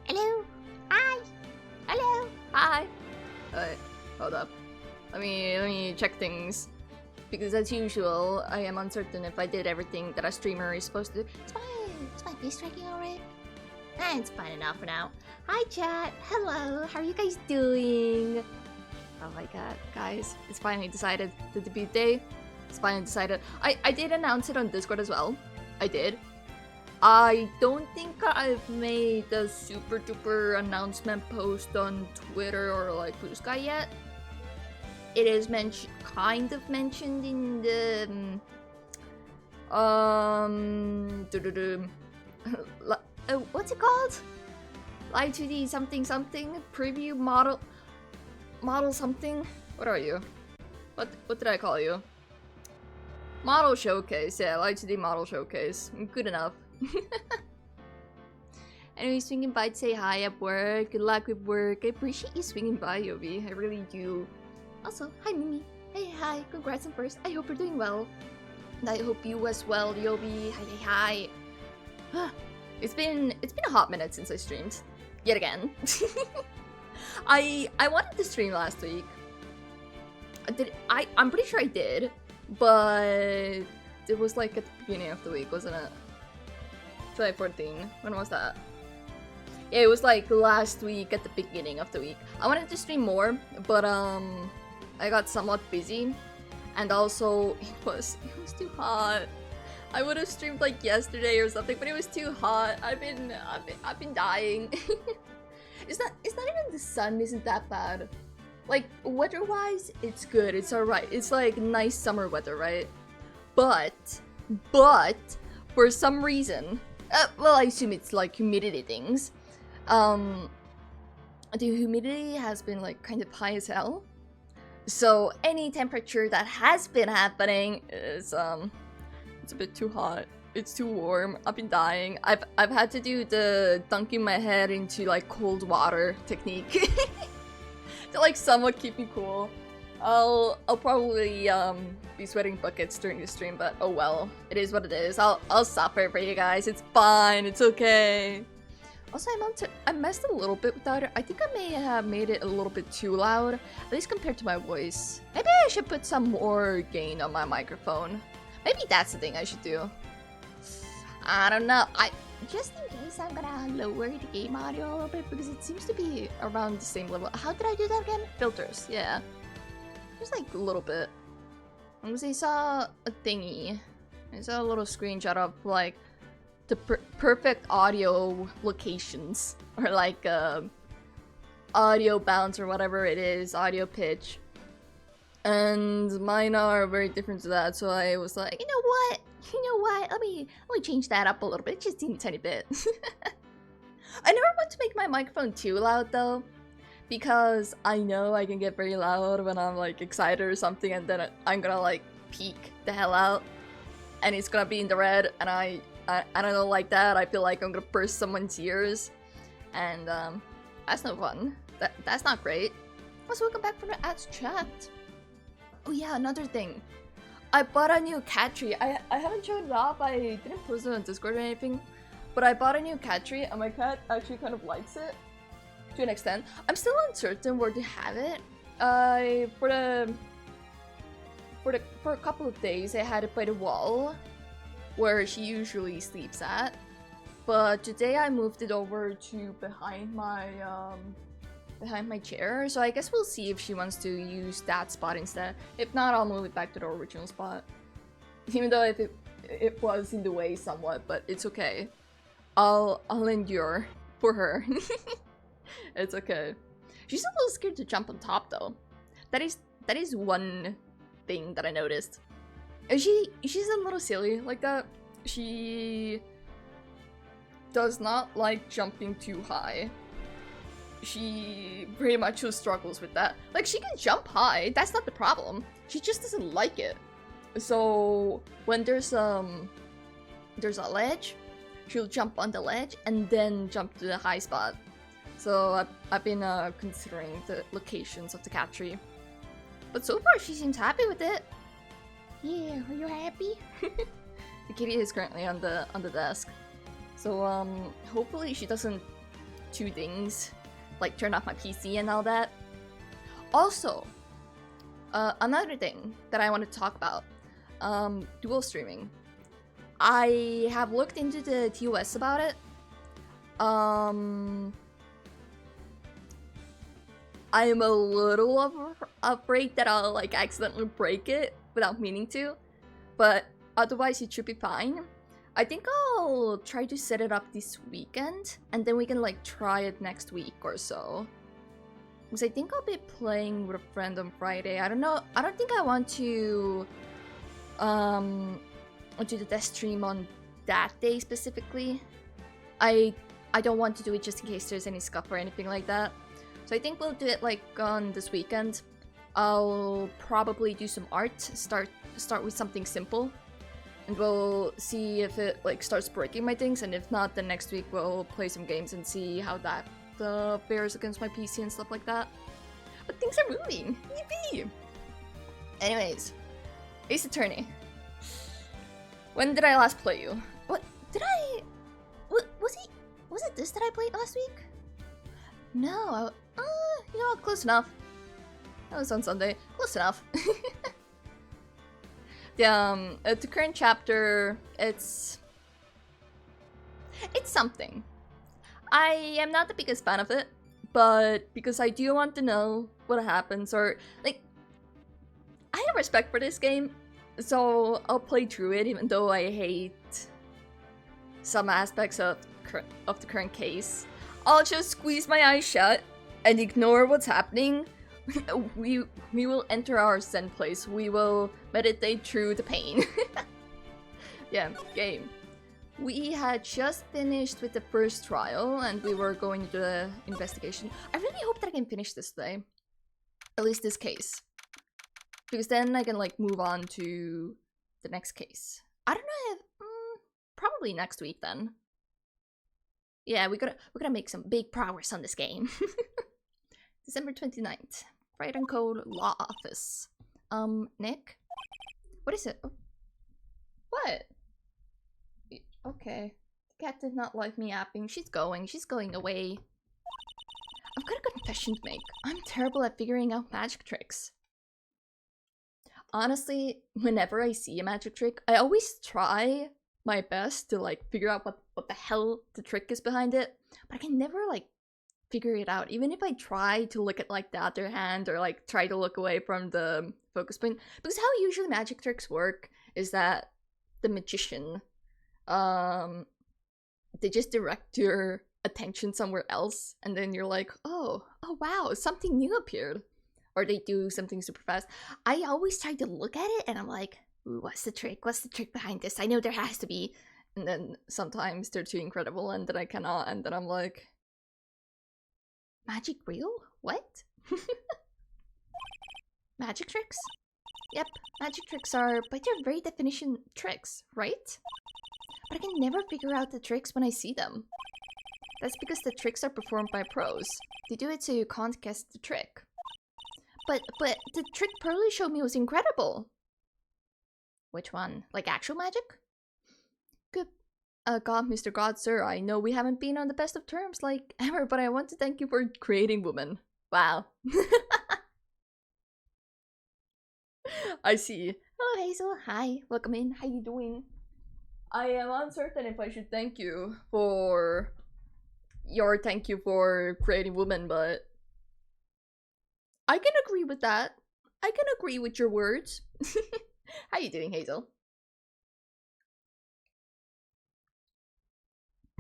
Hello? Hi? Hello? Hi. Hold up. Let me check things. Because as usual, I am uncertain if I did everything that a streamer is supposed to do. Is my face tracking alright? It's fine enough for now. Hi chat. Hello. How are you guys doing? Oh my god, guys. It's finally decided. The debut day. It's finally decided. I did announce it on Discord as well. I did. I don't think I've made a super duper announcement post on Twitter or like Blue Sky yet. It is kind of mentioned in the what's it called? Live 2D something something preview model something. What are you? What did I call you? Model showcase. Yeah, Live 2D model showcase. Good enough. Anyway, swinging by to say hi at work. Good luck with work. I appreciate you swinging by, Yobi. I really do. Also, hi Mimi. Hey, hi. Congrats on first. I hope you're doing well. And I hope you as well, Yobi. Hi. It's been a hot minute since I streamed. Yet again. I wanted to stream last week. I'm pretty sure I did, but it was like at the beginning of the week, wasn't it? July 14. When was that? Yeah, it was like last week at the beginning of the week. I wanted to stream more, but I got somewhat busy, and also it was too hot. I would have streamed like yesterday or something, but it was too hot. I've been dying. It's not even the sun isn't that bad. Like weather-wise, it's good. It's alright. It's like nice summer weather, right? But for some reason, well, I assume it's like humidity things. The humidity has been like kind of high as hell. So any temperature that has been happening is it's a bit too hot. It's too warm. I've been dying. I've had to do the dunking my head into like cold water technique to like somewhat keep me cool. I'll probably be sweating buckets during the stream, but oh well. It is what it is. I'll suffer for you guys. It's fine. It's okay. Also, I messed a little bit with that. I think I may have made it a little bit too loud, at least compared to my voice. Maybe I should put some more gain on my microphone. Maybe that's the thing I should do. I don't know. Just in case, I'm gonna lower the game audio a little bit because it seems to be around the same level. How did I do that again? Filters, yeah. Just like a little bit. Because I saw a thingy. I saw a little screenshot of like the perfect audio locations, or like audio bounce or whatever it is, audio pitch. And mine are very different to that, so I was like, you know what? Let me change that up a little bit, just a tiny bit. I never want to make my microphone too loud though, because I know I can get very loud when I'm like excited or something, and then I'm gonna like peak the hell out, and it's gonna be in the red, and I don't like that. I feel like I'm gonna burst someone's ears, and that's no fun. That's not great. Also, welcome back from the ads chat. Oh yeah, another thing. I bought a new cat tree. I haven't shown it off. I didn't post it on Discord or anything, but I bought a new cat tree, and my cat actually kind of likes it to an extent. I'm still uncertain where to have it. For a couple of days, I had it by the wall, where she usually sleeps at. But today I moved it over to behind my chair, so I guess we'll see if she wants to use that spot instead. If not, I'll move it back to the original spot. Even though if it was in the way somewhat, but it's okay. I'll endure for her. It's okay. She's a little scared to jump on top though. That is one thing that I noticed. And she's a little silly like that. She does not like jumping too high. She pretty much just struggles with that. Like, she can jump high, that's not the problem. She just doesn't like it. So when there's a ledge, she'll jump on the ledge and then jump to the high spot. So I've been considering the locations of the cat tree. But so far she seems happy with it. Yeah, are you happy? The kitty is currently on the desk. So hopefully she doesn't two things, like turn off my PC and all that. Also, another thing that I want to talk about, dual streaming. I have looked into the TOS about it. I'm a little afraid that I'll like accidentally break it without meaning to, but otherwise it should be fine. I think I'll try to set it up this weekend, and then we can like try it next week or so. Because I think I'll be playing with a friend on Friday. I don't know. I don't think I want to do the test stream on that day specifically. I don't want to do it just in case there's any scuff or anything like that. So I think we'll do it like on this weekend. I'll probably do some art, start with something simple, and we'll see if it like starts breaking my things, and if not, then next week we'll play some games and see how that fares against my PC and stuff like that. But things are moving. Yippee! Anyways, Ace Attorney. When did I last play you? What did I? Was it this that I played last week? No, you know, close enough. That was on Sunday. Close enough. The current chapter, it's something. I am not the biggest fan of it, but because I do want to know what happens, or like, I have respect for this game, so I'll play through it even though I hate some aspects of the current case. I'll just squeeze my eyes shut and ignore what's happening. We will enter our Zen place. We will meditate through the pain. Yeah, game. We had just finished with the first trial and we were going to do the investigation. I really hope that I can finish this today. At least this case. Because then I can like move on to the next case. I don't know if probably next week then. Yeah, we're gonna make some big progress on this game. December 29th. Wright & Code Law Office. Nick? What is it? Oh. What? Okay. The cat did not like me apping. She's going away. I've got a confession to make. I'm terrible at figuring out magic tricks. Honestly, whenever I see a magic trick, I always try my best to like figure out what the hell the trick is behind it, but I can never like figure it out, even if I try to look at like the other hand or like try to look away from the focus point. Because how usually magic tricks work is that the magician, they just direct your attention somewhere else, and then you're like, oh wow, something new appeared, or they do something super fast. I always try to look at it and I'm like, ooh, what's the trick behind this? I know there has to be. And then sometimes they're too incredible and then I cannot, and then I'm like, magic real? What? Magic tricks? Yep, magic tricks are, by their very definition, tricks, right? But I can never figure out the tricks when I see them. That's because the tricks are performed by pros. They do it so you can't guess the trick. But the trick Pearly showed me was incredible. Which one? Like actual magic? Good. God, Mr. God, sir, I know we haven't been on the best of terms like ever, but I want to thank you for creating woman. Wow. I see. Hello, Hazel. Hi. Welcome in. How you doing? I am uncertain if I should thank you for your thank you for creating woman, but I can agree with that. I can agree with your words. How you doing, Hazel?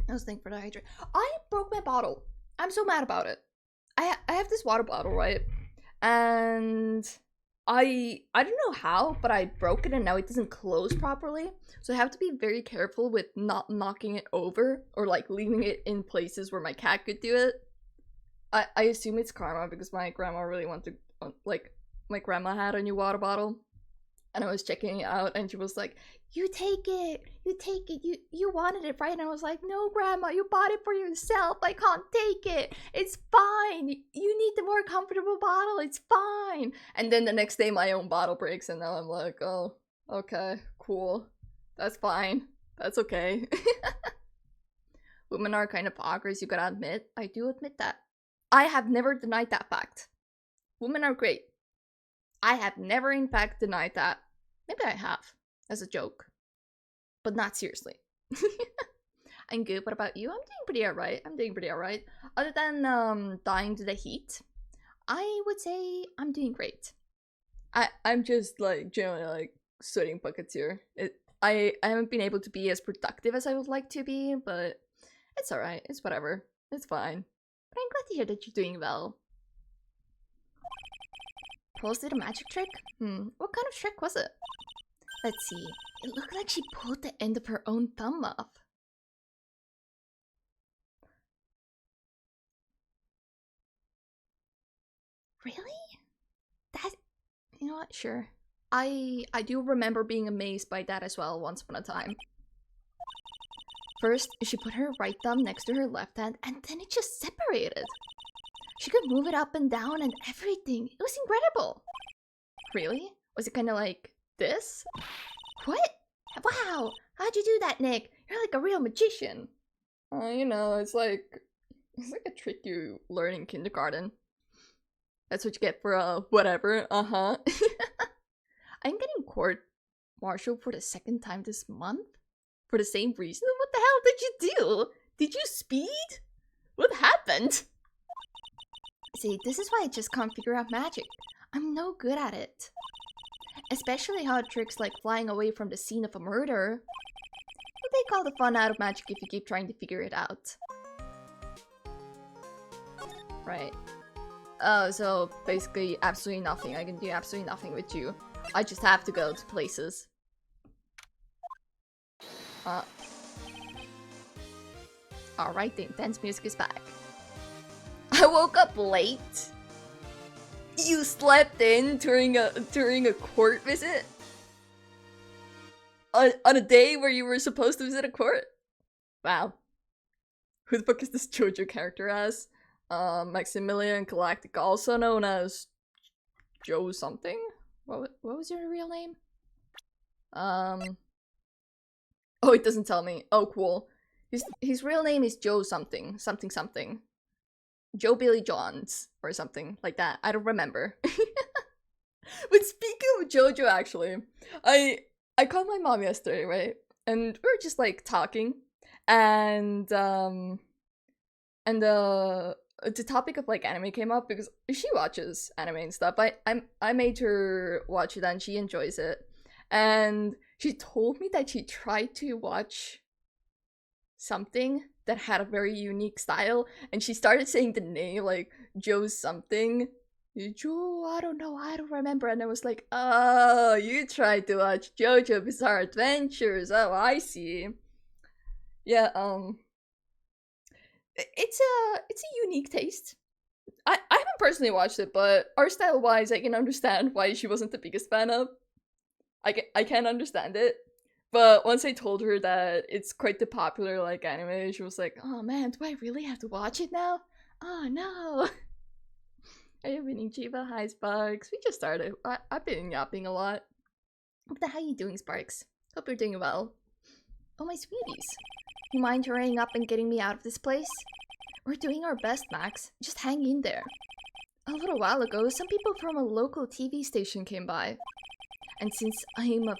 I was thinking for the hydrate. I broke my bottle. I'm so mad about it. I have this water bottle, right? And I don't know how, but I broke it and now it doesn't close properly. So I have to be very careful with not knocking it over or like leaving it in places where my cat could do it. I assume it's karma because my grandma really wanted to, like, my grandma had a new water bottle. And I was checking it out and she was like, you take it, you wanted it, right? And I was like, no, grandma, you bought it for yourself, I can't take it, it's fine, you need the more comfortable bottle, it's fine. And then the next day my own bottle breaks and now I'm like, oh, okay, cool, that's fine, that's okay. women are kind of poggers, you gotta admit. I do admit that. I have never denied that fact. Women are great. I have never, in fact, denied that. Maybe I have, as a joke. But not seriously. I'm good. What about you? I'm doing pretty alright. Other than dying to the heat, I would say I'm doing great. I'm just like generally like sweating buckets here. I haven't been able to be as productive as I would like to be, but it's alright. It's whatever. It's fine. But I'm glad to hear that you're doing well. Pulls did a magic trick? What kind of trick was it? Let's see. It looked like she pulled the end of her own thumb off. Really? That... You know what? Sure. I do remember being amazed by that as well once upon a time. First, she put her right thumb next to her left hand and then it just separated. She could move it up and down and everything. It was incredible. Really? Was it kind of like this? What? Wow! How'd you do that, Nick? You're like a real magician. You know, it's like a trick you learn in kindergarten. That's what you get for whatever. I'm getting court-martialed for the second time this month for the same reason. What the hell did you do? Did you speed? What happened? See, this is why I just can't figure out magic. I'm no good at it. Especially how tricks like flying away from the scene of a murder. You take all the fun out of magic if you keep trying to figure it out. Right. So basically absolutely nothing. I can do absolutely nothing with you. I just have to go to places. Alright, the intense music is back. I woke up late. You slept in during a court visit? On a day where you were supposed to visit a court? Wow. Who the fuck is this JoJo character as? Maximilian Galactic, also known as Joe something? What was your real name? Oh, it doesn't tell me. Oh, cool. His real name is Joe something. Something. Joe Billy Johns or something like that. I don't remember. But speaking of JoJo, actually, I called my mom yesterday, right? And we were just like talking, and the topic of like anime came up because she watches anime and stuff. I made her watch it and she enjoys it, and she told me that she tried to watch something that had a very unique style, and she started saying the name like Joe something. Joe, I don't know, I don't remember. And I was like, oh, you tried to watch JoJo Bizarre Adventures. Oh, I see. Yeah, it's a unique taste. I haven't personally watched it, but art style wise, I can understand why she wasn't the biggest fan of. I can understand it. But once I told her that it's quite the popular like anime, she was like, oh man, do I really have to watch it now? Oh no. Are you winning, Chiba? Hi, Sparks. We just started. I've been yapping a lot. What the hell are you doing, Sparks? Hope you're doing well. Oh, my sweeties. You mind hurrying up and getting me out of this place? We're doing our best, Max. Just hang in there. A little while ago, some people from a local TV station came by. And since I'm a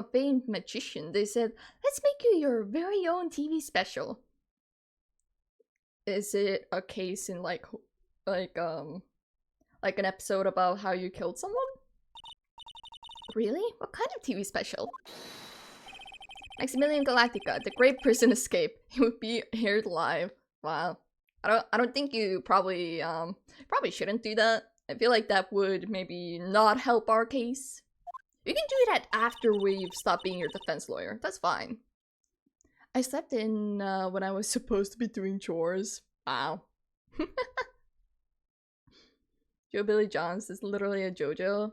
famed magician, they said, let's make you your very own TV special. Is it a case in like an episode about how you killed someone? Really? What kind of TV special? Maximilian Galactica, the Great Prison Escape. He would be here live. Wow. I don't think you probably shouldn't do that. I feel like that would maybe not help our case. You can do that after we've stopped being your defense lawyer. That's fine. I slept in when I was supposed to be doing chores. Wow. Joe Billy Johns is literally a JoJo.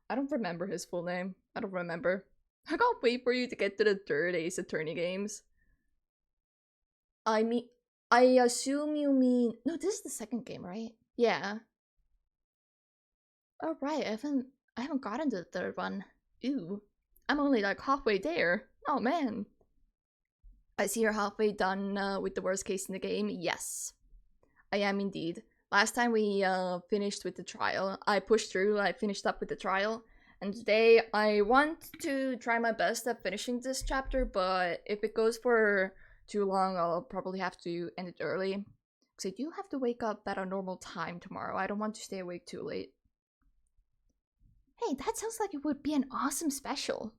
I don't remember his full name. I don't remember. I can't wait for you to get to the third Ace Attorney games. I assume you mean... No, this is the second game, right? Yeah. Oh, right. I haven't gotten to the third one. Ew. I'm only like halfway there. Oh, man. I see you're halfway done with the worst case in the game. Yes, I am indeed. Last time we finished with the trial, I pushed through, I finished up with the trial, and today I want to try my best at finishing this chapter, but if it goes for too long, I'll probably have to end it early. Because I do have to wake up at a normal time tomorrow. I don't want to stay awake too late. Hey, that sounds like it would be an awesome special.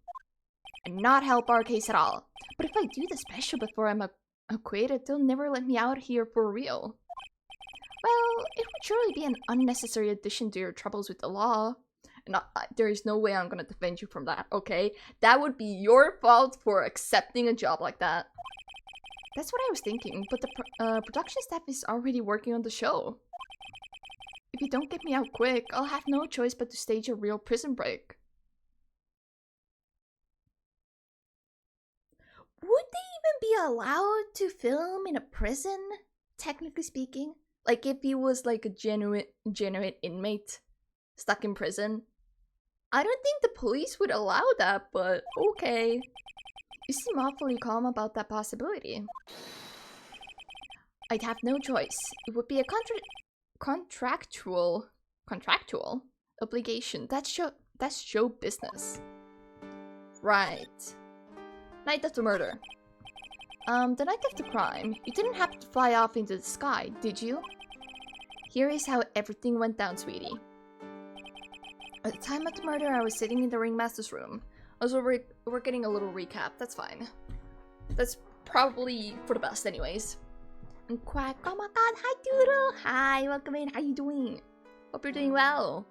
And not help our case at all. But if I do the special before I'm acquitted, they'll never let me out here for real. Well, it would surely be an unnecessary addition to your troubles with the law. And there is no way I'm gonna defend you from that, okay? That would be your fault for accepting a job like that. That's what I was thinking, but the production staff is already working on the show. If you don't get me out quick, I'll have no choice but to stage a real prison break. Would they even be allowed to film in a prison, technically speaking? Like if he was like a genuine inmate stuck in prison? I don't think the police would allow that, but okay. You seem awfully calm about that possibility. I'd have no choice. It would be a contractual obligation. That's show business. Right. Night of the murder. The night of the crime, you didn't have to fly off into the sky, did you? Here is how everything went down, sweetie. At the time of the murder, I was sitting in the ringmaster's room. Also, we're getting a little recap. That's fine. That's probably for the best anyways. And quack, oh my god, hi Doodle! Hi, welcome in, how you doing? Hope you're doing well.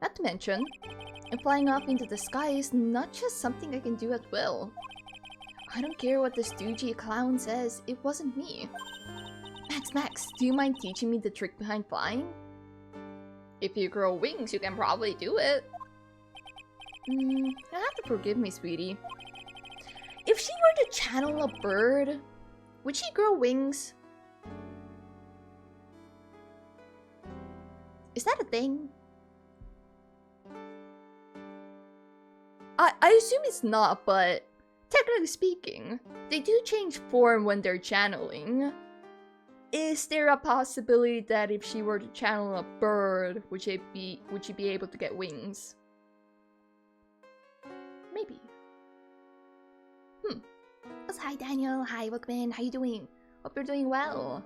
Not to mention, flying off into the sky is not just something I can do at will. I don't care what the stoogey clown says, it wasn't me. Max, do you mind teaching me the trick behind flying? If you grow wings, you can probably do it. You'll have to forgive me, sweetie. If she were to channel a bird, would she grow wings? Is that a thing? I assume it's not, but technically speaking, they do change form when they're channeling. Is there a possibility that if she were to channel a bird, would she be able to get wings? Maybe. Hi Daniel, hi, welcome in, how you doing? Hope you're doing well.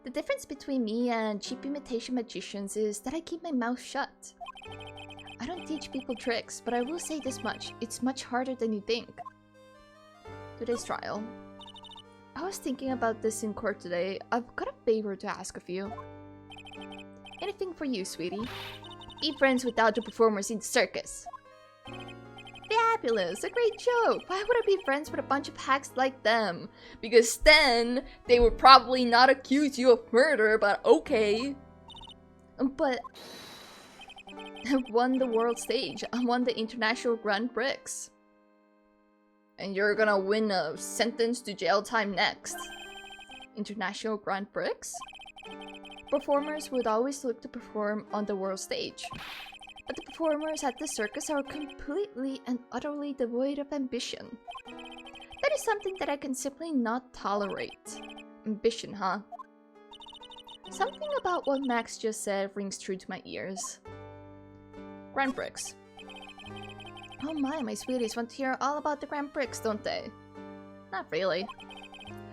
The difference between me and cheap imitation magicians is that I keep my mouth shut. I don't teach people tricks, but I will say this much, it's much harder than you think. Today's trial. I was thinking about this in court today. I've got a favor to ask of you. Anything for you, sweetie. Be friends with the other performers in the circus. Fabulous! A great joke! Why would I be friends with a bunch of hacks like them? Because then, they would probably not accuse you of murder, but okay. But I won the world stage. I won the International Grand Prix. And you're gonna win a sentence to jail time next. International Grand Prix? Performers would always look to perform on the world stage. But the performers at the circus are completely and utterly devoid of ambition. That is something that I can simply not tolerate. Ambition, huh? Something about what Max just said rings true to my ears. Grand Prix. Oh my sweeties want to hear all about the Grand Prix, don't they? Not really.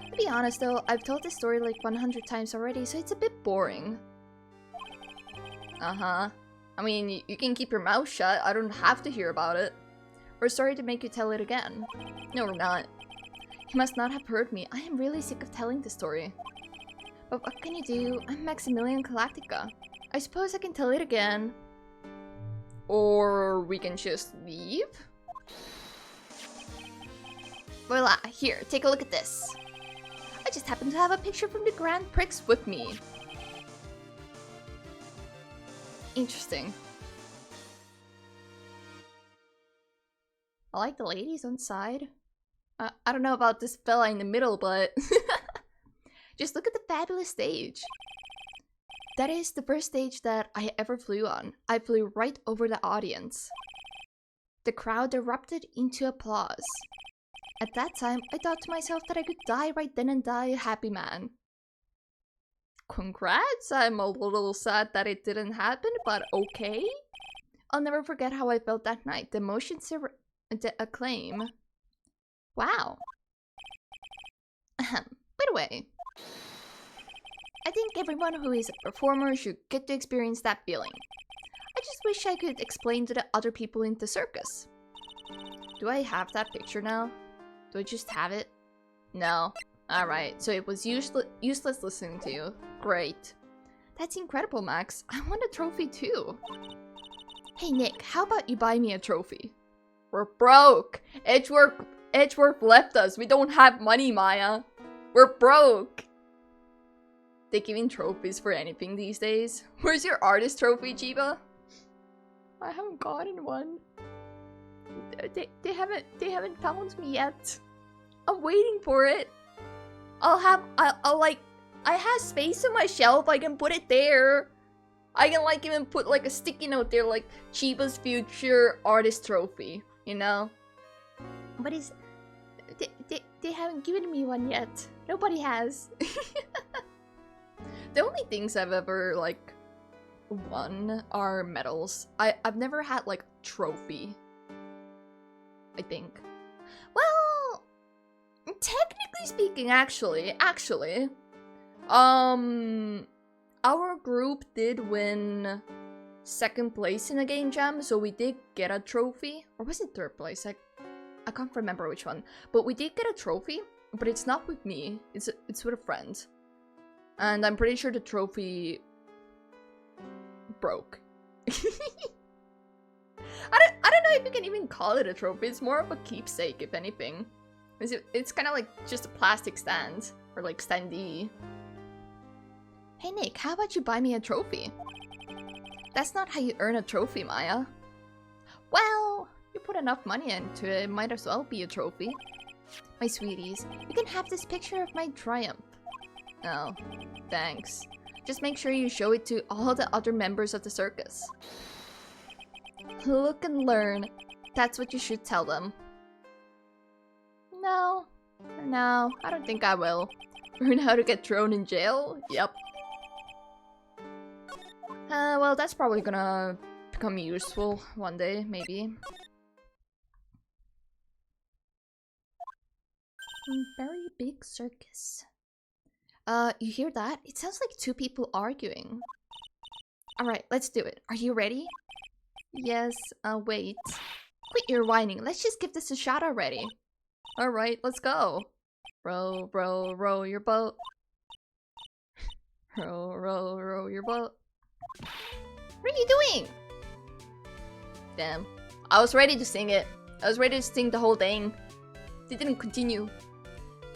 To be honest though, I've told this story like 100 times already, so it's a bit boring. Uh-huh. I mean, you can keep your mouth shut, I don't have to hear about it. We're sorry to make you tell it again. No, we're not. You must not have heard me, I am really sick of telling the story. But what can you do? I'm Maximilian Galactica. I suppose I can tell it again. Or we can just leave? Voila, here, take a look at this. I just happen to have a picture from the Grand Prix with me. Interesting. I like the ladies on side. I don't know about this fella in the middle, but just look at the fabulous stage. That is the first stage that I ever flew on. I flew right over the audience. The crowd erupted into applause. At that time, I thought to myself that I could die right then and die a happy man. Congrats, I'm a little sad that it didn't happen, but okay. I'll never forget how I felt that night. The emotions, the acclaim. Wow. By the way, I think everyone who is a performer should get to experience that feeling. I just wish I could explain to the other people in the circus. Do I have that picture now? Do I just have it? No. Alright, so it was useless listening to you. Great. That's incredible, Max. I want a trophy too. Hey Nick, how about you buy me a trophy? We're broke. Edgeworth left us. We don't have money, Maya. We're broke. They giving trophies for anything these days? Where's your artist trophy, Chiba? I haven't gotten one. They haven't found me yet. I'm waiting for it. I'll I have space on my shelf. I can put it there. I can like even put like a sticky note there, like Chiba's future artist trophy. You know. But they haven't given me one yet. Nobody has. The only things I've ever like won are medals. I've never had like trophy. I think. Well, technically speaking, actually, our group did win 2nd place in a game jam, so we did get a trophy. Or was it 3rd place? I can't remember which one. But we did get a trophy, but it's not with me. It's with a friend. And I'm pretty sure the trophy broke. I don't know if you can even call it a trophy. It's more of a keepsake, if anything. It's kind of like just a plastic stand, or like standee. Hey Nick, how about you buy me a trophy? That's not how you earn a trophy, Maya. Well, you put enough money into it, it might as well be a trophy. My sweeties, you can have this picture of my triumph. Oh, thanks. Just make sure you show it to all the other members of the circus. Look and learn. That's what you should tell them. No, I don't think I will. Learn how to get thrown in jail? Yep. Well, that's probably gonna become useful one day, maybe. Very big circus. You hear that? It sounds like 2 people arguing. Alright, let's do it. Are you ready? Yes, wait. Quit your whining. Let's just give this a shot already. Alright, let's go. Row, row, row your boat. Row, row, row your boat. What are you doing? Damn. I was ready to sing it. I was ready to sing the whole thing. They didn't continue.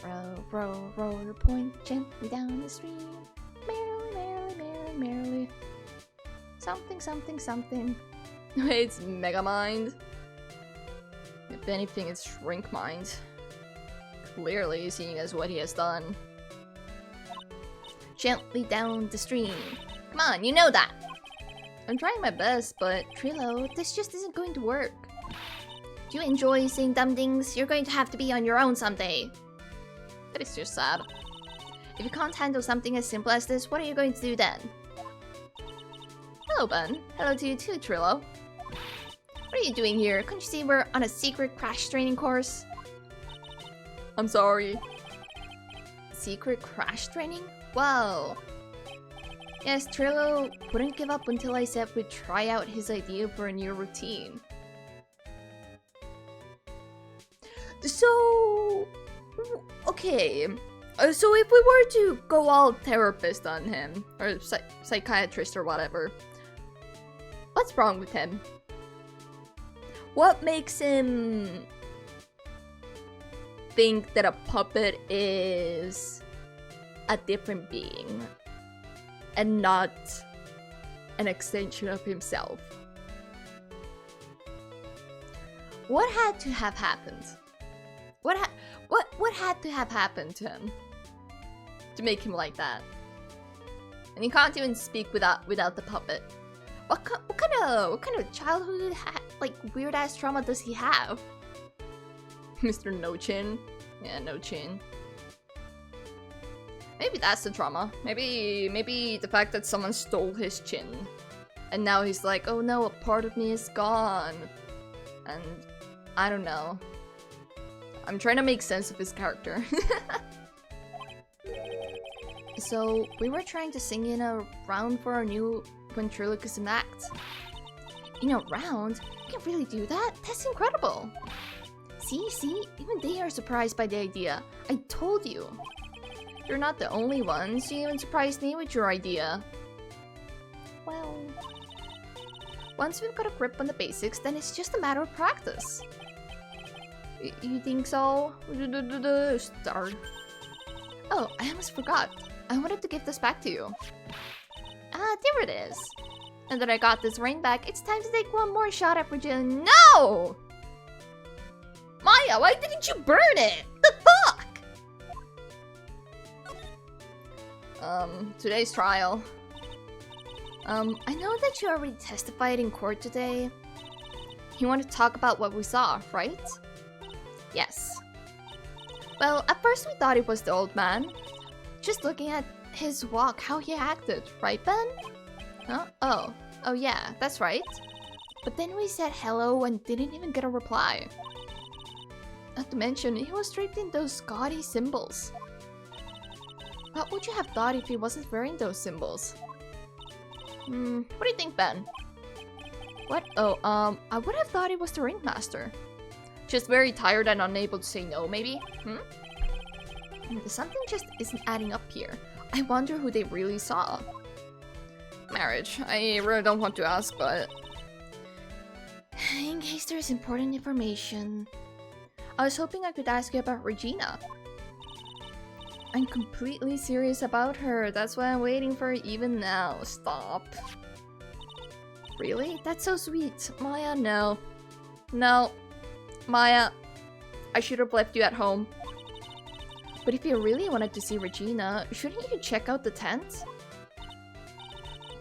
Row, row, row your point gently down the stream. Merrily, merrily, merrily, merrily. Something, something, something. It's Megamind. If anything, it's Shrink Mind. Clearly, seeing as what he has done. Gently down the stream. Come on, you know that. I'm trying my best, but Trilo, this just isn't going to work. Do you enjoy saying dumb things? You're going to have to be on your own someday. That is just sad. If you can't handle something as simple as this, what are you going to do then? Hello, Ben. Hello to you too, Trilo. What are you doing here? Can't you see we're on a secret crash training course? I'm sorry. Secret crash training? Whoa. Yes, Trilo wouldn't give up until I said we'd try out his idea for a new routine. So... okay. So if we were to go all therapist on him, or psychiatrist or whatever, what's wrong with him? What makes him think that a puppet is a different being and not an extension of himself? What had to have happened? What had to have happened to him to make him like that? And he can't even speak without the puppet. What kind of childhood like weird ass trauma does he have? Mr. No Chin. Yeah, no chin. Maybe that's the trauma. Maybe the fact that someone stole his chin. And now he's like, oh no, a part of me is gone. And I don't know. I'm trying to make sense of his character. So, we were trying to sing in a round for our new ventriloquism act. In a round? You can really do that? That's incredible! See? Even they are surprised by the idea. I told you! You're not the only ones. You even surprised me with your idea. Well... once we've got a grip on the basics, then it's just a matter of practice. You think so? Star. Oh, I almost forgot. I wanted to give this back to you. Ah, there it is. And that I got this ring back, it's time to take one more shot at Regina. No! Maya, why didn't you burn it? The fuck? Today's trial. I know that you already testified in court today. You want to talk about what we saw, right? Yes. Well, at first we thought it was the old man. Just looking at his walk, how he acted, right, Ben? Huh? Oh yeah, that's right. But then we said hello and didn't even get a reply. Not to mention, he was draped in those gaudy symbols. What would you have thought if he wasn't wearing those symbols? What do you think, Ben? What? Oh, I would have thought he was the ringmaster. Just very tired and unable to say no, maybe? Something just isn't adding up here. I wonder who they really saw. Marriage. I really don't want to ask, but... in case there's important information... I was hoping I could ask you about Regina. I'm completely serious about her. That's why I'm waiting for her even now. Stop. Really? That's so sweet. Maya, no. No. Maya, I should have left you at home. But if you really wanted to see Regina, shouldn't you check out the tent?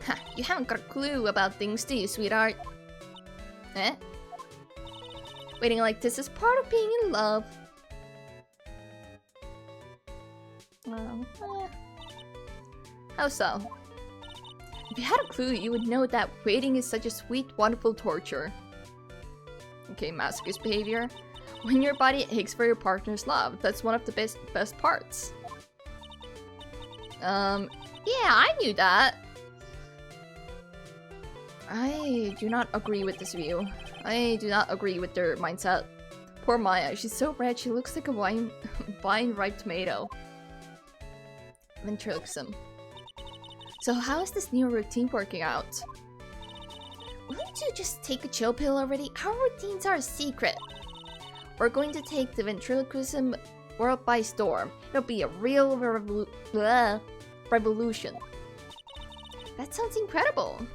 Ha, you haven't got a clue about things, do you, sweetheart? Eh? Waiting like this is part of being in love. How so? If you had a clue, you would know that waiting is such a sweet, wonderful torture. Okay, masochist behavior. When your body aches for your partner's love, that's one of the best parts. Yeah, I knew that. I do not agree with this view. I do not agree with their mindset. Poor Maya, she's so red she looks like a vine-ripe tomato. Ventriloquism. So how is this new routine working out? Wouldn't you just take a chill pill already? Our routines are a secret. We're going to take the ventriloquism world by storm. It'll be a real revolution. That sounds incredible.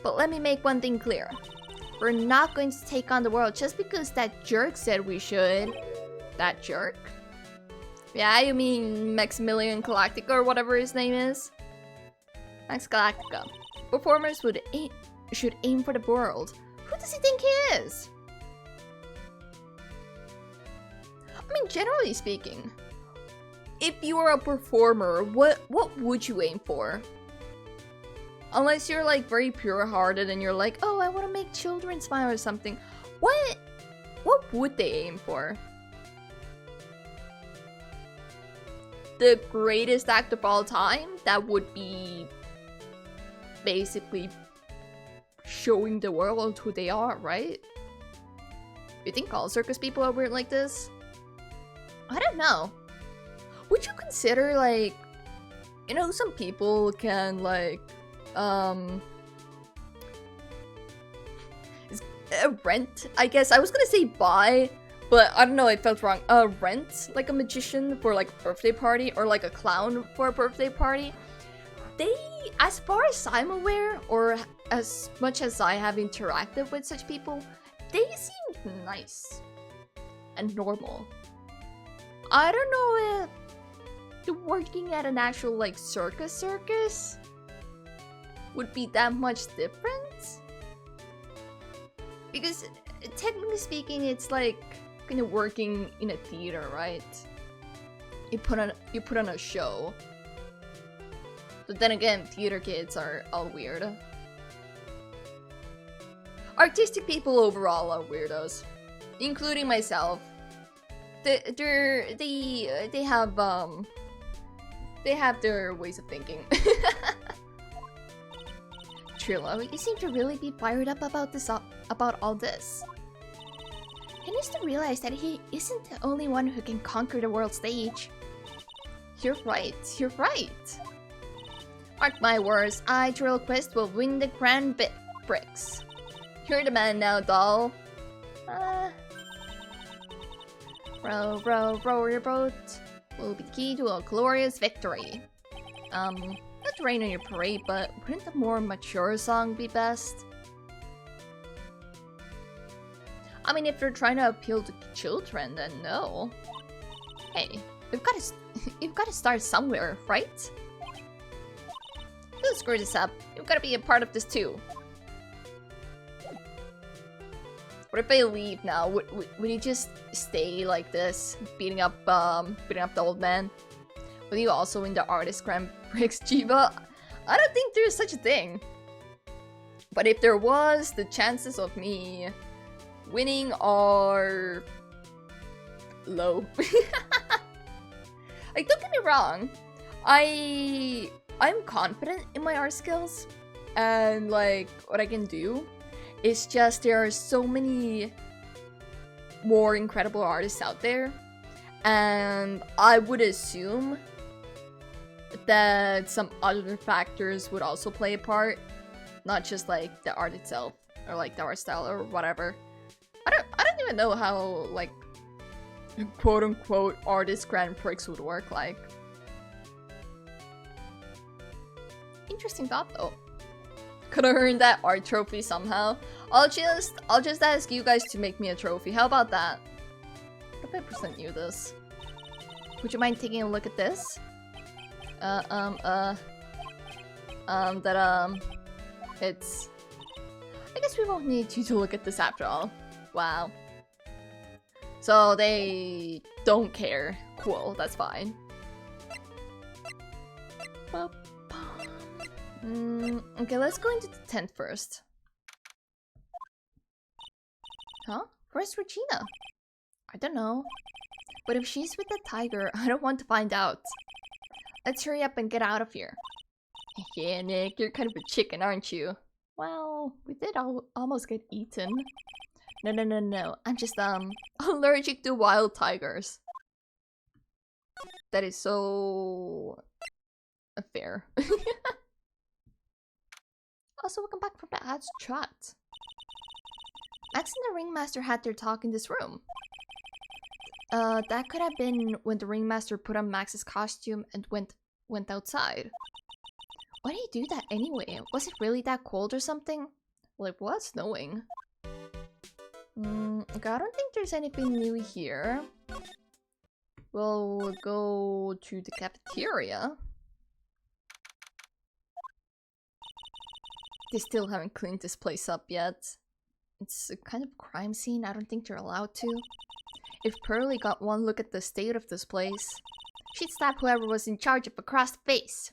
But let me make one thing clear. We're not going to take on the world just because that jerk said we should. That jerk? Yeah, you mean Maximilian Galactica or whatever his name is? Max Galactica. Performers should aim for the world. Who does he think he is? I mean, generally speaking, if you were a performer, what would you aim for? Unless you're like very pure-hearted and you're like, oh, I want to make children smile or something. What would they aim for? The greatest act of all time? That would be basically showing the world who they are, right? You think all circus people are weird like this? I don't know. Would you consider, like, you know, some people can, like, rent, I guess. I was gonna say buy, but I don't know, it felt wrong. Rent, like a magician for, like, a birthday party, or, like, a clown for a birthday party. They, as far as I'm aware, or as much as I have interacted with such people, they seem nice and normal. I don't know if working at an actual, like, circus would be that much different. Because, technically speaking, it's like kind of working in a theater, right? You put on a show. But then again, theater kids are all weird. Artistic people overall are weirdos, including myself. They have their ways of thinking. Trilo, you seem to really be fired up about all this. He needs to realize that he isn't the only one who can conquer the world stage. You're right. Mark my words, Trill Quest will win the Grand Prix. You're the man now, doll. Row your boat will be the key to a glorious victory. Not to rain on your parade, but wouldn't a more mature song be best? I mean, if you're trying to appeal to children, then no. Hey, you've got to start somewhere, right? Don't screw this up. You've got to be a part of this too. What if I leave now? Would you just stay like this, beating up the old man? Will you also win the Artist Grand Prix, Chiba? I don't think there's such a thing. But if there was, the chances of me winning are low. Like, don't get me wrong. I'm confident in my art skills and like what I can do. It's just there are so many more incredible artists out there, and I would assume that some other factors would also play a part, not just like the art itself or like the art style or whatever. I don't even know how like quote unquote artist Grand Prix would work like. Interesting thought though. Could have earned that art trophy somehow. I'll just ask you guys to make me a trophy. How about that? What if I present you this? Would you mind taking a look at this? It's... I guess we won't need you to look at this after all. Wow. So they don't care. Cool, that's fine. Okay, let's go into the tent first. Huh? Where's Regina? I don't know. But if she's with the tiger, I don't want to find out. Let's hurry up and get out of here. Yeah, Nick, you're kind of a chicken, aren't you? Well, we did almost get eaten. No. I'm just, allergic to wild tigers. That is so... fair. Also, welcome back from the ads chat. Max and the Ringmaster had their talk in this room. That could have been when the Ringmaster put on Max's costume and went outside. Why did he do that anyway? Was it really that cold or something? Well, it was snowing. Okay, I don't think there's anything new here. We'll go to the cafeteria. They still haven't cleaned this place up yet. It's a kind of crime scene. I don't think they're allowed to. If Pearly got one look at the state of this place, she'd slap whoever was in charge of across the face.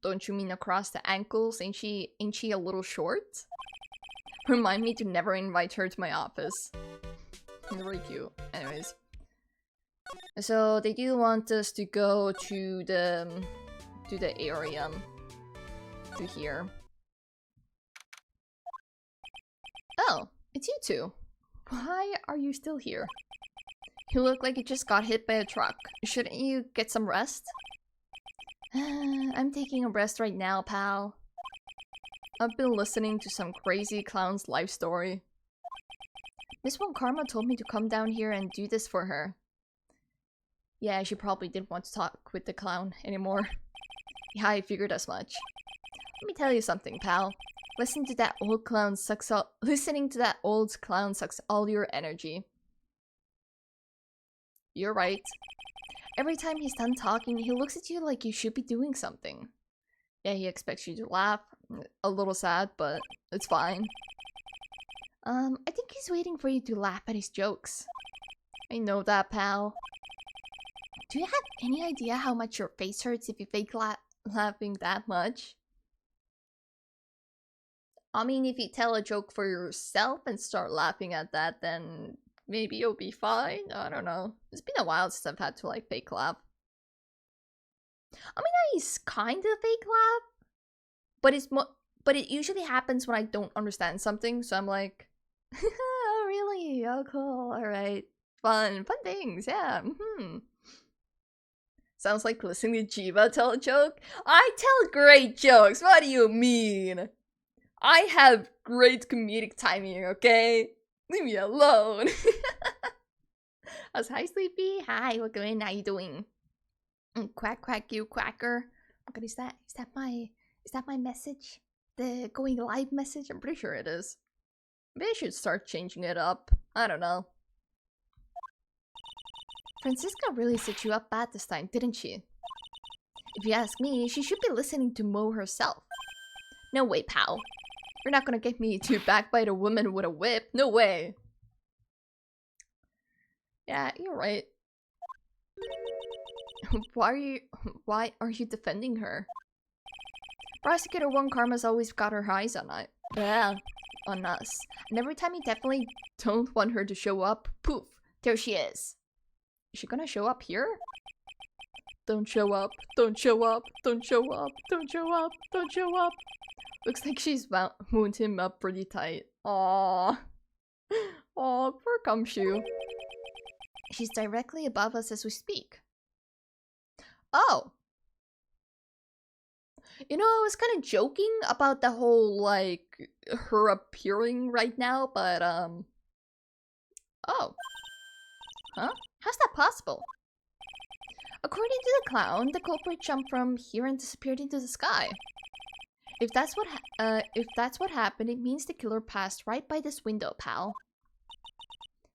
Don't you mean across the ankles? Ain't she a little short? Remind me to never invite her to my office. Very cute. Anyways. So they do want us to go to the area. To here. Oh, it's you two. Why are you still here? You look like you just got hit by a truck. Shouldn't you get some rest? I'm taking a rest right now, pal. I've been listening to some crazy clown's life story. Miss Wong Karma told me to come down here and do this for her. Yeah, she probably didn't want to talk with the clown anymore. Yeah, I figured as much. Let me tell you something, pal. Listening to that old clown sucks all your energy. You're right. Every time he's done talking, he looks at you like you should be doing something. Yeah, he expects you to laugh. A little sad, but it's fine. I think he's waiting for you to laugh at his jokes. I know that, pal. Do you have any idea how much your face hurts if you fake laughing that much? I mean, if you tell a joke for yourself and start laughing at that, then maybe you'll be fine. I don't know. It's been a while since I've had to like fake laugh. I mean, I kind of fake laugh, but it usually happens when I don't understand something. So I'm like, oh really? Oh cool. All right, fun things. Yeah. Sounds like listening to Chiba tell a joke. I tell great jokes. What do you mean? I have great comedic timing, okay? Leave me alone. Hi, Sleepy. Hi, welcome in. How you doing? Quack, quack, you quacker. Okay, is that my message? The going live message? I'm pretty sure it is. Maybe I should start changing it up. I don't know. Francisca really set you up bad this time, didn't she? If you ask me, she should be listening to Mo herself. No way, pal. You're not gonna get me to backbite a woman with a whip. No way. Yeah, you're right. Why are you defending her? Prosecutor 1 Karma's always got her eyes on us. On us. And every time you definitely don't want her to show up, poof, there she is. Is she gonna show up here? Don't show up, don't show up, don't show up, don't show up, don't show up. Looks like she's wound him up pretty tight. Aww. Aww, poor Gumshoe. She's directly above us as we speak. Oh. You know, I was kind of joking about the whole, like, her appearing right now, but, oh. Huh? How's that possible? According to the clown, the culprit jumped from here and disappeared into the sky. If that's what happened, it means the killer passed right by this window, pal.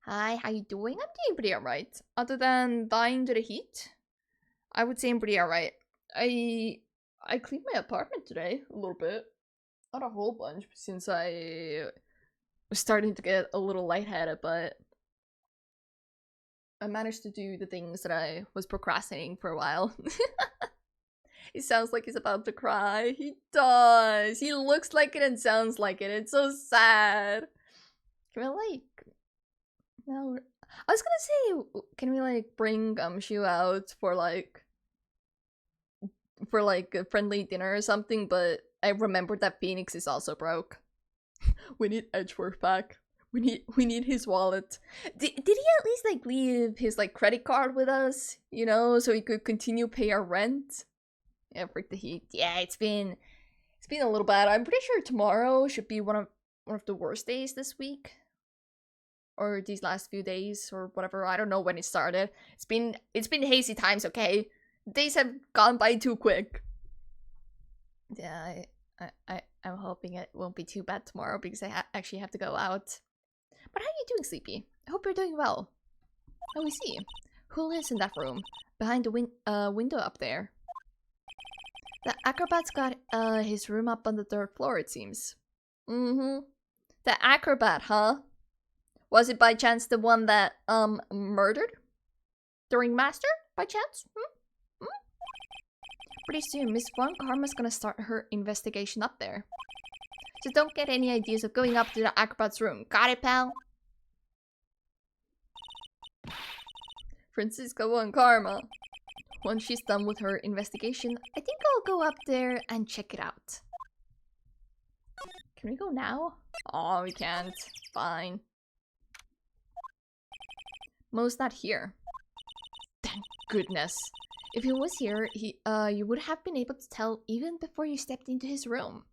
Hi, how you doing? I'm doing pretty alright. Other than dying to the heat, I would say I'm pretty alright. I cleaned my apartment today a little bit. Not a whole bunch since I was starting to get a little lightheaded, but I managed to do the things that I was procrastinating for a while. He sounds like he's about to cry. He does. He looks like it and sounds like it. It's so sad. Can we like... No, I was gonna say, can we like bring Gumshoe out for like a friendly dinner or something, but I remembered that Phoenix is also broke. We need Edgeworth back. We need his wallet. Did he at least like leave his like credit card with us, you know, so he could continue pay our rent? Yeah, freak the heat. Yeah, it's been a little bad. I'm pretty sure tomorrow should be one of the worst days this week. Or these last few days or whatever. I don't know when it started. It's been hazy times, okay? Days have gone by too quick. Yeah, I'm hoping it won't be too bad tomorrow because I actually have to go out. But how are you doing, Sleepy? I hope you're doing well. Oh, we see. Who lives in that room? Behind the window up there. The acrobat's got his room up on the 3rd floor, it seems. The acrobat, huh? Was it by chance the one that murdered the ringmaster? By chance? Pretty soon, Miss Von Karma's gonna start her investigation up there. So don't get any ideas of going up to the acrobat's room. Got it, pal? Francisca Von Karma. Once she's done with her investigation, I think I'll go up there and check it out. Can we go now? Oh, we can't. Fine. Mo's not here. Thank goodness. If he was here, you would have been able to tell even before you stepped into his room.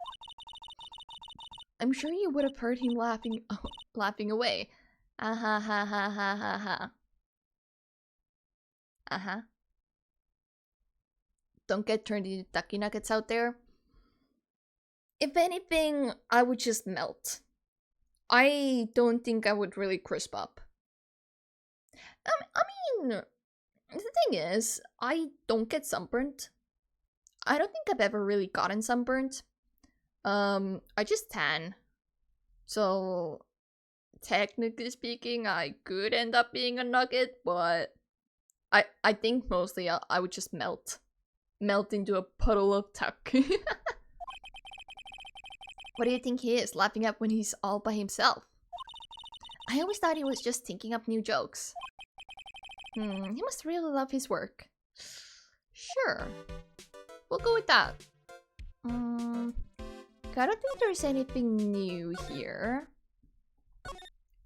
I'm sure you would have heard him laughing away. Ah ha ha ha ha ha ha. Uh-huh. Don't get turned into ducky nuggets out there. If anything, I would just melt. I don't think I would really crisp up. I mean, the thing is, I don't get sunburnt. I don't think I've ever really gotten sunburnt. I just tan. So, technically speaking, I could end up being a nugget, but I think mostly I would just melt into a puddle of tuck. What do you think he is laughing at when he's all by himself? I always thought he was just thinking up new jokes. He must really love his work. Sure. We'll go with that. I don't think there's anything new here.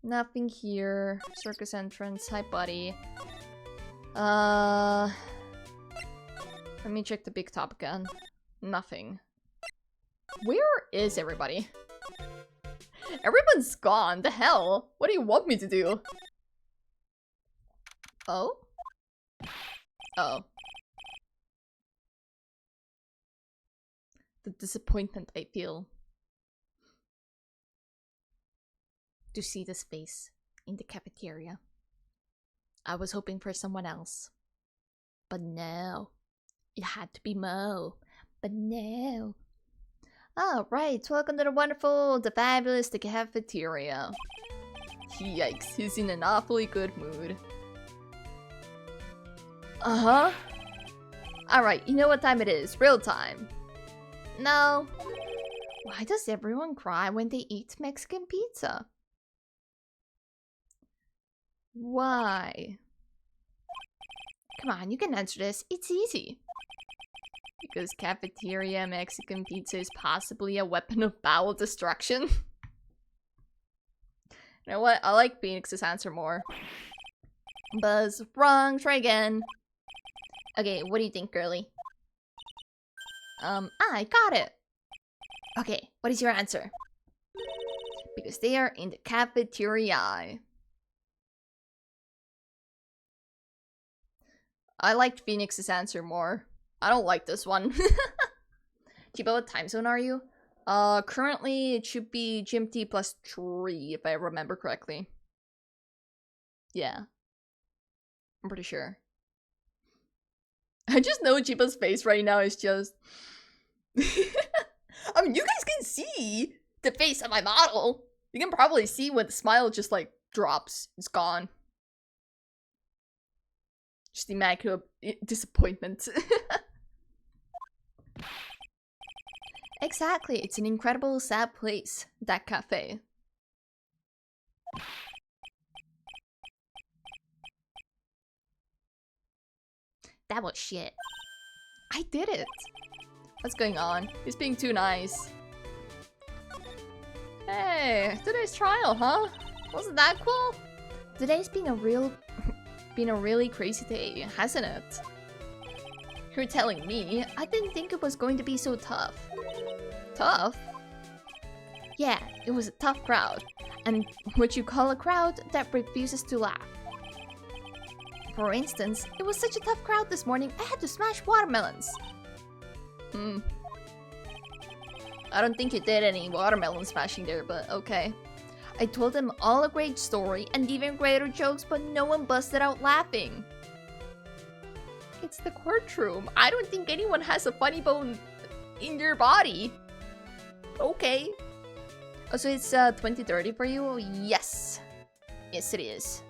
Nothing here. Circus entrance. Hi, buddy. Let me check the big top again. Nothing. Where is everybody? Everyone's gone. The hell? What do you want me to do? Oh? Oh. The disappointment I feel. To see this face in the cafeteria. I was hoping for someone else. But no. It had to be Mo. But no. Oh, right. Welcome to the wonderful, the fabulous, the cafeteria. Yikes, he's in an awfully good mood. Uh-huh. Alright, you know what time it is. Real time. No. Why does everyone cry when they eat Mexican pizza? Why? Come on, you can answer this. It's easy. Because cafeteria Mexican pizza is possibly a weapon of bowel destruction. You know what? I like Phoenix's answer more. Buzz, wrong. Try again. Okay, what do you think, girly? I got it. Okay, what is your answer? Because they are in the cafeteria. I liked Phoenix's answer more. I don't like this one. Chiba, what time zone are you? Currently it should be GMT +3 if I remember correctly. Yeah. I'm pretty sure. I just know Chiba's face right now is just... I mean, you guys can see the face of my model. You can probably see when the smile just like drops. It's gone. Just immaculate disappointment. Exactly, it's an incredible sad place, that cafe. That was shit. I did it! What's going on? He's being too nice. Hey, today's trial, huh? Wasn't that cool? Today's been a really crazy day, hasn't it? You're telling me? I didn't think it was going to be so tough. Tough? Yeah, it was a tough crowd. And what you call a crowd that refuses to laugh. For instance, it was such a tough crowd this morning, I had to smash watermelons. I don't think you did any watermelon smashing there, but okay. I told them all a great story and even greater jokes, but no one busted out laughing. It's the courtroom. I don't think anyone has a funny bone in their body. Okay. Oh, so it's 2030 for you? Yes. Yes, it is.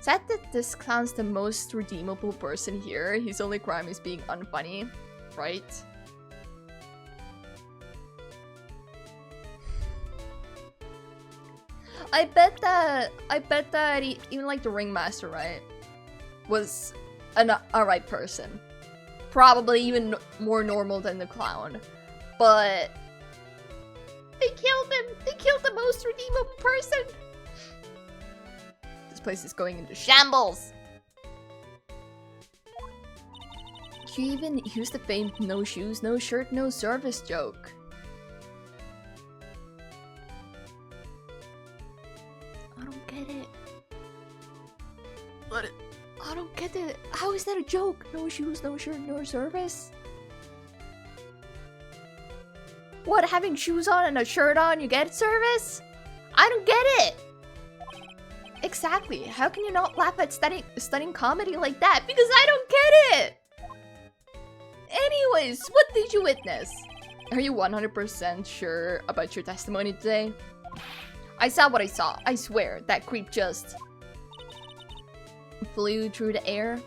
Sad that this clown's the most redeemable person here. His only crime is being unfunny, right? I bet that even like the ringmaster, right, was an alright person. Probably even more normal than the clown. But they killed him! They killed the most redeemable person! This place is going into shambles! You even used the famed no shoes, no shirt, no service joke. I don't get it. What? I don't get it. How is that a joke? No shoes, no shirt, no service? What, having shoes on and a shirt on, you get service? I don't get it! Exactly. How can you not laugh at stunning comedy like that? Because I don't get it! Anyways, what did you witness? Are you 100% sure about your testimony today? I saw what I saw. I swear, that creep just flew through the air.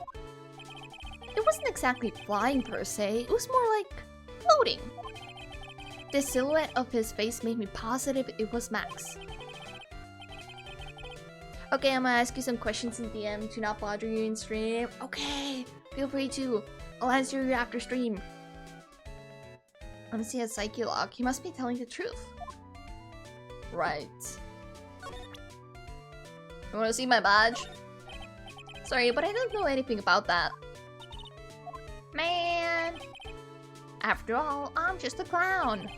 It wasn't exactly flying per se, it was more like floating. The silhouette of his face made me positive it was Max. Okay, I'm gonna ask you some questions in DM to not bother you in stream. Okay, feel free to. I'll answer you after stream. Honestly, a psyche log. He must be telling the truth. Right. You wanna see my badge? Sorry, but I don't know anything about that. Man! After all, I'm just a clown.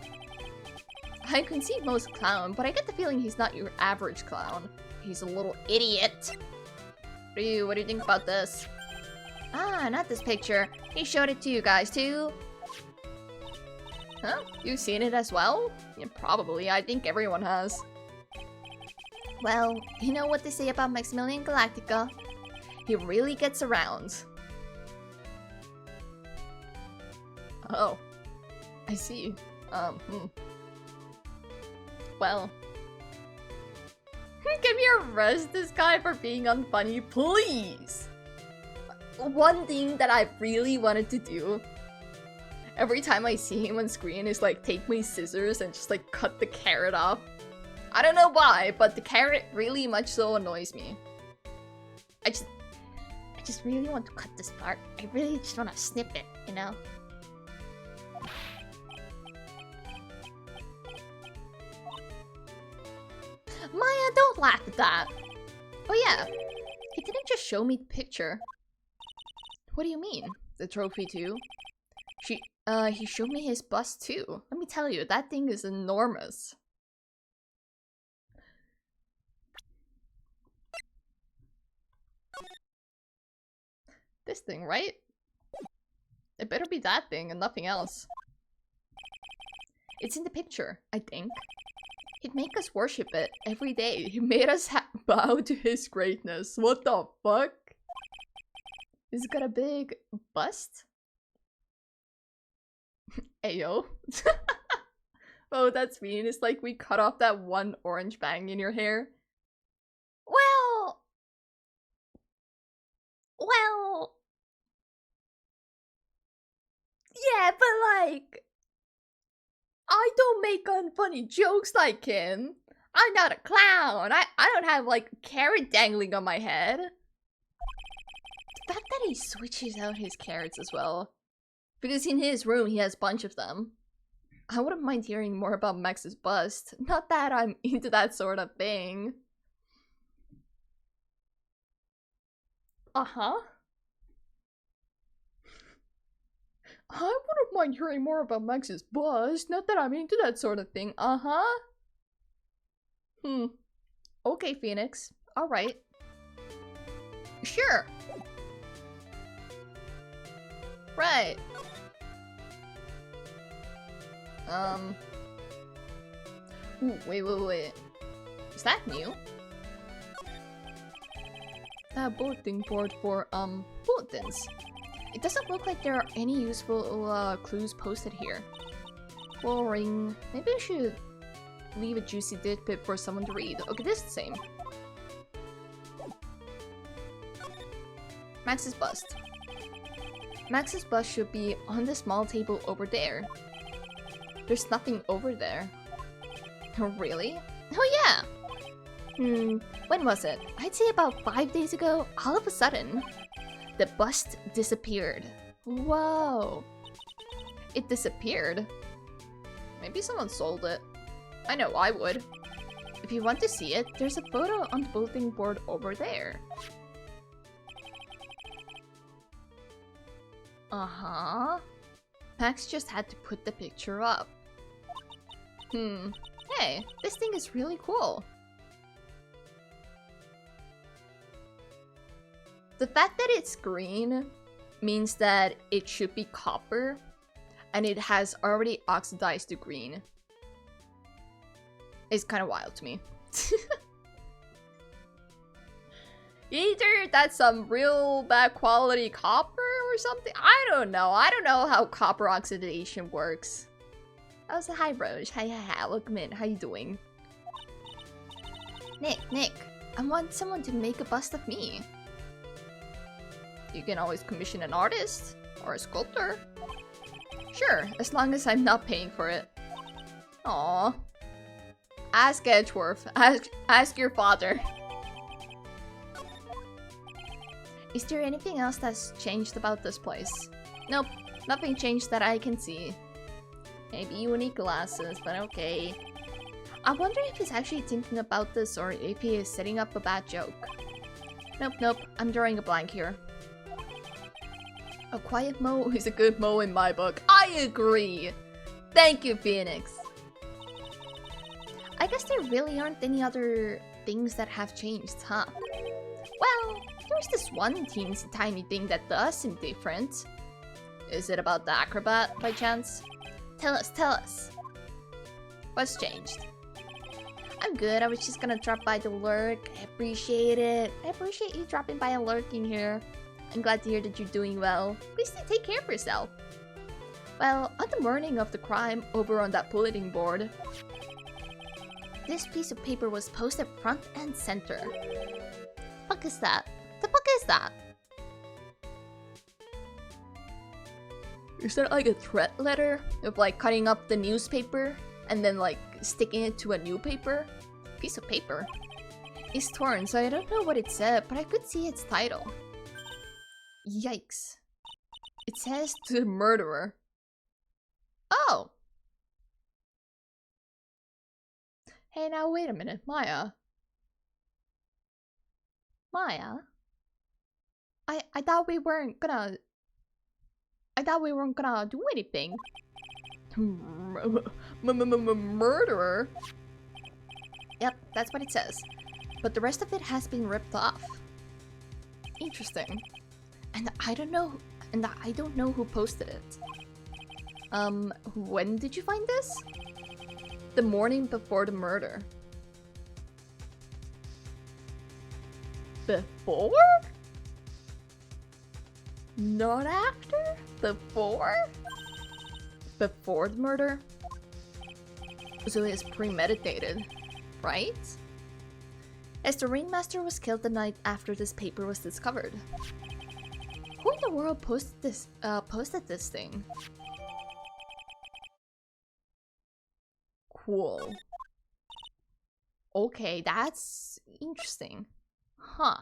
I can see most clown, but I get the feeling he's not your average clown. He's a little idiot. What do you think about this? Ah, not this picture. He showed it to you guys too. Huh? You've seen it as well? Yeah, probably. I think everyone has. Well, you know what they say about Maximilian Galactica? He really gets around. Oh. I see. Well. Can we arrest this guy for being unfunny, please? One thing that I really wanted to do every time I see him on screen is like take my scissors and just like cut the carrot off. I don't know why, but the carrot really much so annoys me. I just really want to cut this part. I really just want to snip it, you know? Maya, don't laugh at that. Oh yeah, he didn't just show me the picture. What do you mean? The trophy too? He showed me his bust too. Let me tell you, that thing is enormous. This thing, right? It better be that thing and nothing else. It's in the picture, I think. He'd make us worship it every day. He made us bow to his greatness. What the fuck? He's got a big bust? Ayo. Oh, that's mean. It's like we cut off that one orange bang in your hair. Well... Yeah, but like... I don't make unfunny jokes like him. I'm not a clown. I don't have like a carrot dangling on my head. The fact that he switches out his carrots as well. Because in his room he has a bunch of them. I wouldn't mind hearing more about Max's bust. Not that I'm into that sort of thing. Uh-huh. I wouldn't mind hearing more about Max's bust. Not that I'm into that sort of thing. Uh-huh. Okay, Phoenix. Alright. Sure. Right. Ooh, wait. Is that new? That bulletin board for, bulletins. It doesn't look like there are any useful clues posted here. Boring. Maybe I should leave a juicy tidbit for someone to read. Okay, this is the same. Max's bust. Max's bust should be on the small table over there. There's nothing over there. Oh, really? Oh yeah! When was it? I'd say about 5 days ago, all of a sudden. The bust disappeared. Whoa. It disappeared? Maybe someone sold it. I know I would. If you want to see it, there's a photo on the bulletin board over there. Uh-huh. Max just had to put the picture up. Hey, this thing is really cool. The fact that it's green means that it should be copper, and it has already oxidized to green. It's kind of wild to me. Either that's some real bad quality copper or something. I don't know. I don't know how copper oxidation works. Oh, so hi, Rose. Hi, welcome in. How you doing? Nick, I want someone to make a bust of me. You can always commission an artist or a sculptor. Sure, as long as I'm not paying for it. Aww. Ask Edgeworth. Ask your father. Is there anything else that's changed about this place? Nope, nothing changed that I can see. Maybe you need glasses, but okay. I wonder if he's actually thinking about this or if he is setting up a bad joke. Nope, I'm drawing a blank here. A quiet Mo is a good Mo in my book. I agree! Thank you, Phoenix! I guess there really aren't any other things that have changed, huh? Well, there's this one teensy tiny thing that does seem different. Is it about the acrobat, by chance? Tell us. What's changed? I'm good, I was just gonna drop by to lurk. I appreciate it. I appreciate you dropping by and lurking here. I'm glad to hear that you're doing well. Please do take care of yourself. Well, on the morning of the crime, over on that bulletin board, this piece of paper was posted front and center. Fuck is that? The fuck is that? Is that like a threat letter of like cutting up the newspaper and then like sticking it to a new paper? Piece of paper. It's torn, so I don't know what it said, but I could see its title. Yikes. It says to the murderer. Oh! Hey, now wait a minute, Maya. Maya? I thought we weren't gonna... I thought we weren't gonna do anything. Murderer? Yep, that's what it says. But the rest of it has been ripped off. Interesting. And I don't know who posted it. When did you find this? The morning before the murder. Before? Not after? Before? Before the murder? So it's premeditated, right? As the ringmaster was killed the night after this paper was discovered. Who in the world posted this thing? Cool. Okay, that's interesting. Huh.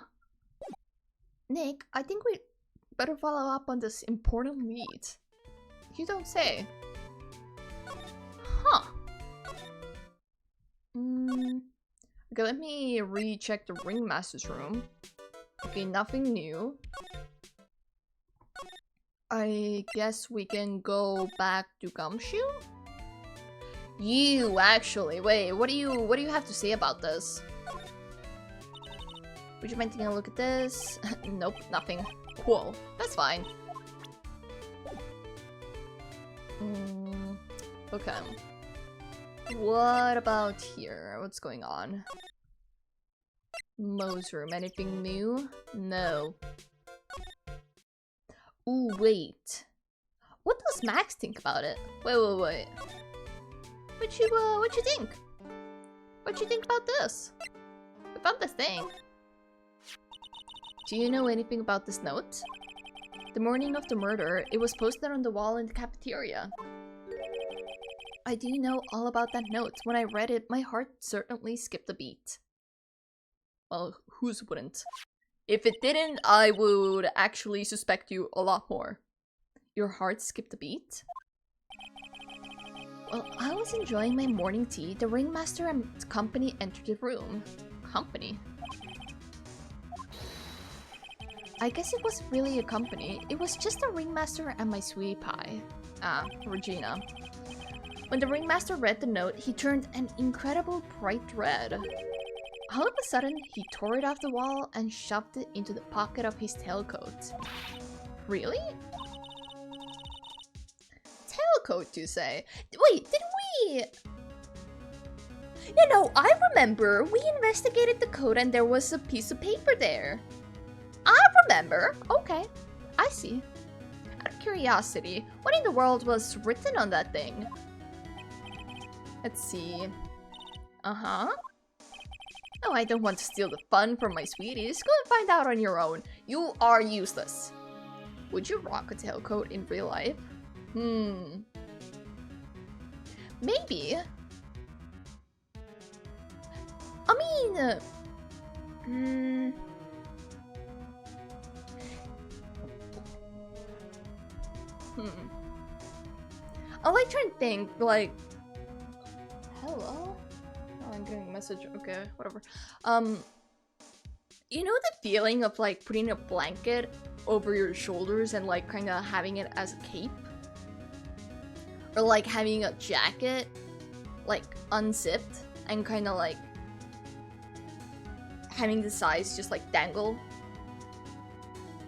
Nick, I think we better follow up on this important lead. You don't say. Huh. Okay, let me recheck the ringmaster's room. Okay, nothing new. I guess we can go back to Gumshoe? You actually, wait, what do you have to say about this? Would you mind taking a look at this? Nope, nothing. Cool, that's fine. Okay. What about here? What's going on? Mo's room, anything new? No. Ooh, wait. What does Max think about it? Wait. What you think? What you think about this? About this thing? Do you know anything about this note? The morning of the murder, it was posted on the wall in the cafeteria. I do know all about that note. When I read it, my heart certainly skipped a beat. Well, whose wouldn't? If it didn't, I would actually suspect you a lot more. Your heart skipped a beat? Well, I was enjoying my morning tea. The ringmaster and company entered the room. Company? I guess it wasn't really a company. It was just the ringmaster and my sweetie pie. Ah, Regina. When the ringmaster read the note, he turned an incredible bright red. All of a sudden, he tore it off the wall and shoved it into the pocket of his tailcoat. Really? Tailcoat, you say? Wait, did we... No, I remember. We investigated the coat and there was a piece of paper there. I remember. Okay, I see. Out of curiosity, what in the world was written on that thing? Let's see. No, I don't want to steal the fun from my sweeties. Go and find out on your own. You are useless. Would you rock a tailcoat in real life? Maybe. I mean... I like trying to think, like... Hello? Oh, I'm getting a message. Okay, whatever. You know the feeling of like putting a blanket over your shoulders and like kind of having it as a cape? Or like having a jacket like unzipped and kind of like having the sides just like dangle?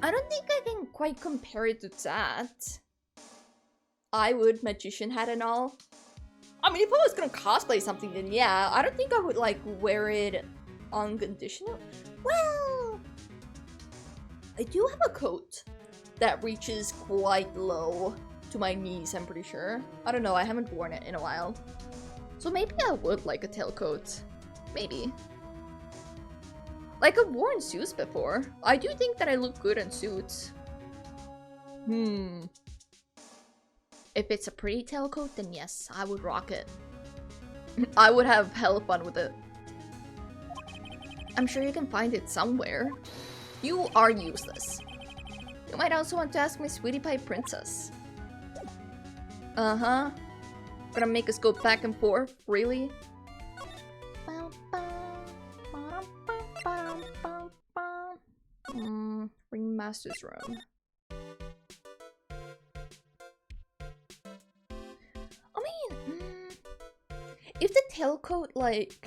I don't think I can quite compare it to that. I would magician hat and all. I mean, if I was gonna cosplay something, then yeah. I don't think I would like wear it unconditional. Well, I do have a coat that reaches quite low to my knees, I'm pretty sure. I don't know, I haven't worn it in a while. So maybe I would like a tailcoat. Maybe. Like, I've worn suits before. I do think that I look good in suits. If it's a pretty tailcoat, then yes, I would rock it. I would have hella fun with it. I'm sure you can find it somewhere. You are useless. You might also want to ask my sweetie pie princess. Uh-huh. Gonna make us go back and forth? Really? Ringmaster's room. If the tailcoat, like...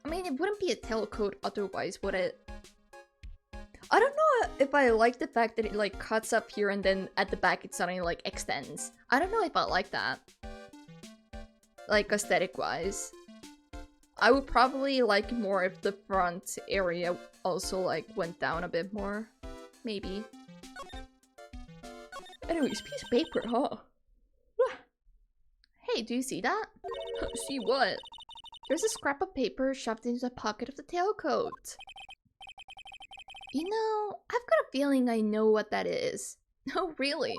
I mean, it wouldn't be a tailcoat otherwise, would it? I don't know if I like the fact that it, like, cuts up here and then at the back it suddenly, like, extends. I don't know if I like that. Like, aesthetic-wise. I would probably like more if the front area also, like, went down a bit more. Maybe. Anyways, piece of paper, huh? Hey, do you see that? See what? There's a scrap of paper shoved into the pocket of the tailcoat. You know, I've got a feeling I know what that is. Oh, really?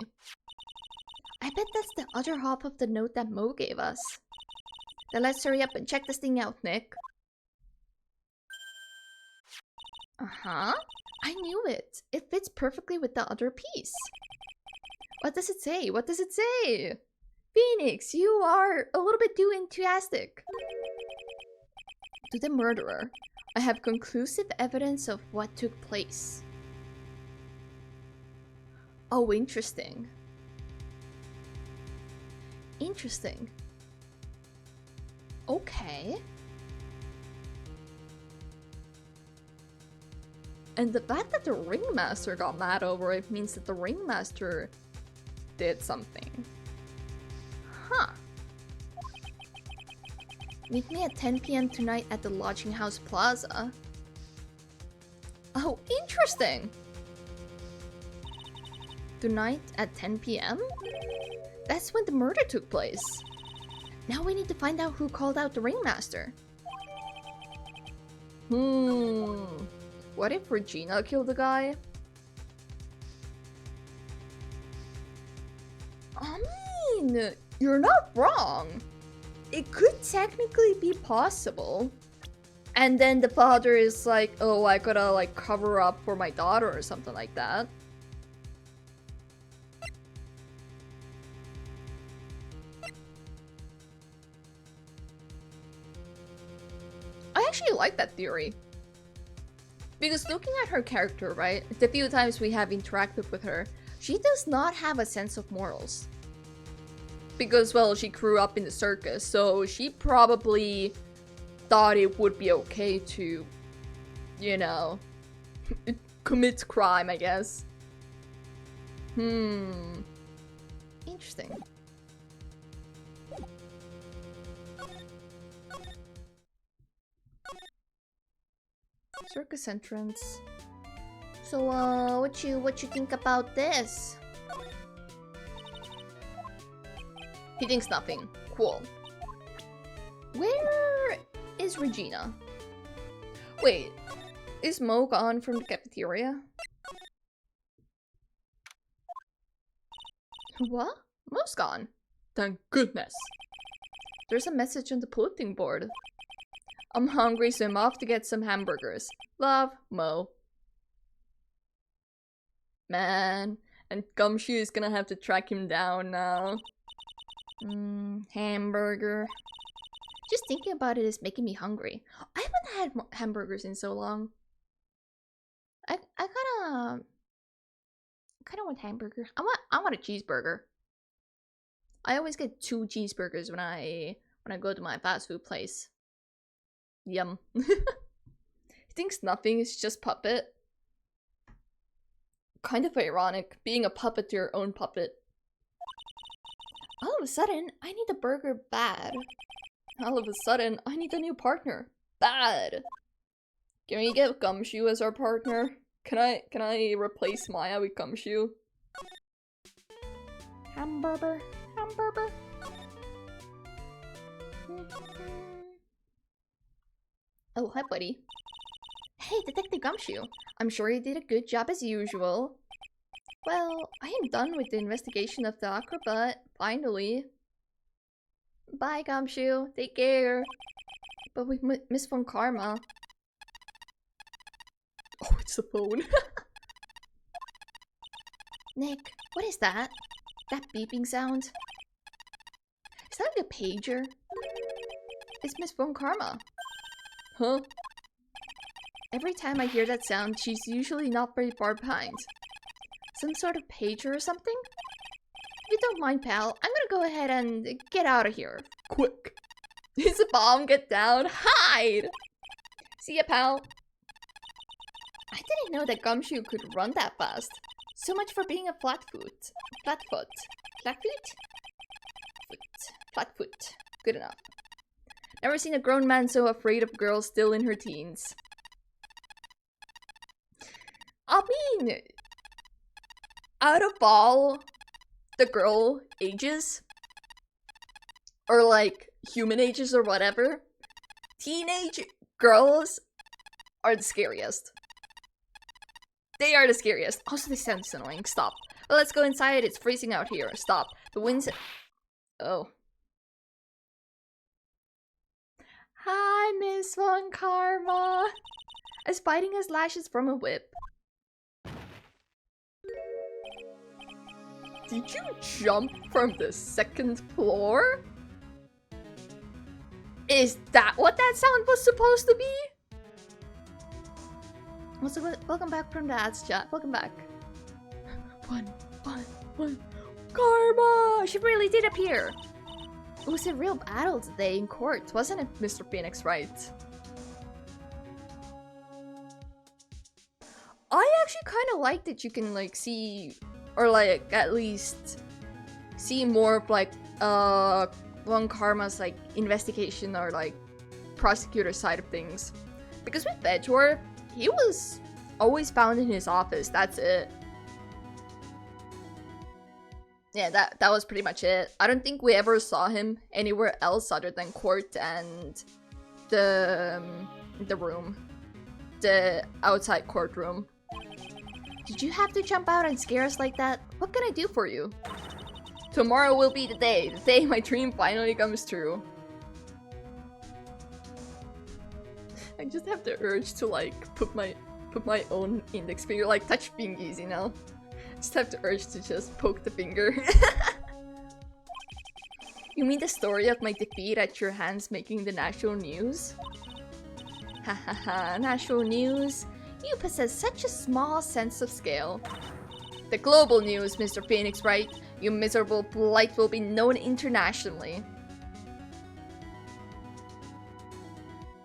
I bet that's the other half of the note that Mo gave us. Then let's hurry up and check this thing out, Nick. Uh-huh. I knew it. It fits perfectly with the other piece. What does it say? What does it say? Phoenix, you are a little bit too enthusiastic. To the murderer, I have conclusive evidence of what took place. Oh, interesting. Interesting. Okay. And the fact that the ringmaster got mad over it means that the ringmaster did something. Huh. Meet me at 10 PM tonight at the Lodging House Plaza. Oh, interesting! Tonight at 10 PM? That's when the murder took place. Now we need to find out who called out the ringmaster. What if Regina killed the guy? I mean, you're not wrong. It could technically be possible. And then the father is like, oh, I gotta like cover up for my daughter or something like that. I actually like that theory. Because looking at her character, right, the few times we have interacted with her, she does not have a sense of morals. Because, well, she grew up in the circus, so she probably thought it would be okay to, you know, commit crime, I guess. Interesting. Circus entrance. So, what you think about this? He thinks nothing. Cool. Where is Regina? Wait, is Mo gone from the cafeteria? What? Mo's gone. Thank goodness. There's a message on the bulletin board. I'm hungry, so I'm off to get some hamburgers. Love, Mo. Man, and Gumshoe is gonna have to track him down now. Hamburger. Just thinking about it is making me hungry. I haven't had hamburgers in so long. I kinda want hamburger. I want a cheeseburger. I always get 2 cheeseburgers when I go to my fast food place. Yum. He thinks nothing is just puppet. Kind of ironic, being a puppet to your own puppet. All of a sudden, I need a burger bad. All of a sudden, I need a new partner. Bad. Can we get Gumshoe as our partner? Can I replace Maya with Gumshoe? Hamburger. Hamburger. Oh, hi, buddy. Hey, Detective Gumshoe. I'm sure you did a good job as usual. Well, I am done with the investigation of the acrobat, finally. Bye, Gumshoe. Take care. But we Miss Von Karma. Oh, it's the phone. Nick, what is that? That beeping sound? Is that like a pager? It's Miss Von Karma. Huh? Every time I hear that sound, she's usually not very far behind. Some sort of pager or something? If you don't mind, pal, I'm gonna go ahead and get out of here. Quick. Is a bomb? Get down. Hide! See ya, pal. I didn't know that Gumshoe could run that fast. So much for being a flatfoot. Flatfoot. Flatfoot? Flatfoot. Good enough. Never seen a grown man so afraid of girls still in her teens. I mean, out of all the girl ages, or like human ages or whatever, teenage girls are the scariest. They are the scariest. Also, this sounds annoying. Stop. Well, let's go inside. It's freezing out here. Stop. The wind's... Oh. Hi, Miss Von Karma. As biting as lashes from a whip. Did you jump from the 2nd floor? Is that what that sound was supposed to be? Also, welcome back from the ads chat. Welcome back. One. Karma! She really did appear. It was a real battle today in court, wasn't it, Mr. Phoenix Wright? I actually kind of like that you can like see, or like at least see more of like Von Karma's like investigation or like prosecutor side of things. Because with Edgeworth, he was always found in his office. That's it. Yeah, that was pretty much it. I don't think we ever saw him anywhere else other than court and the room. The outside courtroom. Did you have to jump out and scare us like that? What can I do for you? Tomorrow will be the day my dream finally comes true. I just have the urge to like put my own index finger, like touch fingies, you know? Just have the urge to just poke the finger. You mean the story of my defeat at your hands making the national news? Hahaha, national news? You possess such a small sense of scale. The global news, Mr. Phoenix Wright. Your miserable plight will be known internationally.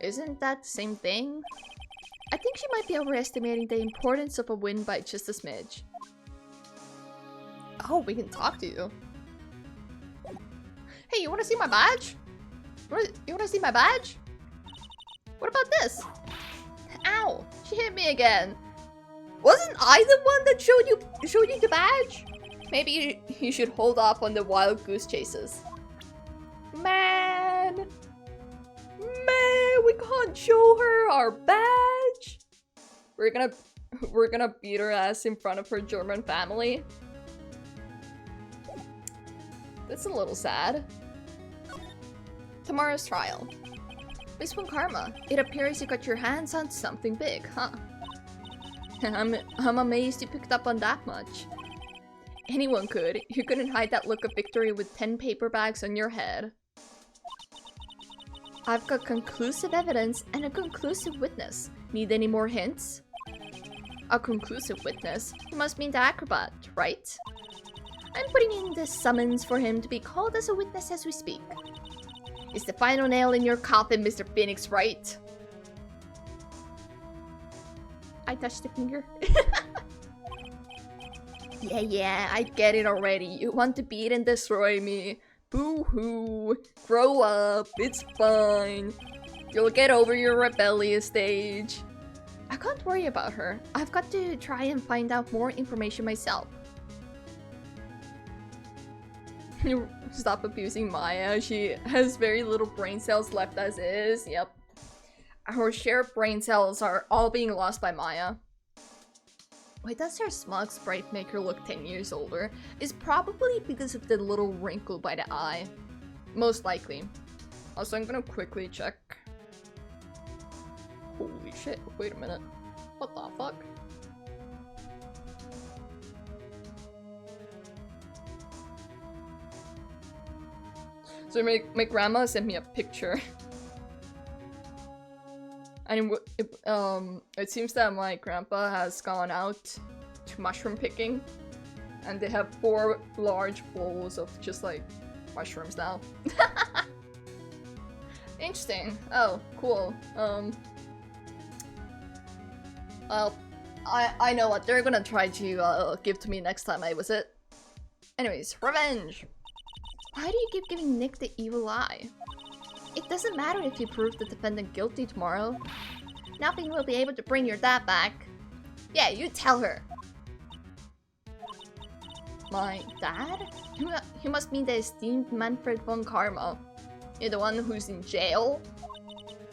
Isn't that the same thing? I think she might be overestimating the importance of a win by just a smidge. Oh, we can talk to you. Hey, you wanna see my badge? You wanna see my badge? What about this? Ow! She hit me again. Wasn't I the one that showed you the badge? Maybe you should hold off on the wild goose chases. Man, we can't show her our badge. We're gonna beat her ass in front of her German family. That's a little sad. Tomorrow's trial. Miss Von Karma, it appears you got your hands on something big, huh? I'm amazed you picked up on that much. Anyone could. You couldn't hide that look of victory with 10 paper bags on your head. I've got conclusive evidence and a conclusive witness. Need any more hints? A conclusive witness? You must mean the acrobat, right? I'm putting in the summons for him to be called as a witness as we speak. Is the final nail in your coffin, Mr. Phoenix Wright? I touched the finger. Yeah, I get it already. You want to beat and destroy me. Boo-hoo. Grow up. It's fine. You'll get over your rebellious stage. I can't worry about her. I've got to try and find out more information myself. Stop abusing Maya. She has very little brain cells left as is. Yep. Her shared brain cells are all being lost by Maya. Why does her smug sprite make her look 10 years older? It's probably because of the little wrinkle by the eye. Most likely. Also, I'm gonna quickly check. Holy shit, wait a minute. What the fuck? So my grandma sent me a picture. And it seems that my grandpa has gone out to mushroom picking. And they have 4 large bowls of just like mushrooms now. Interesting. Oh, cool. Well, I know what they're gonna try to give to me next time I visit. Anyways, revenge! Why do you keep giving Nick the evil eye? It doesn't matter if you prove the defendant guilty tomorrow. Nothing will be able to bring your dad back. Yeah, you tell her. My dad? You must mean the esteemed Manfred von Karma. You're the one who's in jail?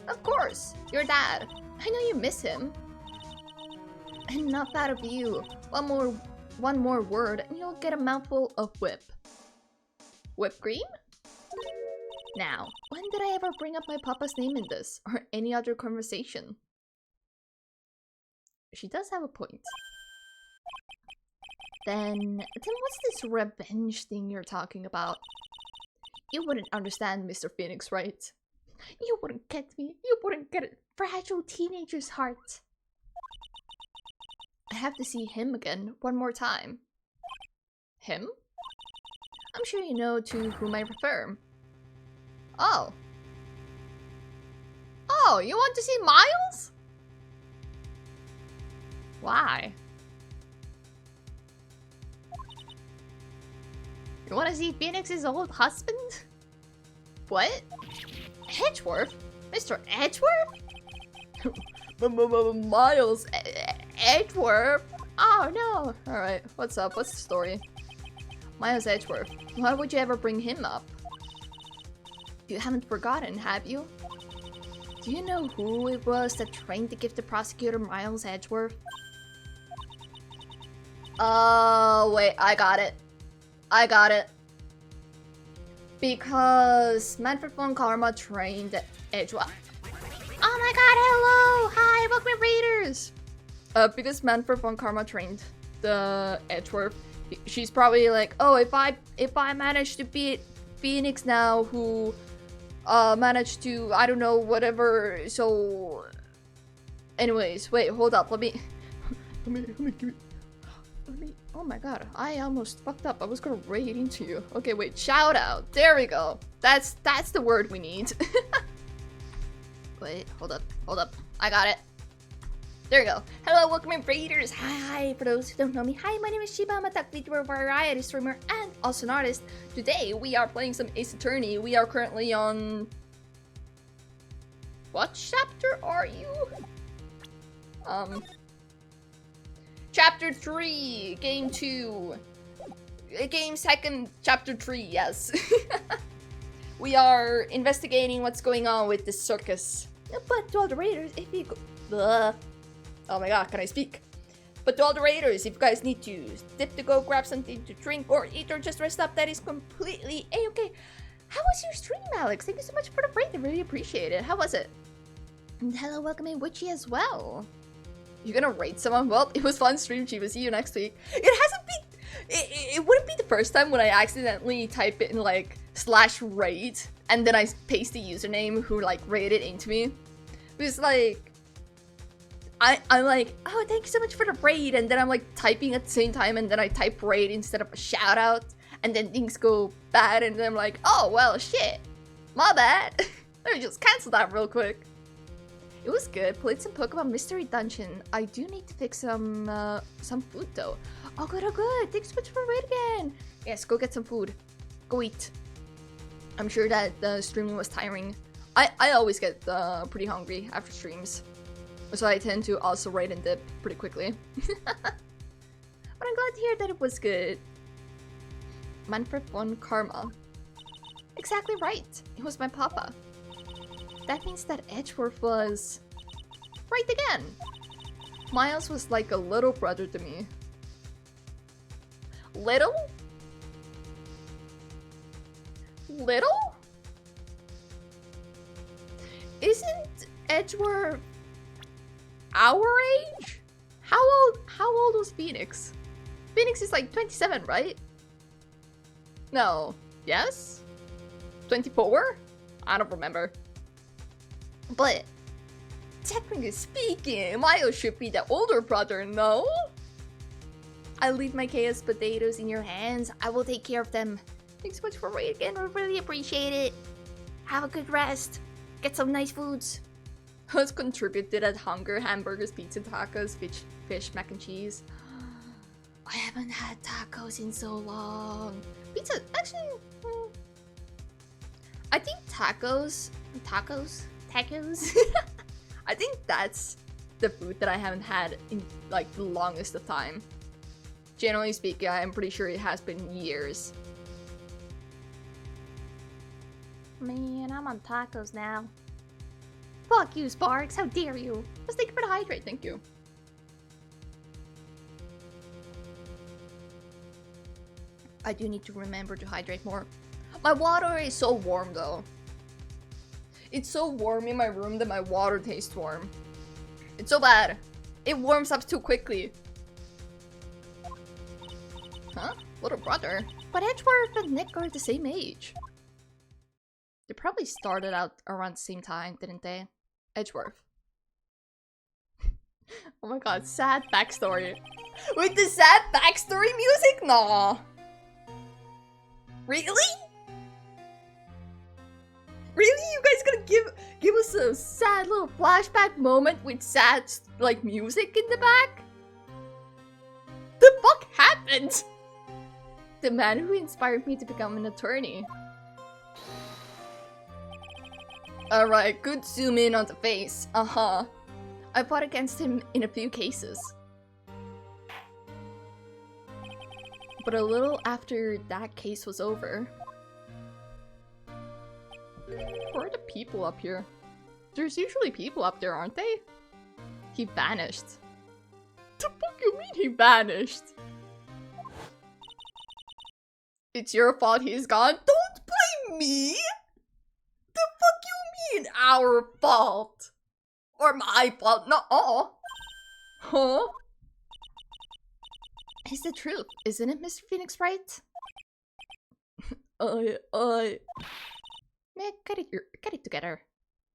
Of course, your dad. I know you miss him. And not that of you. One more word and you'll get a mouthful of whip. Whipped cream? Now, when did I ever bring up my papa's name in this, or any other conversation? She does have a point. Then what's this revenge thing you're talking about? You wouldn't understand, Mr. Phoenix Wright. You wouldn't get me. You wouldn't get a fragile teenager's heart. I have to see him again one more time. Him? I'm sure you know to whom I refer. Oh. Oh, you want to see Miles? Why? You want to see Phoenix's old husband? What? Edgeworth? Mr. Edgeworth? Miles Edgeworth? Oh no. Alright, what's up? What's the story? Miles Edgeworth. Why would you ever bring him up? You haven't forgotten, have you? Do you know who it was that trained the gifted prosecutor Miles Edgeworth? Oh, wait, I got it. I got it. Because Manfred von Karma trained Edgeworth. Oh my god, hello! Hi, welcome readers! Because Manfred von Karma trained the Edgeworth, she's probably like, oh, if I manage to beat Phoenix now, who managed to, I don't know, whatever, so... Anyways, wait, hold up, let me, oh my god, I almost fucked up, I was gonna raid into you. Okay, wait, shout out, there we go. That's the word we need. Wait, hold up, I got it. There we go. Hello, welcome in raiders. Hi, for those who don't know me. Hi, my name is Shiba. I'm a tech VTuber, variety streamer, and also an artist. Today, we are playing some Ace Attorney. We are currently on... What chapter are you? Chapter 3, Game 2. Game 2, Chapter 3, yes. We are investigating what's going on with the circus. But to all the raiders, if you go... Oh my god, can I speak? But to all the raiders, if you guys need to dip to go grab something to drink or eat or just rest up, that is completely a-okay. How was your stream, Alex? Thank you so much for the raid. I really appreciate it. How was it? And hello, welcome in Witchy as well. You're gonna raid someone? Well, it was fun stream, Chiba. See you next week. It hasn't been... It wouldn't be the first time when I accidentally type in like /raid and then I paste the username who like raided into me. It was like... I'm like, oh, thank you so much for the raid, and then I'm like typing at the same time, and then I type raid instead of a shout out, and then things go bad, and then I'm like, oh, well, shit, my bad. Let me just cancel that real quick. It was good. Played some Pokemon Mystery Dungeon. I do need to fix some food though. Oh, good, oh, good. Thanks so much for the raid again. Yes, go get some food. Go eat. I'm sure that the streaming was tiring. I always get pretty hungry after streams. So I tend to also raid and dip pretty quickly. But I'm glad to hear that it was good. Manfred won Karma. Exactly right. It was my papa. That means that Edgeworth was... right again. Miles was like a little brother to me. Little? Little? Isn't Edgeworth... our age? How old was Phoenix? Phoenix is like 27, right? No. Yes? 24? I don't remember. But technically speaking, Miles should be the older brother, no? I leave my chaos potatoes in your hands. I will take care of them. Thanks so much for raid again. I really appreciate it. Have a good rest. Get some nice foods. Let's contribute to that hunger. Hamburgers, pizza, tacos, fish, mac and cheese. I haven't had tacos in so long. Pizza, actually, I think tacos. I think that's the food that I haven't had in like the longest of time. Generally speaking, I'm pretty sure it has been years. Man, I'm on tacos now. Fuck you, Sparks! How dare you! Let's thank you for the hydrate, thank you. I do need to remember to hydrate more. My water is so warm though. It's so warm in my room that my water tastes warm. It's so bad. It warms up too quickly. Huh? Little brother? But Edgeworth and Nick are the same age. They probably started out around the same time, didn't they? Edgeworth. Oh my god, sad backstory. With the sad backstory music? Nah. Really? Really? You guys gonna give us a sad little flashback moment with sad like music in the back? The fuck happened? The man who inspired me to become an attorney. Alright, good zoom in on the face. Uh-huh. I fought against him in a few cases. But a little after that case was over... Who are the people up here? There's usually people up there, aren't they? He vanished. The fuck you mean he vanished? It's your fault he's gone? Don't blame me! The fuck you mean our fault? Or my fault? No. Huh? It's the truth, isn't it, Mr. Phoenix Wright? Nick, get it together.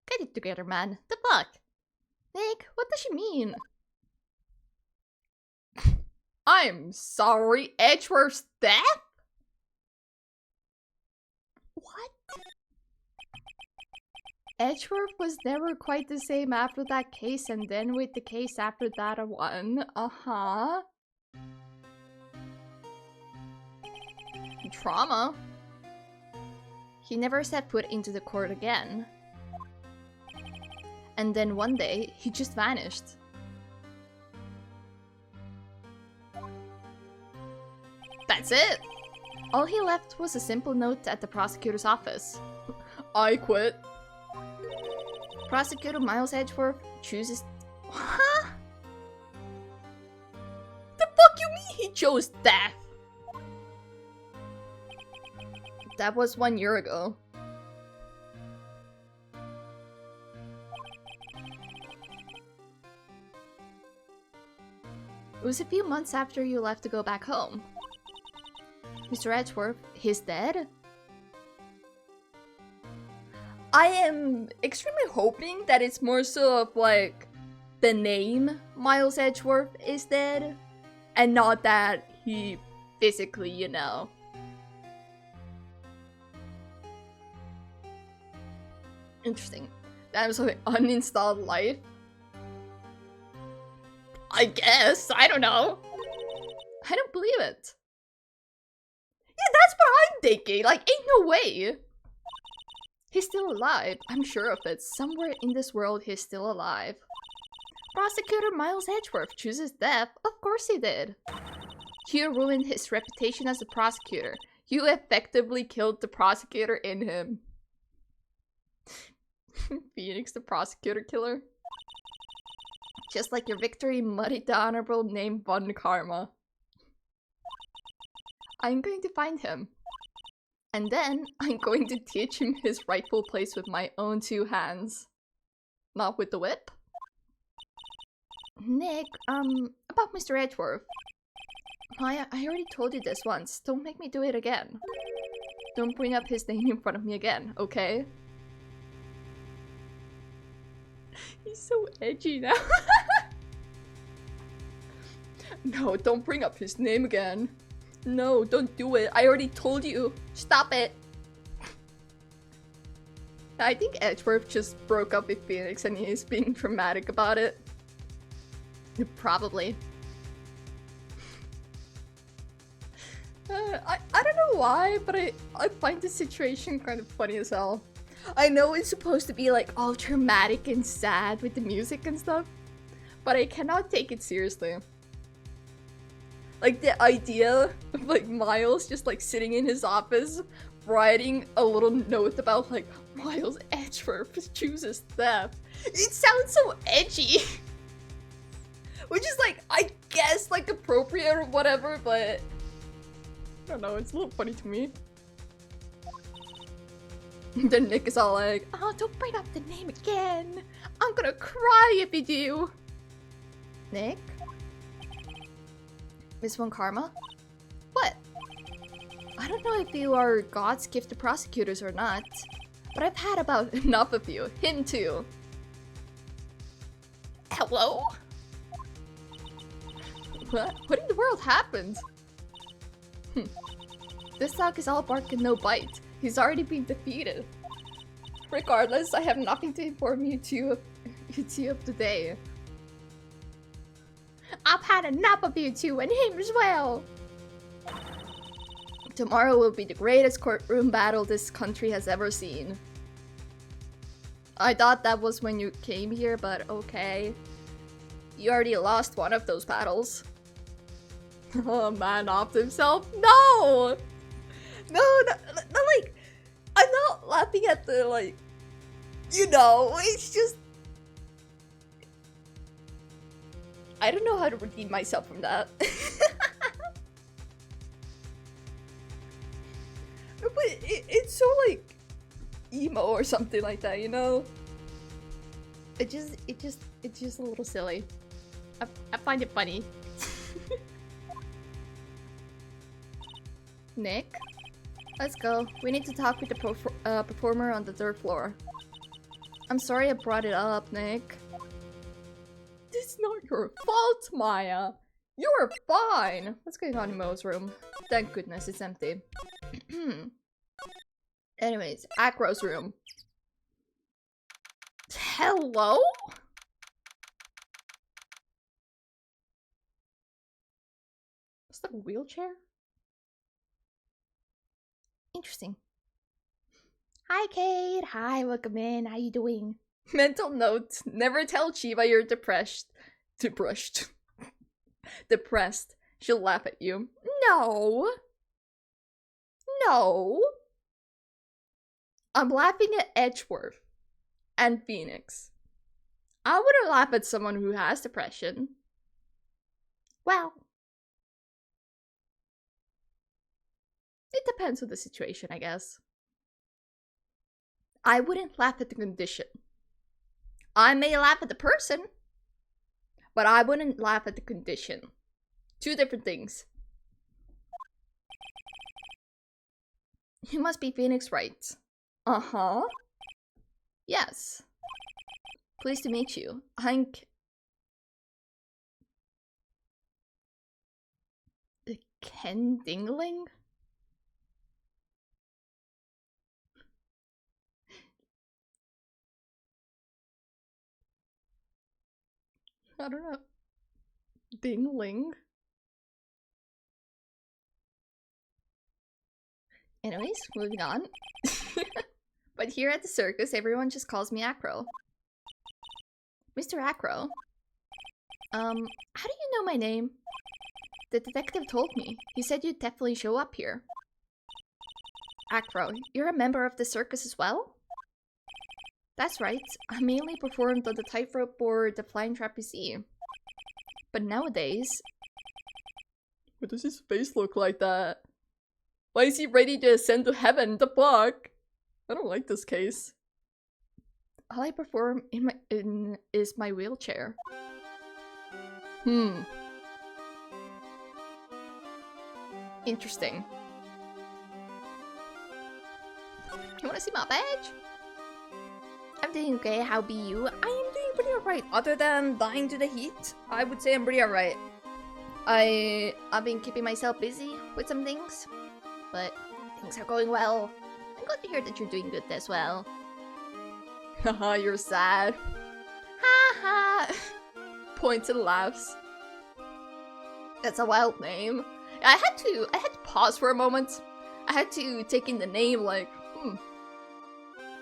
Get it together, man. The fuck? Nick, what does she mean? I'm sorry, Edgeworth's death? What? Edgeworth was never quite the same after that case, and then with the case after that one. Uh-huh. Trauma. He never set foot into the court again. And then one day, he just vanished. That's it! All he left was a simple note at the prosecutor's office. I quit. Prosecutor Miles Edgeworth chooses... Huh? The fuck you mean he chose death? That was 1 year ago. It was a few months after you left to go back home. Mr. Edgeworth, he's dead? I am extremely hoping that it's more so of like the name Miles Edgeworth is dead and not that he physically, you know. Interesting. That was like uninstalled life. I guess. I don't know. I don't believe it. Yeah, that's what I'm thinking. Like, ain't no way. He's still alive. I'm sure of it. Somewhere in this world, he's still alive. Prosecutor Miles Edgeworth chooses death. Of course he did. You ruined his reputation as a prosecutor. You effectively killed the prosecutor in him. Phoenix, the prosecutor killer. Just like your victory muddied the honorable name Von Karma. I'm going to find him. And then I'm going to teach him his rightful place with my own 2 hands. Not with the whip. Nick, about Mr. Edgeworth. I already told you this once. Don't make me do it again. Don't bring up his name in front of me again, okay? He's so edgy now. No, don't bring up his name again. No, don't do it. I already told you. Stop it. I think Edgeworth just broke up with Phoenix and he's being dramatic about it. Probably. I don't know why, but I find the situation kind of funny as hell. I know it's supposed to be like all dramatic and sad with the music and stuff, but I cannot take it seriously. Like the idea of like Miles just like sitting in his office writing a little note about like Miles Edgeworth chooses theft. It sounds so edgy. Which is like, I guess like appropriate or whatever, but I don't know, it's a little funny to me. Then Nick is all like, oh, don't bring up the name again. I'm gonna cry if you do. Nick? Miss Von Karma? What? I don't know if you are God's gift to prosecutors or not, but I've had about enough of you. Him too. Hello? What in the world happened? This dog is all bark and no bite. He's already been defeated. Regardless, I have nothing to inform you two of today. I've had enough of you two and him as well. Tomorrow will be the greatest courtroom battle this country has ever seen. I thought that was when you came here, but okay. You already lost one of those battles. Oh, man offed himself? No! No, like, I'm not laughing at the, like, you know, it's just... I don't know how to redeem myself from that. But it's so, like, emo or something like that, you know? It's just a little silly. I find it funny. Nick? Let's go. We need to talk with the performer on the 3rd floor. I'm sorry I brought it up, Nick. It's not your fault, Maya. You're fine. What's going on in Mo's room? Thank goodness it's empty. Anyways, Acro's room. Hello? Is that a wheelchair? Interesting. Hi, Kate. Hi, welcome in. How you doing? Mental note, never tell Chiba you're depressed. Depressed. She'll laugh at you. No. No. I'm laughing at Edgeworth. and Phoenix. I wouldn't laugh at someone who has depression. Well, it depends on the situation, I guess. I wouldn't laugh at the condition. I may laugh at the person, but I wouldn't laugh at the condition. Two different things. You must be Phoenix Wright. Uh-huh. Yes. Pleased to meet you. I'm... Ken Dingling? I don't know. Dingling? Anyways, moving on. But here at the circus, everyone just calls me Acro. Mr. Acro? How do you know my name? The detective told me. He said you'd definitely show up here. Acro, you're a member of the circus as well? That's right. I mainly performed on the tightrope or the flying trapeze. But nowadays... What does his face look like that? Why is he ready to ascend to heaven? The fuck? I don't like this case. All I perform is my wheelchair. Interesting. You wanna see my badge? I'm doing okay, how be you? I am doing pretty alright. Other than dying to the heat, I would say I'm pretty alright. I've been keeping myself busy with some things, but things are going well. I'm glad to hear that you're doing good as well. Haha, you're sad. Haha. Points and laughs. That's a wild name. I had to pause for a moment. I had to take in the name like,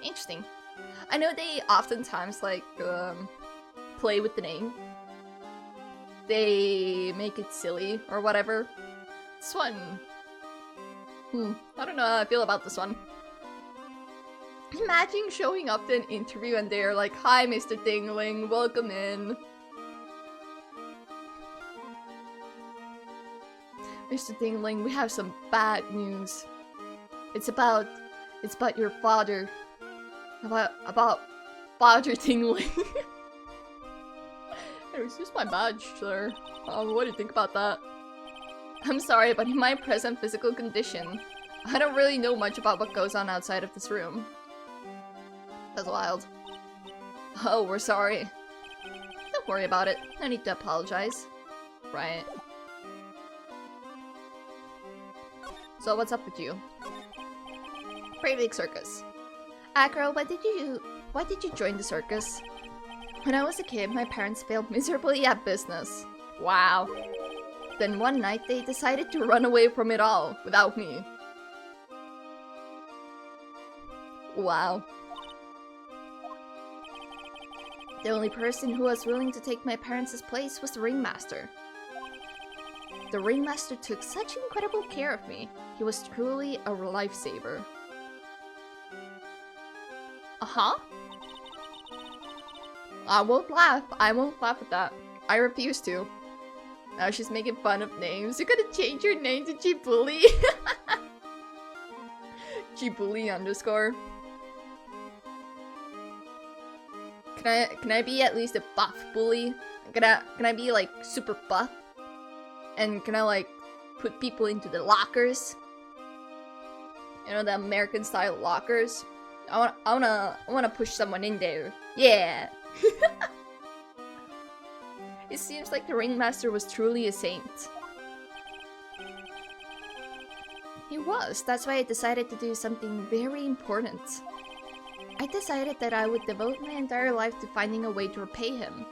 interesting. I know they oftentimes like play with the name. They make it silly or whatever. This one, I don't know how I feel about this one. Imagine showing up to an interview and they're like, "Hi, Mr. Dingling, welcome in." Mr. Dingling, we have some bad news. It's about your father. About Father Dingling. Anyways, here's my badge, sir. What do you think about that? I'm sorry, but in my present physical condition, I don't really know much about what goes on outside of this room. That's wild. Oh, we're sorry. Don't worry about it. No need to apologize. Right. So what's up with you? Pretty big circus. Acro, why did you join the circus? When I was a kid, my parents failed miserably at business. Wow. Then one night, they decided to run away from it all, without me. Wow. The only person who was willing to take my parents' place was the ringmaster. The ringmaster took such incredible care of me. He was truly a lifesaver. Uh-huh. I won't laugh. I won't laugh at that. I refuse to. Now she's making fun of names. You're gonna change your name to Chibuli. Chibuli underscore. Can I be at least a buff bully? Can I be like super buff? And can I like put people into the lockers? You know, the American style lockers? I wanna push someone in there. Yeah. It seems like the ringmaster was truly a saint. He was. That's why I decided to do something very important. I decided that I would devote my entire life to finding a way to repay him.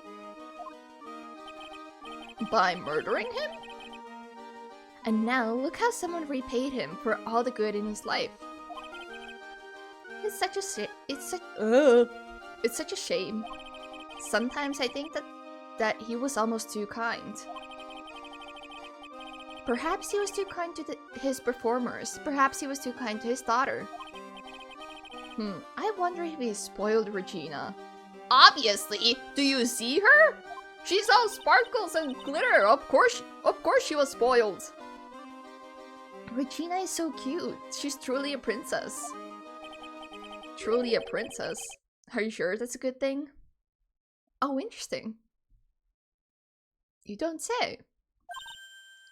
By murdering him? And now, look how someone repaid him for all the good in his life. It's such a shame. Sometimes I think that he was almost too kind. Perhaps he was too kind to his performers. Perhaps he was too kind to his daughter. I wonder if he spoiled Regina. Obviously! Do you see her? She's all sparkles and glitter! Of course she was spoiled! Regina is so cute. She's truly a princess. Truly a princess? Are you sure that's a good thing? Oh, interesting. You don't say.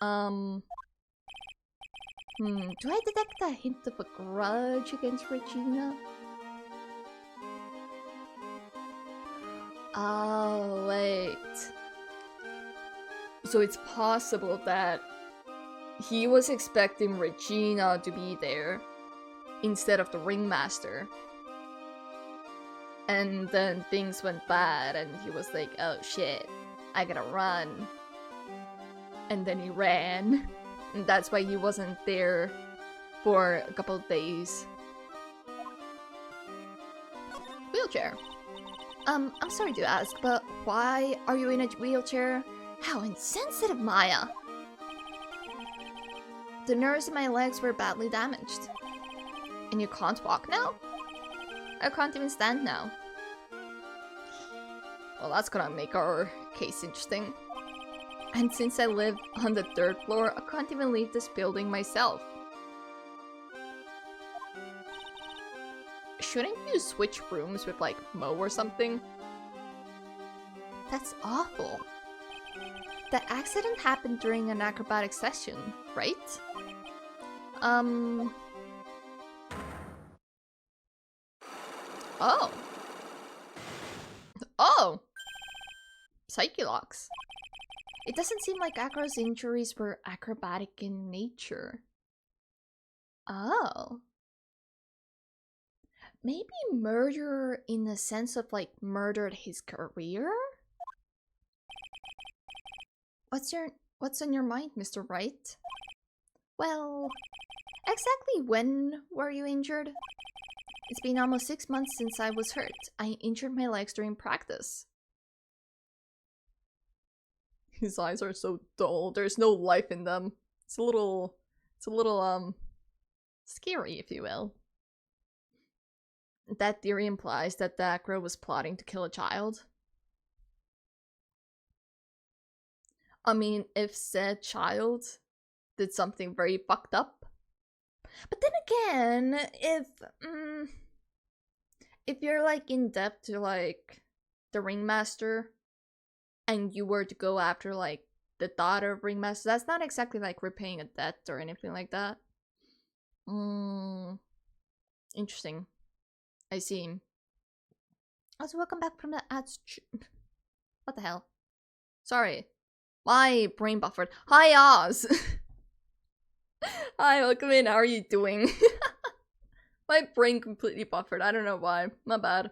Do I detect a hint of a grudge against Regina? Oh, wait. So it's possible that he was expecting Regina to be there instead of the ringmaster. And then things went bad and he was like, oh shit, I gotta run. And then he ran. And that's why he wasn't there for a couple of days. Wheelchair. I'm sorry to ask, but why are you in a wheelchair? How insensitive, Maya! The nerves in my legs were badly damaged. And you can't walk now? I can't even stand now. Well, that's gonna make our case interesting. And since I live on the 3rd floor, I can't even leave this building myself. Shouldn't you switch rooms with, like, Mo or something? That's awful. The accident happened during an acrobatic session, right? Oh. Oh! Psyche-locks. It doesn't seem like Acro's injuries were acrobatic in nature. Oh. Maybe murder in the sense of, like, murdered his career? What's on your mind, Mr. Wright? Well, exactly when were you injured? It's been almost 6 months since I was hurt. I injured my legs during practice. His eyes are so dull. There's no life in them. It's a little scary, if you will. That theory implies that the Acro was plotting to kill a child. I mean, if said child did something very fucked up. But then again, if you're like in debt to like the ringmaster and you were to go after like the daughter of ringmaster, that's not exactly like repaying a debt or anything like that. Interesting. I see. Also, welcome back from the ads. What the hell? Sorry. My brain buffered. Hi, Oz! Hi, welcome in. How are you doing? My brain completely buffered. I don't know why. My bad.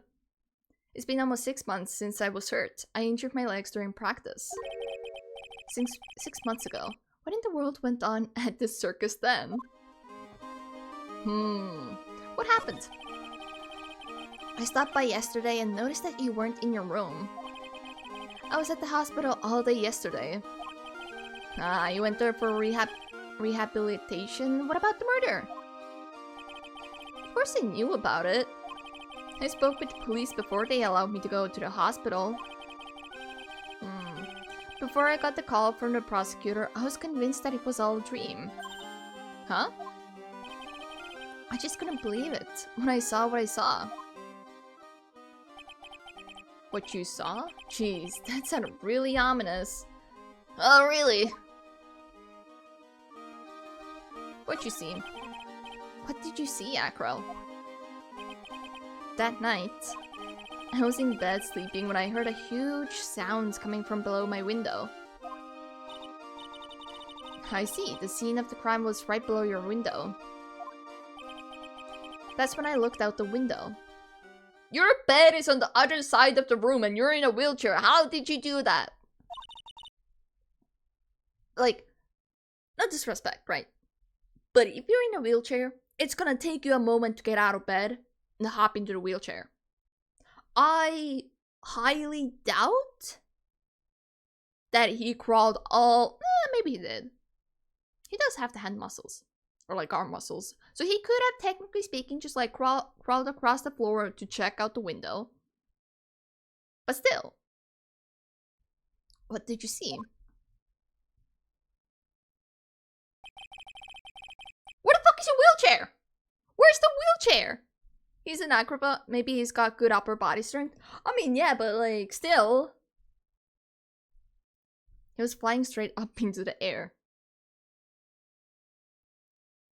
It's been almost 6 months since I was hurt. I injured my legs during practice. 6 months ago. What in the world went on at this circus then? What happened? I stopped by yesterday and noticed that you weren't in your room. I was at the hospital all day yesterday. Ah, you went there for rehabilitation? What about the murder? Of course I knew about it. I spoke with the police before they allowed me to go to the hospital. Before I got the call from the prosecutor, I was convinced that it was all a dream. Huh? I just couldn't believe it when I saw what I saw. What you saw? Jeez, that sounded really ominous. Oh, really? What you see? What did you see, Acro? That night, I was in bed sleeping when I heard a huge sounds coming from below my window. I see, the scene of the crime was right below your window. That's when I looked out the window. Your bed is on the other side of the room and you're in a wheelchair. How did you do that? Like, no disrespect, right? But if you're in a wheelchair, it's gonna take you a moment to get out of bed and hop into the wheelchair. I highly doubt that he crawled all... maybe he did. He does have the hand muscles. Or like arm muscles. So he could have, technically speaking, just like crawled across the floor to check out the window. But still. What did you see? Where the fuck is your wheelchair? Where's the wheelchair? He's an acrobat. Maybe he's got good upper body strength. I mean, yeah, but like, still. He was flying straight up into the air.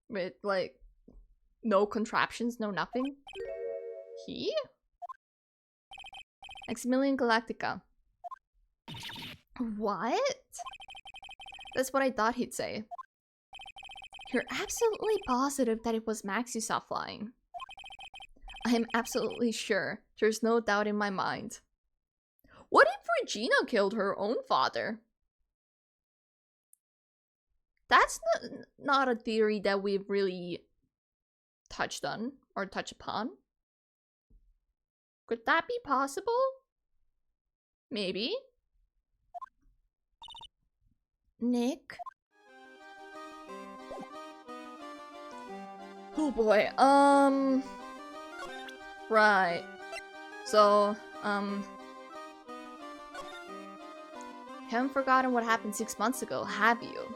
With, like, no contraptions, no nothing. He? Maximilian Galactica. What? That's what I thought he'd say. You're absolutely positive that it was Max you saw flying. I am absolutely sure. There's no doubt in my mind. What if Regina killed her own father? That's not a theory that we've really touched on or touched upon. Could that be possible? Maybe. Nick? Oh boy, right. So, haven't forgotten what happened 6 months ago, have you?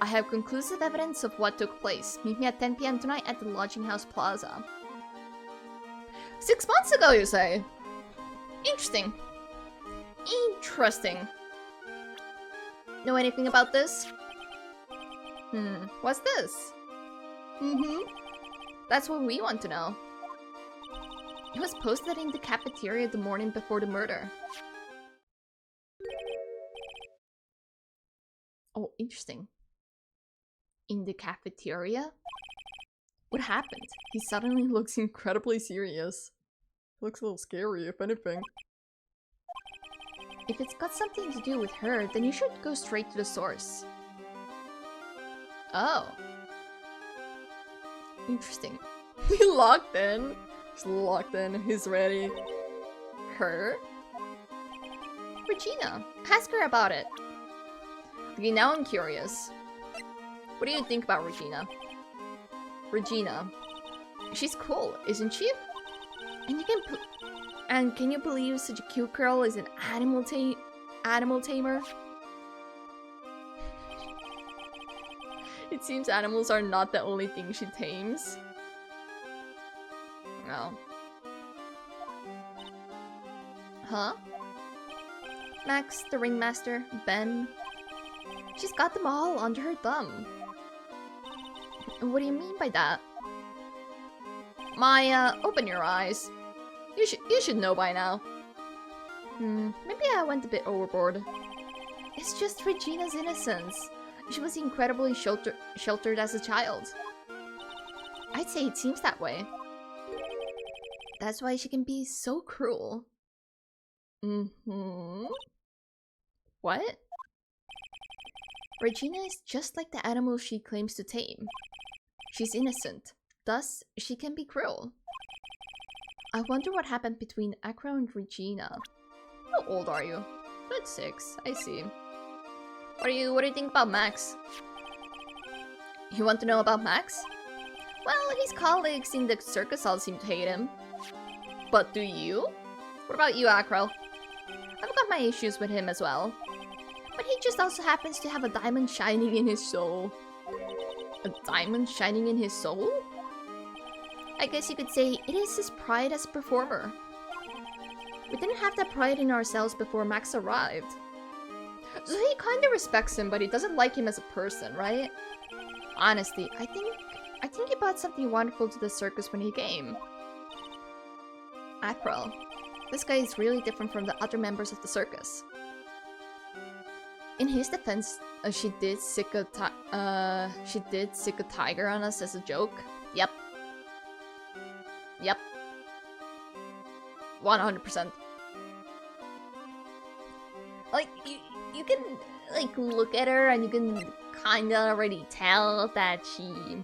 I have conclusive evidence of what took place. Meet me at 10 PM tonight at the Lodging House Plaza. 6 months ago, you say? Interesting. Interesting. Know anything about this? What's this? That's what we want to know. It was posted in the cafeteria the morning before the murder. Oh, interesting. In the cafeteria? What happened? He suddenly looks incredibly serious. Looks a little scary, if anything. If it's got something to do with her, then you should go straight to the source. Oh. Interesting. He locked in. He's locked in. He's ready. Her? Regina. Ask her about it. Okay, now I'm curious. What do you think about Regina? Regina. She's cool, isn't she? And can you believe such a cute girl is an animal tamer? It seems animals are not the only thing she tames. No. Huh? Max, the ringmaster, Ben. She's got them all under her thumb. What do you mean by that? Open your eyes. You should know by now. Maybe I went a bit overboard. It's just Regina's innocence. She was incredibly sheltered as a child. I'd say it seems that way. That's why she can be so cruel. What? Regina is just like the animals she claims to tame. She's innocent, thus she can be cruel. I wonder what happened between Acro and Regina. How old are you? Good 6, I see. What do you think about Max? You want to know about Max? Well, his colleagues in the circus all seem to hate him. But do you? What about you, Acro? I've got my issues with him as well. But he just also happens to have a diamond shining in his soul. A diamond shining in his soul? I guess you could say it is his pride as a performer. We didn't have that pride in ourselves before Max arrived. So he kinda respects him, but he doesn't like him as a person, right? Honestly, I think he brought something wonderful to the circus when he came. April, this guy is really different from the other members of the circus. In his defense, she did sick a tiger on us as a joke. Yep. 100%. Like, you can, like, look at her and you can kinda already tell that she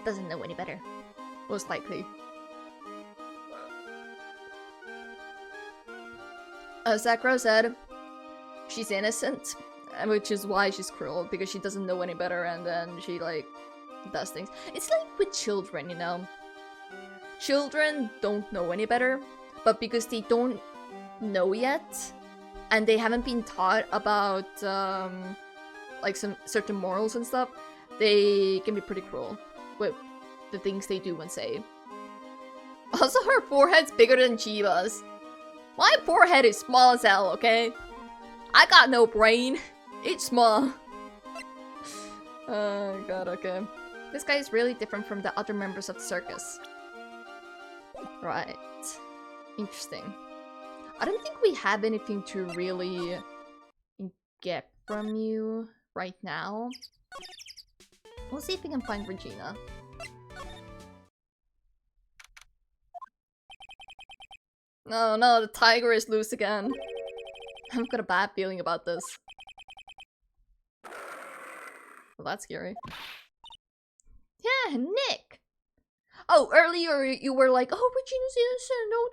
doesn't know any better. Most likely. As Acro said, she's innocent. which is why she's cruel, because she doesn't know any better, and then she, like, does things. It's like with children, you know? Children don't know any better, but because they don't know yet, and they haven't been taught about, like, some certain morals and stuff, they can be pretty cruel with the things they do and say. Also, her forehead's bigger than Chiba's. My forehead is small as hell, okay? I got no brain. It's small. Oh god, okay. This guy is really different from the other members of the circus. Right. Interesting. I don't think we have anything to really get from you right now. We'll see if we can find Regina. Oh no, the tiger is loose again. I've got a bad feeling about this. Well, that's scary. Yeah, Nick! Oh, earlier you were like, oh, Regina's innocent, no,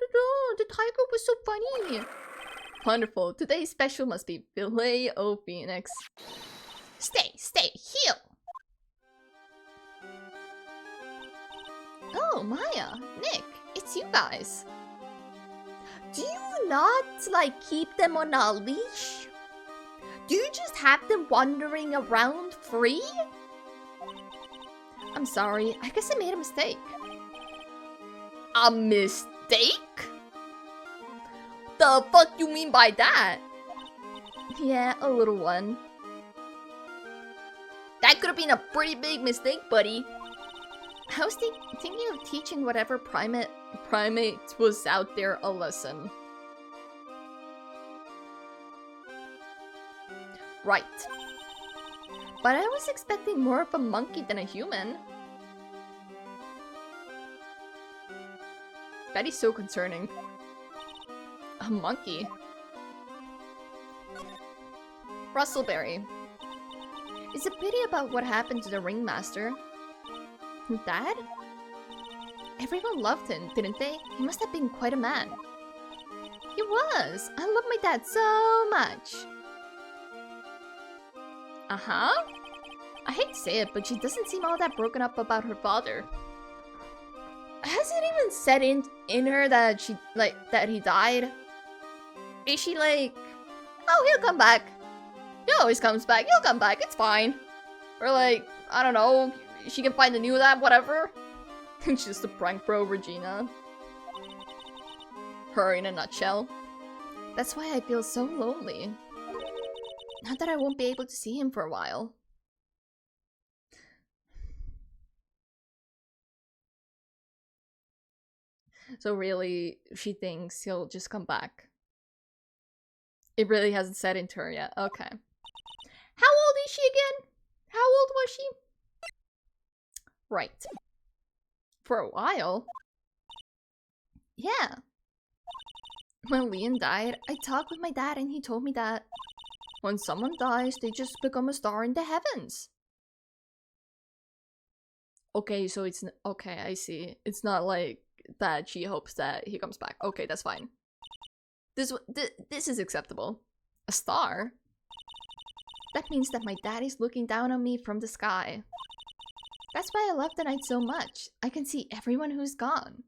the tiger was so funny. Wonderful, today's special must be filet o Phoenix. Stay, heal! Oh, Maya, Nick, it's you guys. Do you not, like, keep them on a leash? Do you just have them wandering around free? I'm sorry, I guess I made a mistake. A mistake? The fuck you mean by that? Yeah, a little one. That could have been a pretty big mistake, buddy. I was thinking of teaching whatever primate was out there a lesson. Right. But I was expecting more of a monkey than a human. That is so concerning. A monkey. Rustleberry. It's a pity about what happened to the ringmaster. Dad? Everyone loved him, didn't they? He must have been quite a man. He was! I love my dad so much! Uh-huh? I hate to say it, but she doesn't seem all that broken up about her father. Has it even set in her that that he died? Is she like, oh, he'll come back. He always comes back, he'll come back, it's fine. Or like, I don't know, she can find a new lab, whatever. It's just a prank bro, Regina. Her in a nutshell. That's why I feel so lonely. Not that I won't be able to see him for a while. So really, she thinks he'll just come back. It really hasn't set into her yet. Okay. How old is she again? How old was she? Right. For a while? Yeah. When Leon died, I talked with my dad and he told me that when someone dies, they just become a star in the heavens. Okay, so it's... Okay, I see. It's not like that she hopes that he comes back. Okay, that's fine. This is acceptable. A star? That means that my dad is looking down on me from the sky. That's why I love the night so much. I can see everyone who's gone.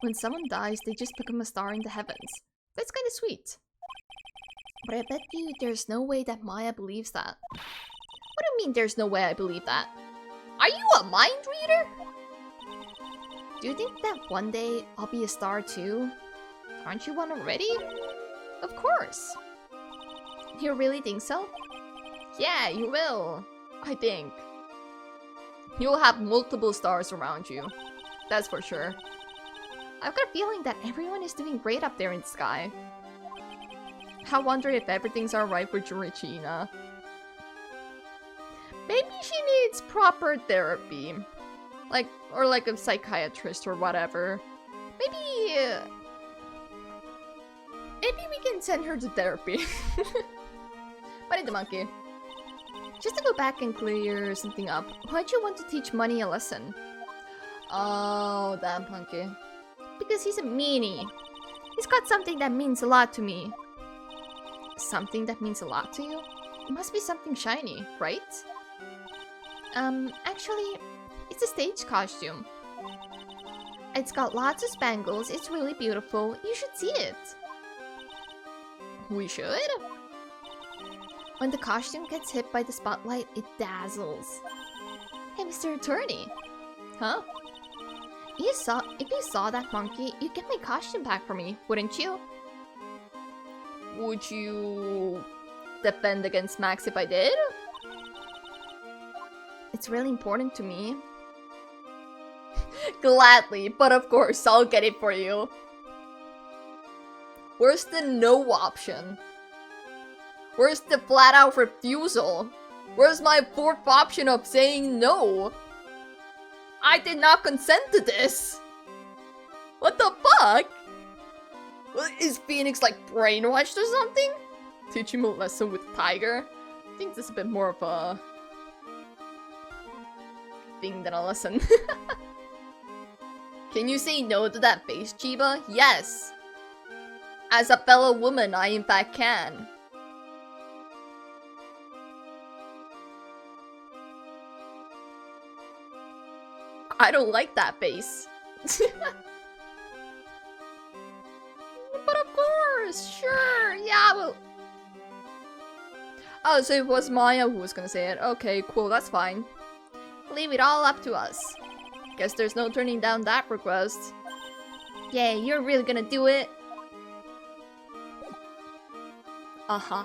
When someone dies, they just become a star in the heavens. That's kind of sweet. But I bet you there's no way that Maya believes that. What do you mean there's no way I believe that? Are you a mind reader? Do you think that one day I'll be a star too? Aren't you one already? Of course. You really think so? Yeah, you will. I think. You'll have multiple stars around you. That's for sure. I've got a feeling that everyone is doing great up there in the sky. I wonder if everything's alright with Regina. Maybe she needs proper therapy. Or like a psychiatrist or whatever. Maybe we can send her to therapy. Buddy the monkey. Just to go back and clear something up, why'd you want to teach Money a lesson? Oh, that monkey. Because he's a meanie. He's got something that means a lot to me. Something that means a lot to you? It must be something shiny, right? Actually, it's a stage costume. It's got lots of spangles, it's really beautiful. You should see it. We should? When the costume gets hit by the spotlight, it dazzles. Hey, Mr. Attorney. Huh? If you saw that monkey, you'd get my costume back for me, wouldn't you? Would you defend against Max if I did? It's really important to me. Gladly, but of course, I'll get it for you. Where's the no option? Where's the flat out refusal? Where's my fourth option of saying no? I did not consent to this! What the fuck? Is Phoenix like brainwashed or something? Teach him a lesson with Tiger? I think this is a bit more of a thing than a lesson. Can you say no to that face, Chiba? Yes! As a fellow woman, I in fact can. I don't like that face. But of course, sure, yeah, well... Oh, so it was Maya who was gonna say it. Okay, cool, that's fine. Leave it all up to us. Guess there's no turning down that request. Yeah, you're really gonna do it? Uh-huh.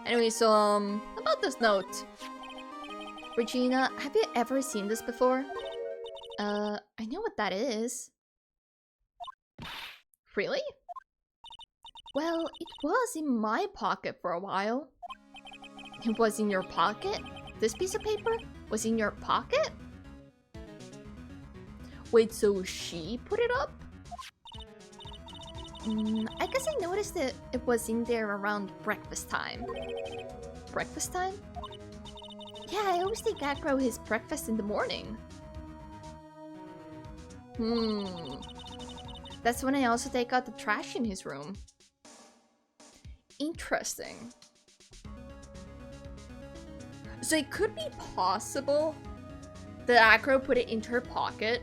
Anyway, so, about this note. Regina, have you ever seen this before? I know what that is. Really? Well, it was in my pocket for a while. It was in your pocket? This piece of paper was in your pocket? Wait, so she put it up? I guess I noticed that it was in there around breakfast time. Breakfast time? Yeah, I always take Acro his breakfast in the morning. That's when I also take out the trash in his room. Interesting. So it could be possible that Acro put it into her pocket.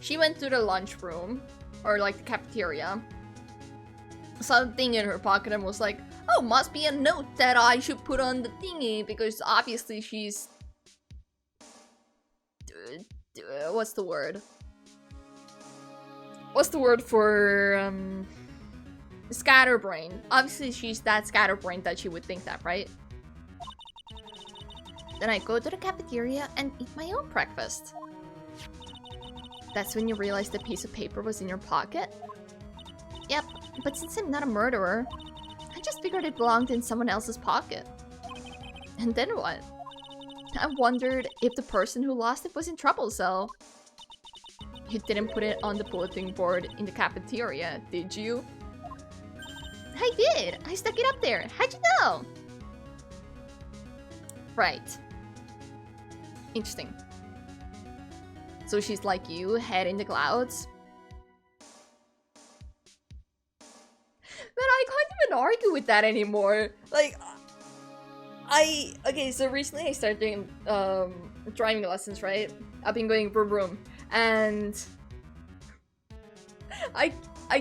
She went to the lunchroom, or like the cafeteria, saw the thing in her pocket and was like, oh, must be a note that I should put on the thingy, because obviously she's... what's the word? What's the word for, scatterbrain? Obviously she's that scatterbrained that she would think that, right? Then I go to the cafeteria and eat my own breakfast. That's when you realize the piece of paper was in your pocket? Yep, but since I'm not a murderer, I just figured it belonged in someone else's pocket. And then what? I wondered if the person who lost it was in trouble, so... You didn't put it on the bulletin board in the cafeteria, did you? I did! I stuck it up there! How'd you know? Right. Interesting. So she's like you, head in the clouds? Man, I can't even argue with that anymore. Like, okay, so recently I started doing, driving lessons, right? I've been going vroom vroom, and I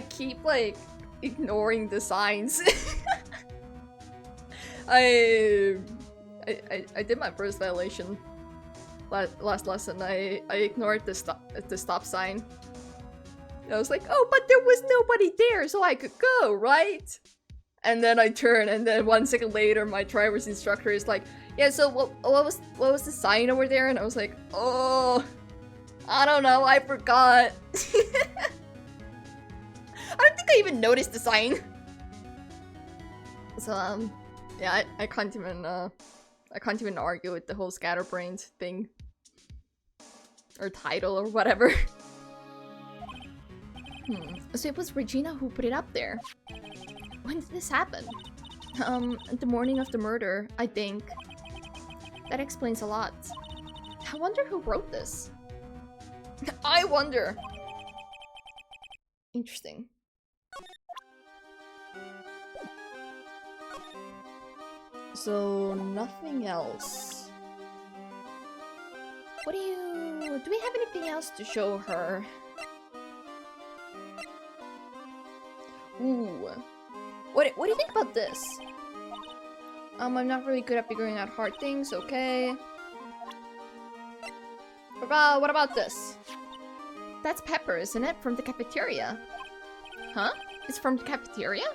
keep, like, ignoring the signs. I did my first violation last lesson. I ignored the stop sign. I was like, oh, but there was nobody there, so I could go, right? And then I turn, and then 1 second later, my driver's instructor is like, yeah, so what was the sign over there? And I was like, oh, I don't know, I forgot. I don't think I even noticed the sign. So, yeah, I can't even argue with the whole scatterbrained thing. Or title, or whatever. So it was Regina who put it up there. When did this happen? The morning of the murder, I think. That explains a lot. I wonder who wrote this. I wonder. Interesting. So, nothing else. What do we have anything else to show her? Ooh. What do you think about this? I'm not really good at figuring out hard things, okay. What about this? That's Pepper, isn't it? From the cafeteria. Huh? It's from the cafeteria?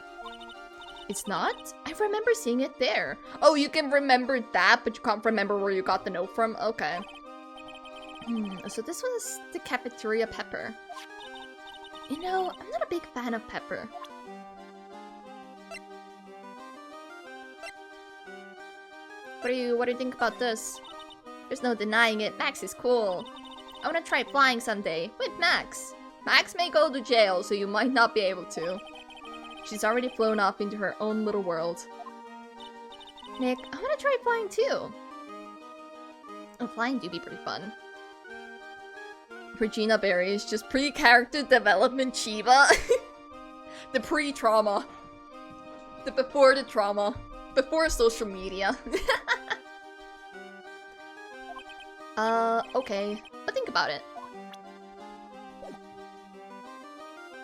It's not? I remember seeing it there. Oh, you can remember that, but you can't remember where you got the note from? Okay. So this was the cafeteria Pepper. You know, I'm not a big fan of Pepper. What do you think about this? There's no denying it, Max is cool. I wanna try flying someday, with Max. Max may go to jail, so you might not be able to. She's already flown off into her own little world. Nick, I wanna try flying too. Oh, flying do be pretty fun. Regina Berry is just pre-character development Chiba. The pre-trauma. The before the trauma. Before social media. Okay. But think about it.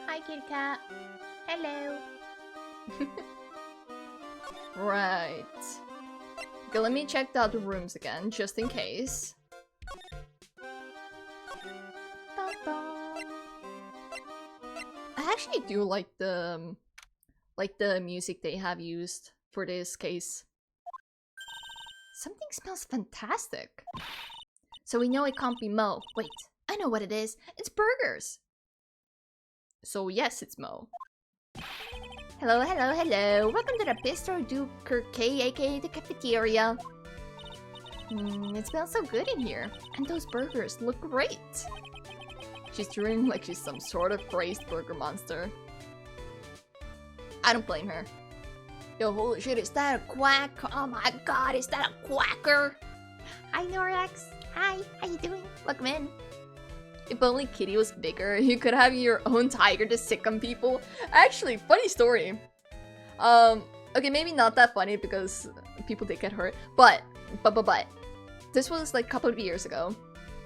Hi, kitty cat. Hello. Right. Okay, let me check the other rooms again, just in case. I actually do like the music they have used for this case. Something smells fantastic. So we know it can't be Mo. Wait, I know what it is. It's burgers. So yes, it's Mo. Hello, hello, hello. Welcome to the Bistro du Kirke, aka the cafeteria. It smells so good in here. And those burgers look great. She's drooling like she's some sort of crazed burger monster. I don't blame her. Yo, holy shit, is that a quack? Oh my god, is that a quacker? Hi, Norax. Hi, how you doing? Welcome in. If only Kitty was bigger, you could have your own tiger to sick on people. Actually, funny story. Okay, maybe not that funny because people did get hurt. But. This was like a couple of years ago.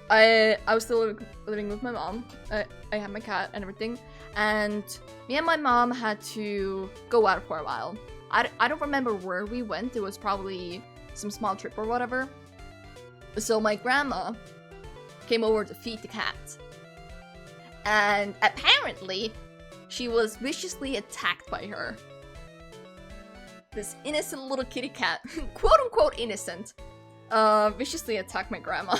I was still living with my mom. I had my cat and everything. And me and my mom had to go out for a while. I don't remember where we went. It was probably some small trip or whatever. So my grandma came over to feed the cat. And apparently, she was viciously attacked by her. This innocent little kitty cat, quote unquote innocent, viciously attacked my grandma.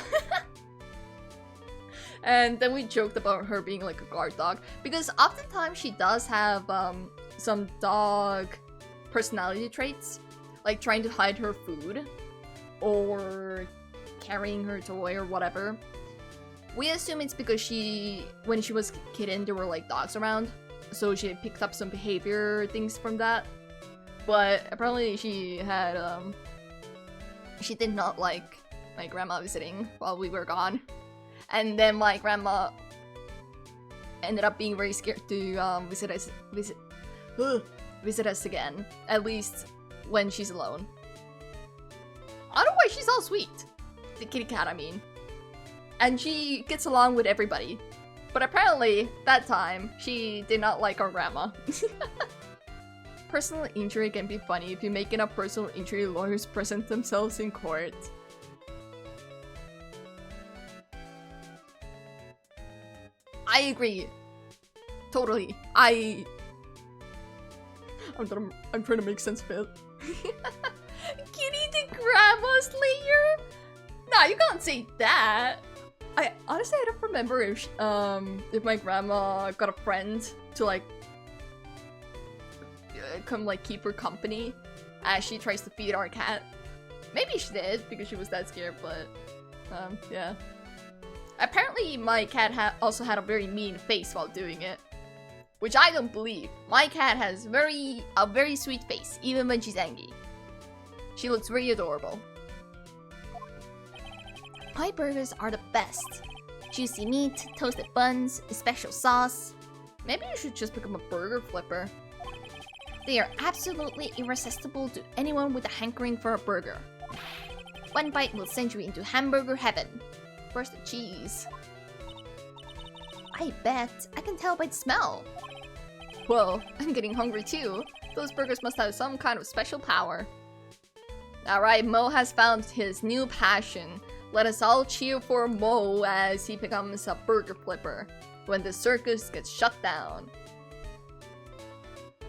And then we joked about her being like a guard dog. Because oftentimes she does have some dog personality traits. Like trying to hide her food. Or carrying her toy or whatever. We assume it's because when she was a kitten, there were like dogs around. So she picked up some behavior things from that. But apparently she had, she did not like my grandma visiting while we were gone. And then my grandma ended up being very scared to visit us again. At least when she's alone. Otherwise, she's all sweet. The kitty cat, I mean. And she gets along with everybody. But apparently, that time, she did not like our grandma. Personal injury can be funny if you make enough personal injury lawyers present themselves in court. I agree. Totally. I'm trying to make sense of it. Kitty the grandma slayer? Nah, you can't say that. I honestly don't remember if my grandma got a friend to like come like keep her company as she tries to feed our cat. Maybe she did because she was that scared, but yeah. Apparently my cat also had a very mean face while doing it, which I don't believe. My cat has a very sweet face even when she's angry. She looks very adorable. My burgers are the best. Juicy meat, toasted buns, a special sauce. Maybe you should just become a burger flipper. They are absolutely irresistible to anyone with a hankering for a burger. One bite will send you into hamburger heaven. Where's the cheese? I bet. I can tell by the smell. Whoa, I'm getting hungry too. Those burgers must have some kind of special power. Alright, Mo has found his new passion. Let us all cheer for Mo as he becomes a burger flipper when the circus gets shut down.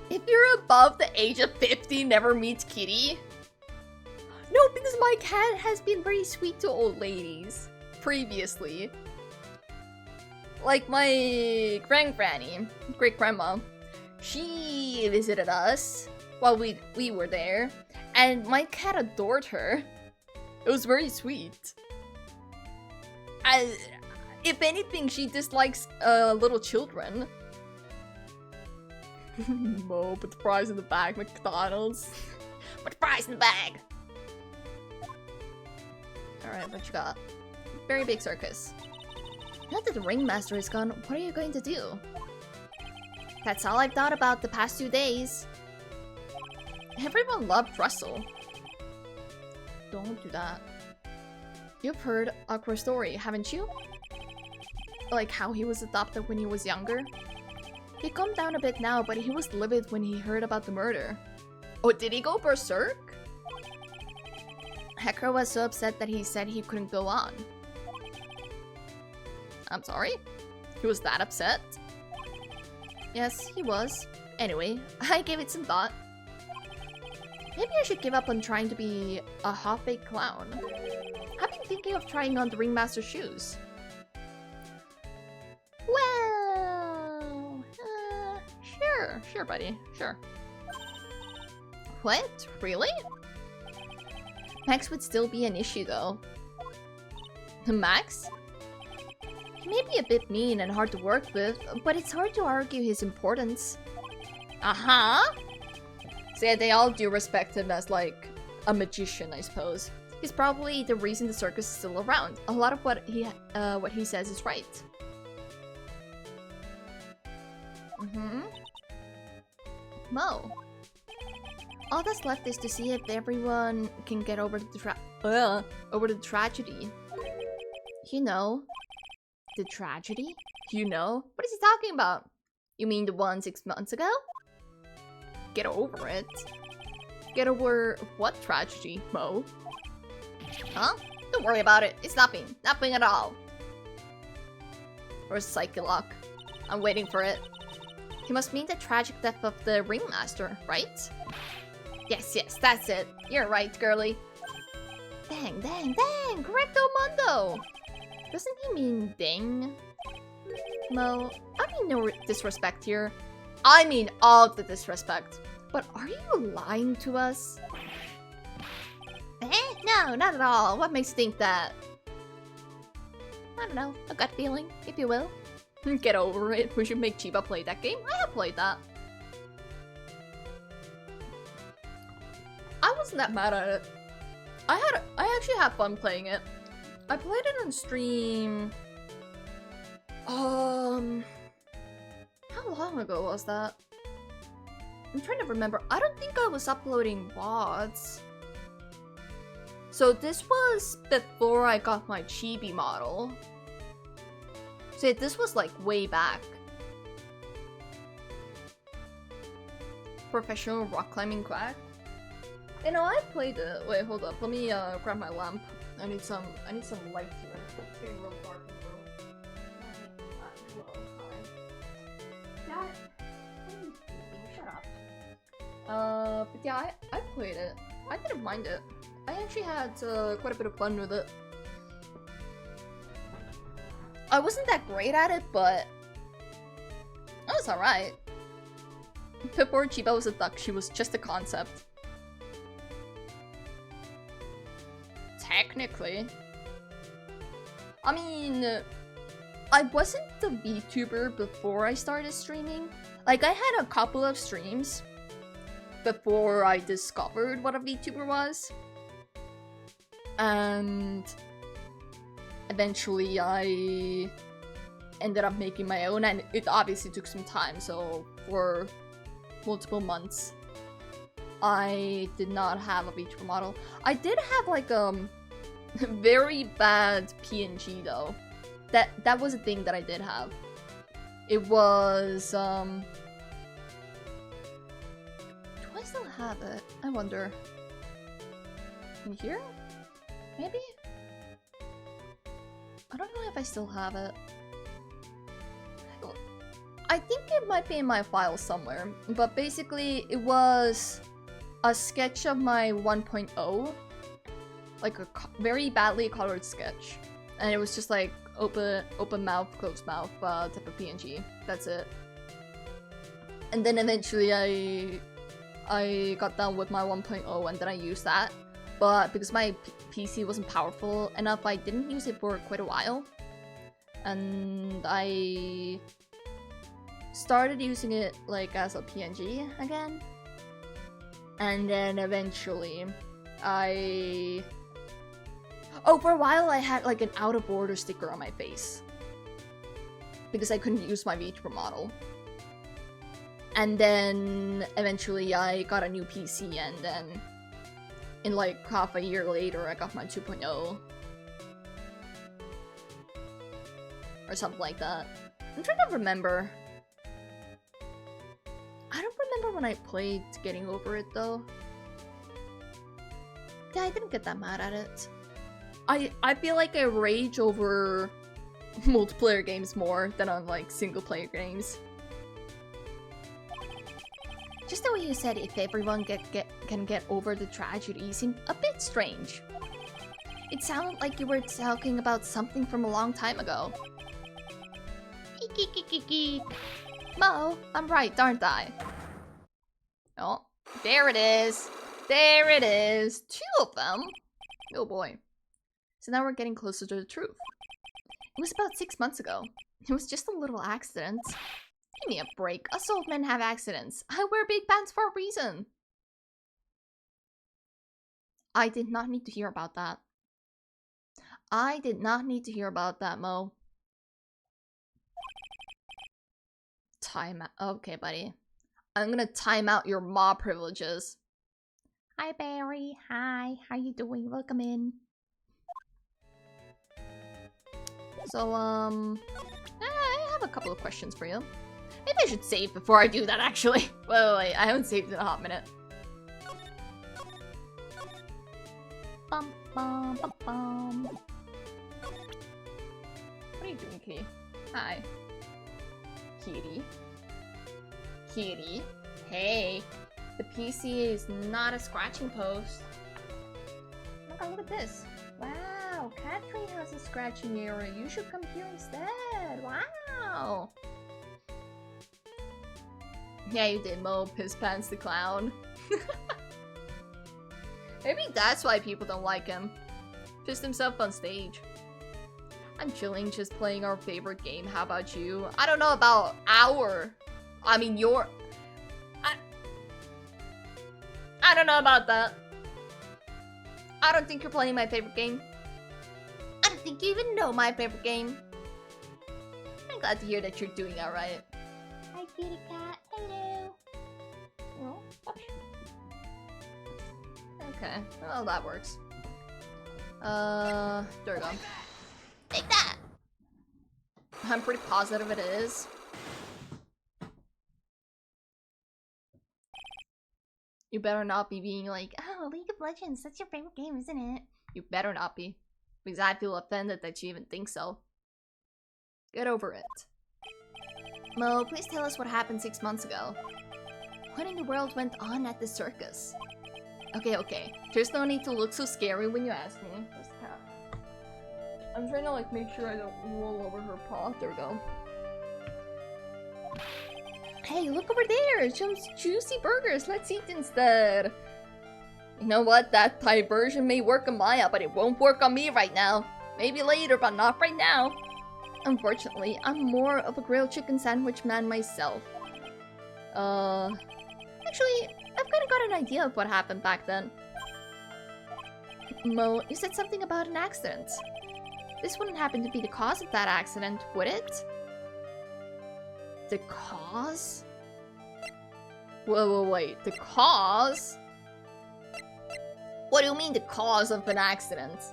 If you're above the age of 50, never meet Kitty. No, because my cat has been very sweet to old ladies previously. Like my great-granny, great-grandma, she visited us while we were there, and my cat adored her. It was very sweet. If anything, she dislikes little children. Mo, put the fries in the bag, McDonald's. Put the fries in the bag! Alright, what you got? Very big circus. Now that the ringmaster is gone, what are you going to do? That's all I've thought about the past 2 days. Everyone loved Russell. Don't do that. You've heard Aqua's story, haven't you? Like how he was adopted when he was younger? He calmed down a bit now, but he was livid when he heard about the murder. Oh, did he go berserk? Hector was so upset that he said he couldn't go on. I'm sorry? He was that upset? Yes, he was. Anyway, I gave it some thought. Maybe I should give up on trying to be a half-baked clown. I've been thinking of trying on the ringmaster's shoes. Well... Sure, buddy. Sure. What? Really? Max would still be an issue, though. Max? He may be a bit mean and hard to work with, but it's hard to argue his importance. Uh-huh! So yeah, they all do respect him as, like, a magician, I suppose. He's probably the reason the circus is still around. A lot of what he says is right. Mo. All that's left is to see if everyone can get over the tragedy. You know. The tragedy? You know? What is he talking about? You mean the one 6 months ago? Get over it. Get over what tragedy, Mo? Huh? Don't worry about it. It's nothing. Nothing at all. Or Psycholock. I'm waiting for it. He must mean the tragic death of the ringmaster, right? Yes, that's it. You're right, girly. Dang, correcto mundo! Doesn't he mean ding? Mo, I mean no disrespect here. I mean all the disrespect. But are you lying to us? No, not at all. What makes you think that? I don't know, a gut feeling, if you will. Get over it. We should make Chiba play that game. I have played that. I wasn't that mad at it. I actually had fun playing it. I played it on stream. How long ago was that? I'm trying to remember. I don't think I was uploading VODs. So this was before I got my Chibi model. So this was like way back. Professional rock climbing quack. You know, I played it. Wait, hold up. Let me grab my lamp. I need some light here. It's getting real dark in the room. Shut up. But yeah, I played it. I didn't mind it. I actually had quite a bit of fun with it. I wasn't that great at it, but it was alright. Before Chiba was a duck, she was just a concept. Technically. I mean, I wasn't the VTuber before I started streaming. Like, I had a couple of streams before I discovered what a VTuber was. And eventually I ended up making my own, and it obviously took some time, so for multiple months I did not have a VTuber model. I did have like very bad PNG though. That was a thing that I did have. It was do I still have it? I wonder. In here? Maybe? I don't know if I still have it. I think it might be in my files somewhere, but basically it was a sketch of my 1.0, like a very badly colored sketch, and it was just like open mouth, closed mouth type of PNG. That's it. And then eventually I got done with my 1.0 and then I used that, but because my PC wasn't powerful enough, I didn't use it for quite a while, and I started using it like as a PNG again, and then eventually for a while I had like an out of order sticker on my face because I couldn't use my VTuber model, and then eventually I got a new PC, and then in like half a year later I got my 2.0 or something like that. I'm trying to remember. I don't remember when I played Getting Over It though. Yeah, I didn't get that mad at it. I feel like I rage over multiplayer games more than on like single player games. Just the way you said if everyone can get over the tragedy seemed a bit strange. It sounded like you were talking about something from a long time ago. Mo, I'm right, aren't I? Oh, there it is. There it is. 2 of them. Oh boy. So now we're getting closer to the truth. It was about 6 months ago. It was just a little accident. Give me a break. Us old men have accidents. I wear big pants for a reason. I did not need to hear about that. I did not need to hear about that, Mo. Time out. Okay, buddy. I'm gonna time out your Ma privileges. Hi, Barry. Hi. How you doing? Welcome in. So, I have a couple of questions for you. Maybe I should save before I do that, actually. Wait, I haven't saved in a hot minute. Bum, bum, bum, bum. What are you doing, Kitty? Hi. Kitty. Kitty. Hey. The PC is not a scratching post. Oh, look at this. Wow, Catherine has a scratching area. You should come here instead. Wow. Yeah, you did, Mo. Piss Pants the Clown. Maybe that's why people don't like him. Pissed himself on stage. I'm chilling, just playing our favorite game. How about you? I don't know about your... I don't know about that. I don't think you're playing my favorite game. I don't think you even know my favorite game. I'm glad to hear that you're doing alright. Hi, kitty cat. Hello. Oh, okay. Well, that works. There we go. Take that! I'm pretty positive it is. You better not be being like, oh, League of Legends, that's your favorite game, isn't it? You better not be. Because I feel offended that you even think so. Get over it. Mo, please tell us what happened 6 months ago. What in the world went on at the circus? Okay. There's no need to look so scary when you ask me. Where's the cat? I'm trying to like make sure I don't roll over her paw. There we go. Hey, look over there! Some juicy burgers! Let's eat instead! You know what? That Thai version may work on Maya, but it won't work on me right now. Maybe later, but not right now. Unfortunately, I'm more of a grilled chicken sandwich man myself. Actually, I've kind of got an idea of what happened back then. Mo, you said something about an accident. This wouldn't happen to be the cause of that accident, would it? The cause? Whoa, wait. The cause? What do you mean the cause of an accident?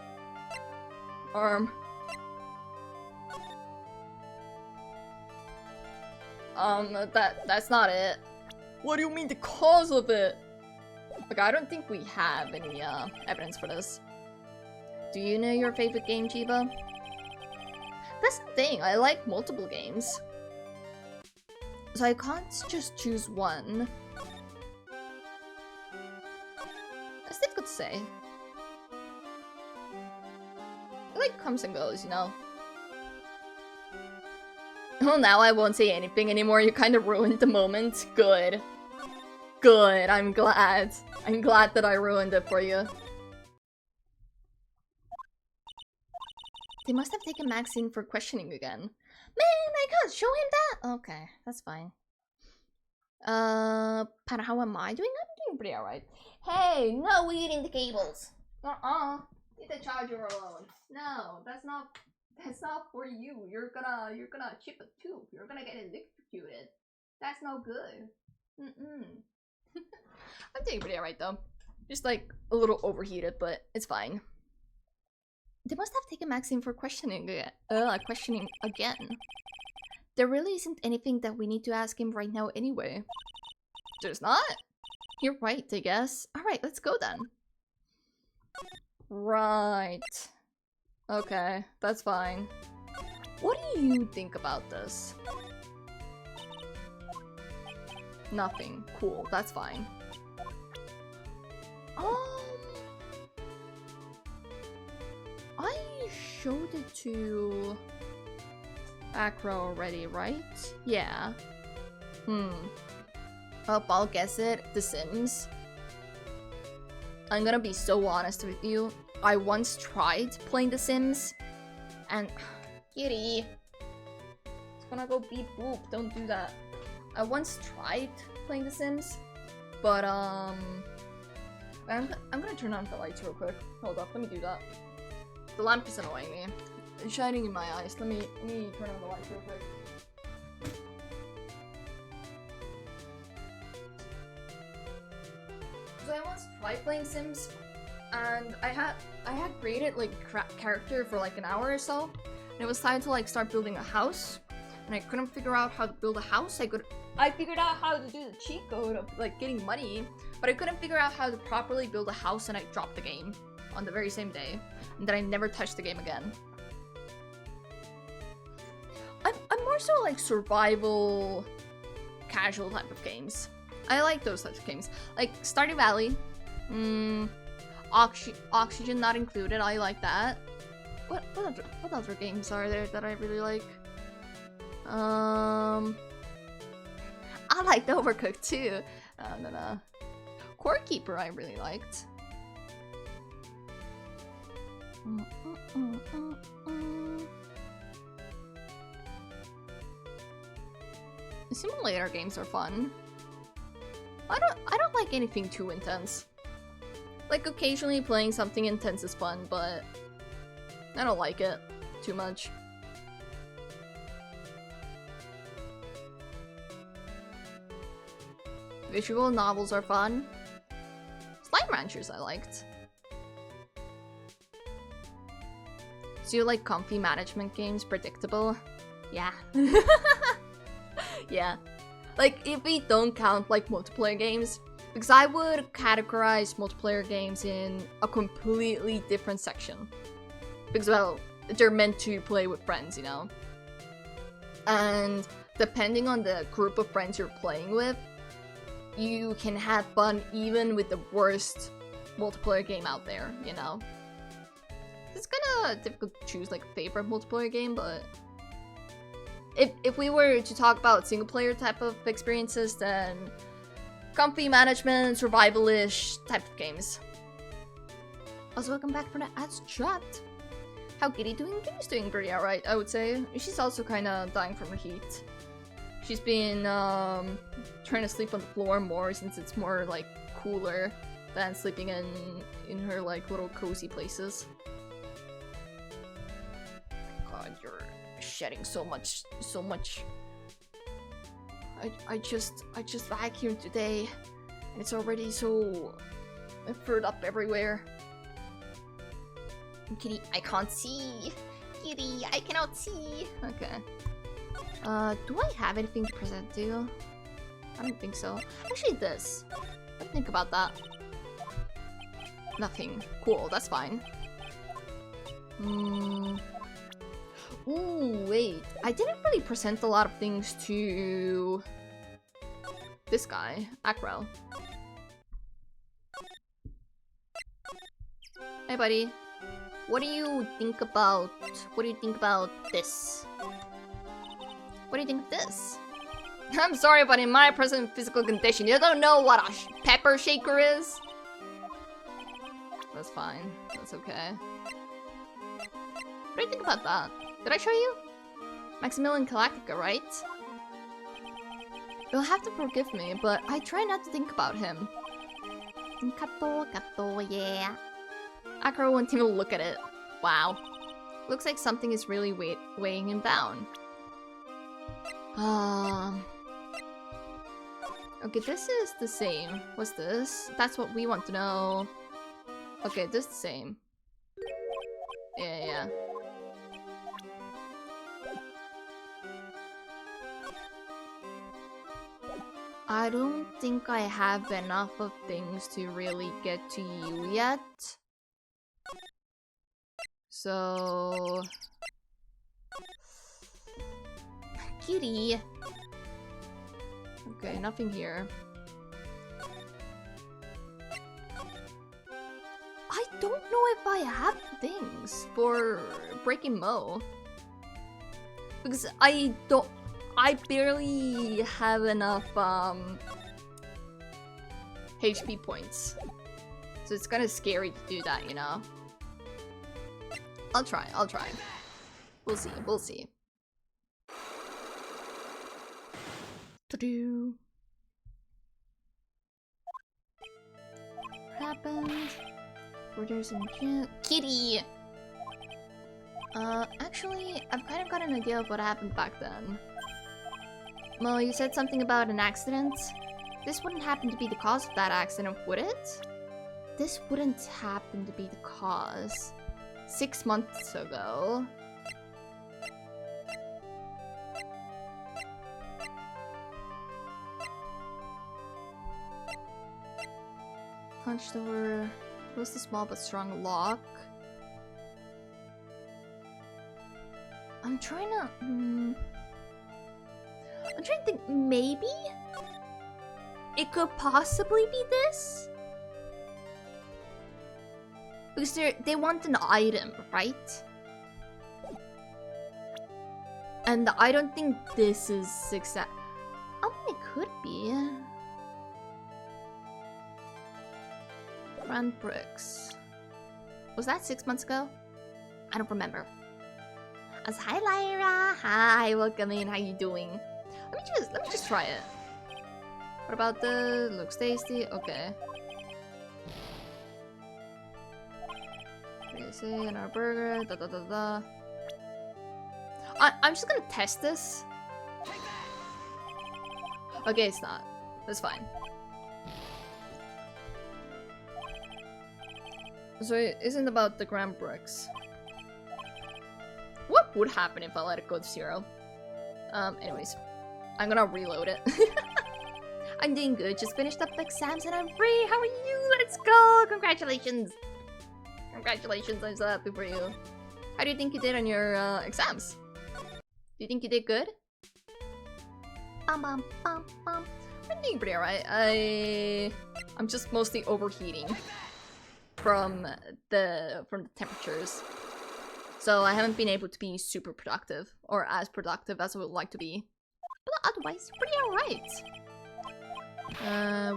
That's not it. What do you mean the cause of it? Okay, I don't think we have any evidence for this. Do you know your favorite game, Chiba? That's the thing, I like multiple games. So I can't just choose one. That's difficult to say. It like comes and goes, you know? Well, now I won't say anything anymore. You kind of ruined the moment. Good. Good, I'm glad. I'm glad that I ruined it for you. They must have taken Max in for questioning again. Man, my god, show him that! Okay, that's fine. Pat, how am I doing? I'm doing pretty alright. Hey, no eating the cables! Leave the charger alone. No, that's not for you. You're gonna chip a tooth. You're gonna get electrocuted. That's no good. I'm doing pretty alright though. Just like a little overheated, but it's fine. They must have taken Maxine for questioning again. There really isn't anything that we need to ask him right now anyway. There's not? You're right, I guess. Alright, let's go then. Right. Okay, that's fine. What do you think about this? Nothing. Cool, that's fine. I showed it to Acro already, right? Yeah. I'll guess it. The Sims. I'm gonna be so honest with you. I once tried playing The Sims, and Kitty, it's gonna go beep boop. Don't do that. I once tried playing The Sims, but I'm gonna turn on the lights real quick. Hold up, let me do that. The lamp is annoying me. It's shining in my eyes. Let me turn on the lights real quick. So I once tried playing Sims, and I had created like a character for like an hour or so, and it was time to like start building a house, and I couldn't figure out how to build a house. I figured out how to do the cheat code of like getting money, but I couldn't figure out how to properly build a house, and I dropped the game on the very same day, and then I never touched the game again. I'm more so like survival, casual type of games. I like those types of games, like Stardew Valley. Oxygen not included. I like that. What other games are there that I really like? I liked Overcooked too. Core Keeper I really liked. Simulator games are fun. I don't like anything too intense. Like occasionally playing something intense is fun, but I don't like it too much. Visual novels are fun. Slime Ranchers I liked. So you like comfy management games? Predictable? Yeah. Yeah. Like, if we don't count, like, multiplayer games, because I would categorize multiplayer games in a completely different section. Because, well, they're meant to play with friends, you know? And depending on the group of friends you're playing with, you can have fun even with the worst multiplayer game out there, you know? It's kinda difficult to choose, like, a favorite multiplayer game, but if we were to talk about single-player type of experiences, then comfy management, survival-ish type of games. Also, welcome back for the ads chat. How Kitty doing? Kitty's doing pretty alright, I would say. She's also kinda dying from the heat. She's been trying to sleep on the floor more since it's more like cooler than sleeping in her like little cozy places. God, you're shedding so much. I just vacuumed today, and it's already so I furred up everywhere. Kitty, I can't see. Kitty, I cannot see. Okay. Do I have anything to present to you? I don't think so. Actually, this. Let's think about that. Nothing. Cool, that's fine. Ooh, wait. I didn't really present a lot of things to this guy, Akrel. Hey, buddy. What do you think about this? What do you think of this? I'm sorry, but in my present physical condition, you don't know what a pepper shaker is? That's fine. That's okay. What do you think about that? Did I show you? Maximilian Galactica, right? You'll have to forgive me, but I try not to think about him. Kato, yeah. Akira won't even look at it. Wow. Looks like something is really weighing him down. Okay, this is the same. What's this? That's what we want to know. Okay, this is the same. Yeah. I don't think I have enough of things to really get to you yet. So... Kitty. Okay, nothing here. I don't know if I have things for breaking Mo. Because I barely have enough HP points. So it's kind of scary to do that, you know? I'll try. We'll see. To-do. What happened? Orders and Kitty! Actually, I've kind of got an idea of what happened back then. Mo, you said something about an accident? This wouldn't happen to be the cause of that accident, would it? This wouldn't happen to be the cause. 6 months ago. Punched over. Close the small but strong lock. I'm trying to think, maybe? It could possibly be this? Because they want an item, right? And I don't think this is exact. I mean, it could be. Grand bricks. Was that 6 months ago? I don't remember. As hi Lyra! Hi, welcome in. How you doing? Let me just try it. What about the looks tasty? Okay. Say in our burger. I'm just gonna test this. Okay, it's not. That's fine. So it isn't about the gram bricks. What would happen if I let it go to 0? Anyways. I'm gonna reload it. I'm doing good. Just finished up exams and I'm free. How are you? Let's go! Congratulations! Congratulations, I'm so happy for you. How do you think you did on your exams? Do you think you did good? I'm doing pretty alright. I'm just mostly overheating from the temperatures. So I haven't been able to be super productive, or as productive as I would like to be. But otherwise, pretty alright.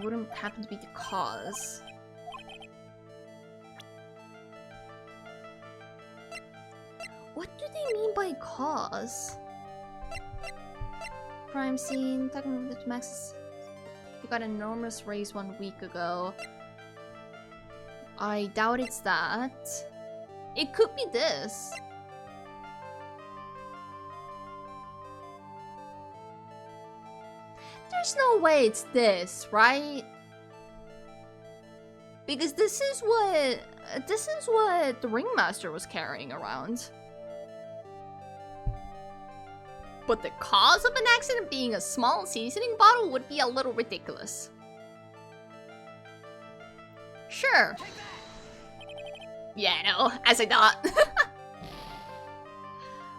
Wouldn't happen to be the cause. What do they mean by cause? Crime scene, talking with Max. You got an enormous raise 1 week ago. I doubt it's that. It could be this. There's no way it's this, right? Because this is what the ringmaster was carrying around. But the cause of an accident being a small seasoning bottle would be a little ridiculous. Sure. Yeah, no, as I thought.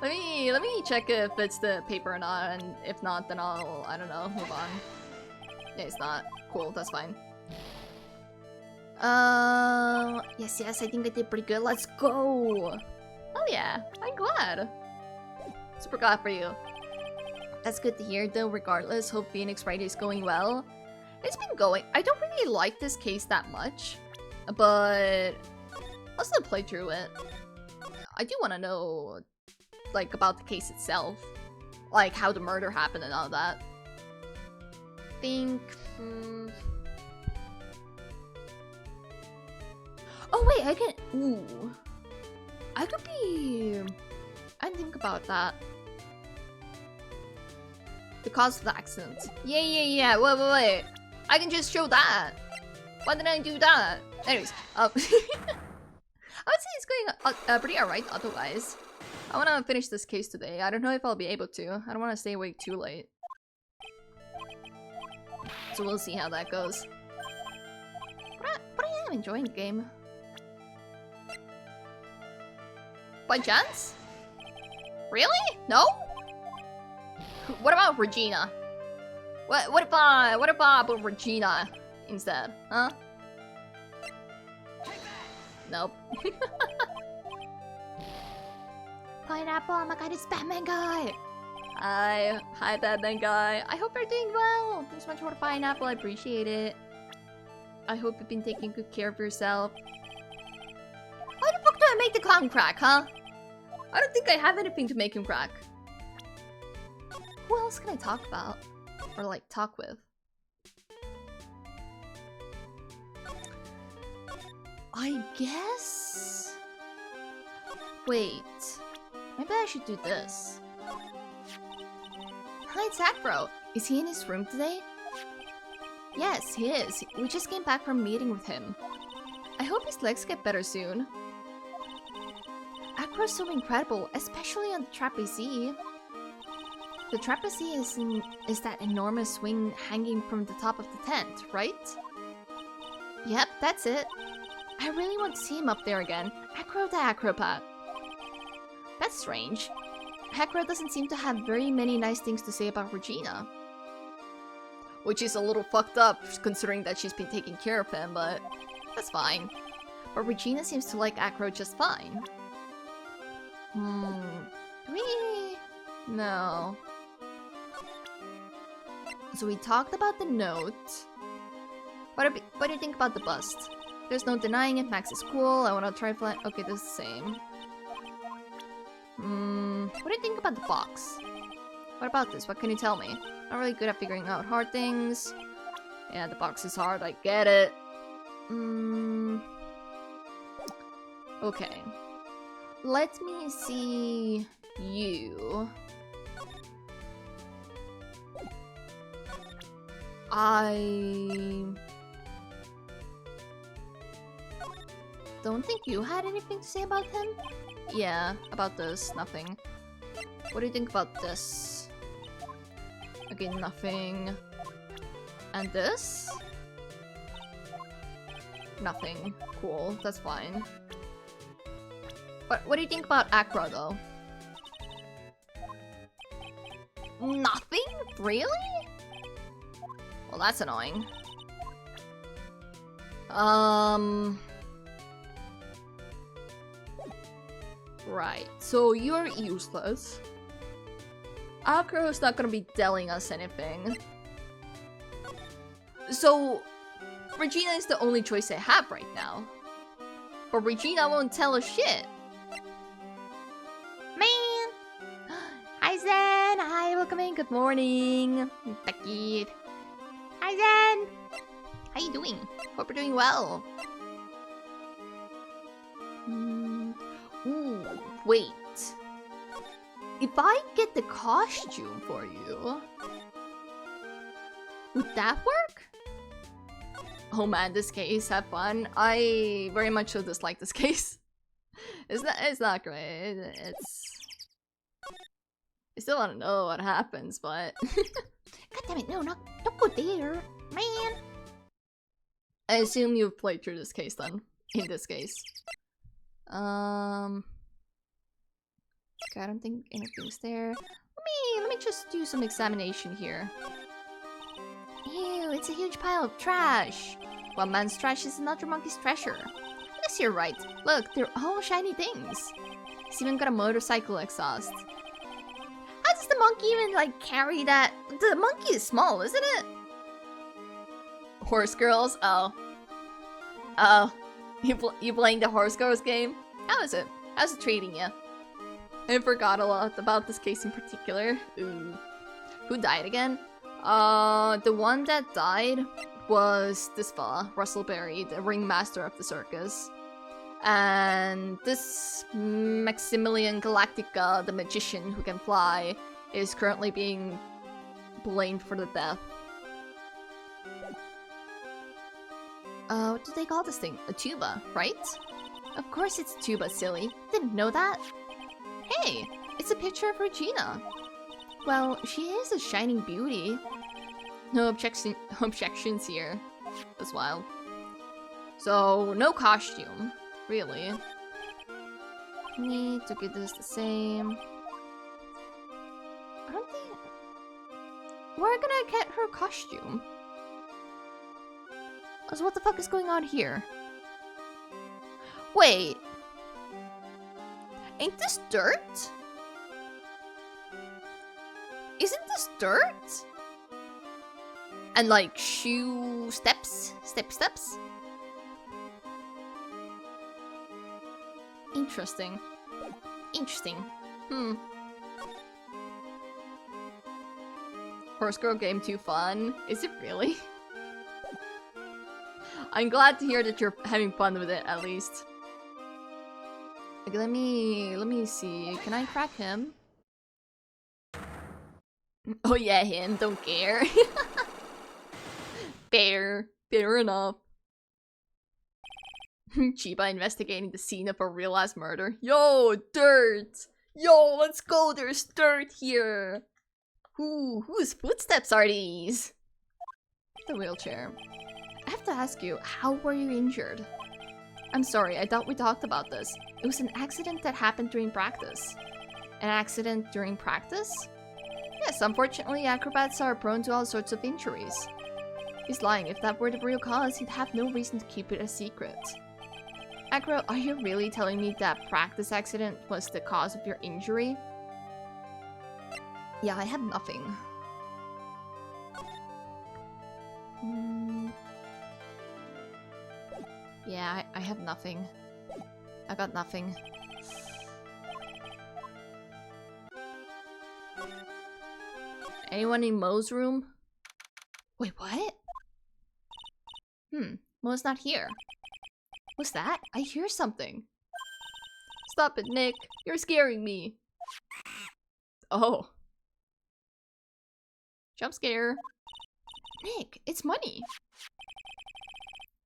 Let me check if it's the paper or not, and if not, then I don't know, move on. Yeah, it's not. Cool, that's fine. Yes, I think I did pretty good. Let's go! Oh yeah, I'm glad. Super glad for you. That's good to hear, though, regardless. Hope Phoenix Wright is going well. It's been going. I don't really like this case that much, but I'll still play through it. I do want to know, like, about the case itself. Like, how the murder happened and all that. Think... Oh wait, I can... Ooh. I could be... I didn't think about that. The cause of the accident. Yeah. Wait. I can just show that. Why didn't I do that? Anyways, I would say it's going pretty alright otherwise. I want to finish this case today. I don't know if I'll be able to. I don't want to stay awake too late. So we'll see how that goes. But I am enjoying the game. By chance? Really? No? What about Regina? What about Regina instead? Huh? Nope. Pineapple, oh my god, it's Batman guy! Hi Batman guy. I hope you're doing well! Thanks so much for the pineapple, I appreciate it. I hope you've been taking good care of yourself. Why the fuck do I make the clown crack, huh? I don't think I have anything to make him crack. Who else can I talk about? Or like, talk with? I guess... Wait... Maybe I should do this. Hi, it's Acro. Is he in his room today? Yes, he is. We just came back from a meeting with him. I hope his legs get better soon. Acro's so incredible, especially on the trapeze. The trapeze is that enormous swing hanging from the top of the tent, right? Yep, that's it. I really want to see him up there again. Acro the Acrobat. That's strange. Acro doesn't seem to have very many nice things to say about Regina. Which is a little fucked up, considering that she's been taking care of him, but that's fine. But Regina seems to like Acro just fine. No. So we talked about the note. What do you think about the bust? There's no denying it, Max is cool, I wanna try flying. Okay, this is the same. What do you think about the box? What about this? What can you tell me? Not really good at figuring out hard things. Yeah, the box is hard, I get it. Okay. Let me see you. I don't think you had anything to say about him? Yeah, about this, nothing. What do you think about this? Again, nothing. And this? Nothing. Cool, that's fine. But what do you think about Acro, though? Nothing? Really? Well, that's annoying. Right, so you're useless. Acro's not gonna be telling us anything. So, Regina is the only choice I have right now. But Regina won't tell us shit. Man! Hi Zen! Hi, welcome in, good morning. Taki. Hi Zen! How you doing? Hope you're doing well. Ooh, wait. If I get the costume for you, would that work? Oh man, this case, have fun. I very much so dislike this case. It's not great. I still want to know what happens, but God damn it, no, don't go there, man. I assume you've played through this case then. In this case. Okay, I don't think anything's there. Let me just do some examination here. Ew, it's a huge pile of trash. One man's trash is another monkey's treasure. Yes, you're right. Look, they're all shiny things. He's even got a motorcycle exhaust. How does the monkey even, like, carry that? The monkey is small, isn't it? Horse girls? Oh. You playing the Horse Girls game? How is it? How's it treating you? I forgot a lot about this case in particular. Ooh. Who died again? The one that died was this fella, Russell Berry, the ringmaster of the circus. And this Maximilian Galactica, the magician who can fly, is currently being blamed for the death. What do they call this thing? A tuba, right? Of course it's tuba, silly. Didn't know that. Hey, it's a picture of Regina. Well, she is a shining beauty. No objections here. That's wild. So, no costume, really. Need to get this the same. I don't think we're gonna get her costume. So what the fuck is going on here? Wait. Ain't this dirt? Isn't this dirt? And like shoe steps? Steps? Interesting. Horse Girl game too fun? Is it really? I'm glad to hear that you're having fun with it, at least. Okay, let me see. Can I crack him? Oh yeah, him. Don't care. Fair enough. Chiba investigating the scene of a real-ass murder. Yo, dirt! Yo, let's go! There's dirt here! Whose footsteps are these? The wheelchair. I have to ask you, how were you injured? I'm sorry, I thought we talked about this. It was an accident that happened during practice. An accident during practice? Yes, unfortunately, acrobats are prone to all sorts of injuries. He's lying. If that were the real cause, he'd have no reason to keep it a secret. Acro, are you really telling me that practice accident was the cause of your injury? Yeah, I have nothing. Yeah, I have nothing. I got nothing. Anyone in Mo's room? Wait, what? Mo's not here. What's that? I hear something. Stop it, Nick. You're scaring me. Oh. Jump scare. Nick, it's money.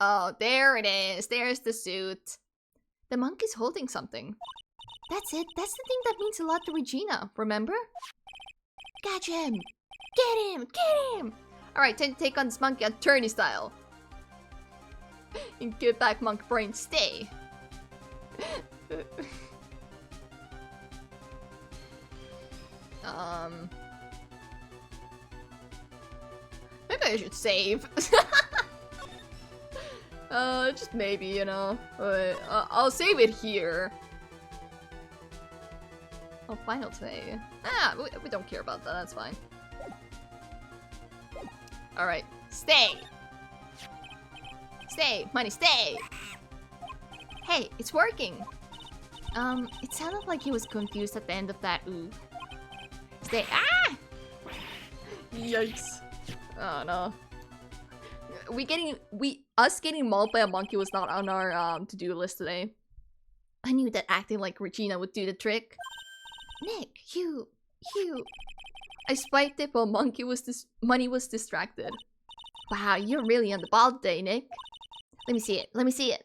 Oh, there it is. There's the suit. The monkey's holding something. That's it. That's the thing that means a lot to Regina, remember? Catch him! Get him! Get him! Alright, time to take on this monkey attorney style. And get back, monkey brain, stay. Maybe I should save. Just maybe, you know. I'll save it here. Oh, final save. Ah, we don't care about that, that's fine. Alright, stay! Stay! Money, stay! Hey, it's working! It sounded like he was confused at the end of that ooh. Stay. Ah! Yikes. Oh no. Us getting mauled by a monkey was not on our to-do list today. I knew that acting like Regina would do the trick. Nick, you... I swiped it while Money was distracted. Wow, you're really on the ball today, Nick. Let me see it. Let me see it.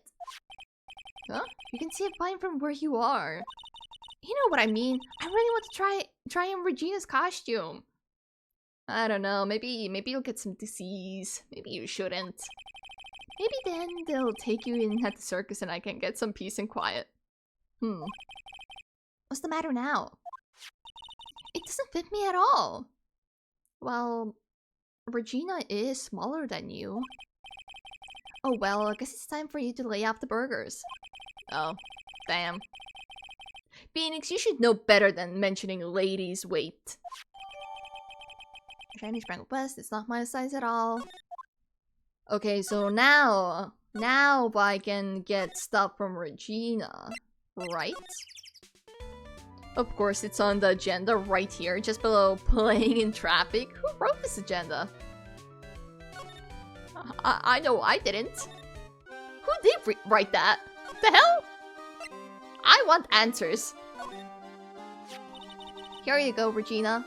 Huh? You can see it fine from where you are. You know what I mean. I really want to try on Regina's costume. I don't know. Maybe you'll get some disease. Maybe you shouldn't. Maybe then they'll take you in at the circus and I can get some peace and quiet. What's the matter now? It doesn't fit me at all. Well, Regina is smaller than you. Oh well, I guess it's time for you to lay off the burgers. Oh, damn. Phoenix, you should know better than mentioning ladies' weight. Shiny Sprangled West, it's not my size at all. Okay, so now I can get stuff from Regina, right? Of course, it's on the agenda right here, just below playing in traffic. Who wrote this agenda? I know I didn't. Who did write that? The hell? I want answers. Here you go, Regina.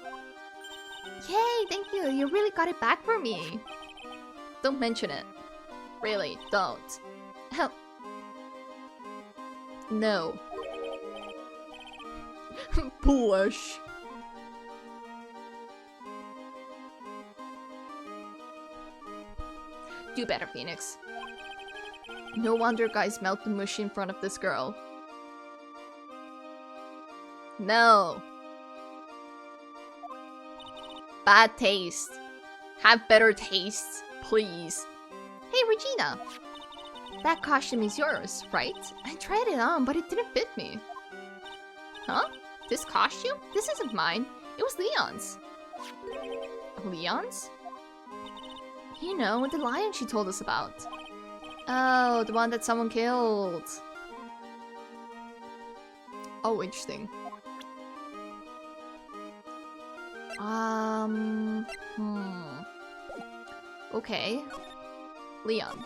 Yay, thank you. You really got it back for me. Don't mention it. Really, don't. Help. No. Push. Do better, Phoenix. No wonder guys melt the mush in front of this girl. No. Bad taste. Have better taste, please. Hey, Regina. That costume is yours, right? I tried it on, but it didn't fit me. Huh? This costume? This isn't mine. It was Leon's. Leon's? You know, the lion she told us about. Oh, the one that someone killed. Oh, interesting. Okay. Leon.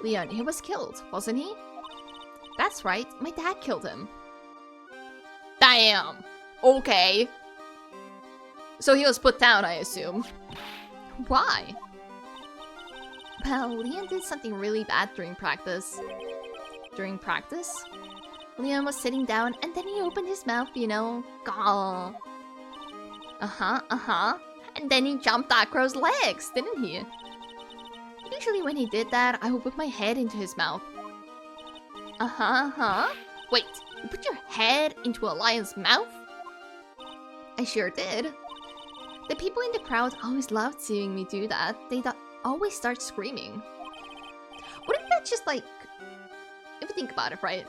Leon, he was killed, wasn't he? That's right, my dad killed him. Damn! Okay. So he was put down, I assume. Why? Well, Leon did something really bad during practice. During practice? Leon was sitting down and then he opened his mouth, you know. Gah. And then he jumped Acro's legs, didn't he? Usually when he did that, I would put my head into his mouth. Wait, you put your head into a lion's mouth? I sure did. The people in the crowd always loved seeing me do that. They always start screaming. Wouldn't that just like... If you think about it, right?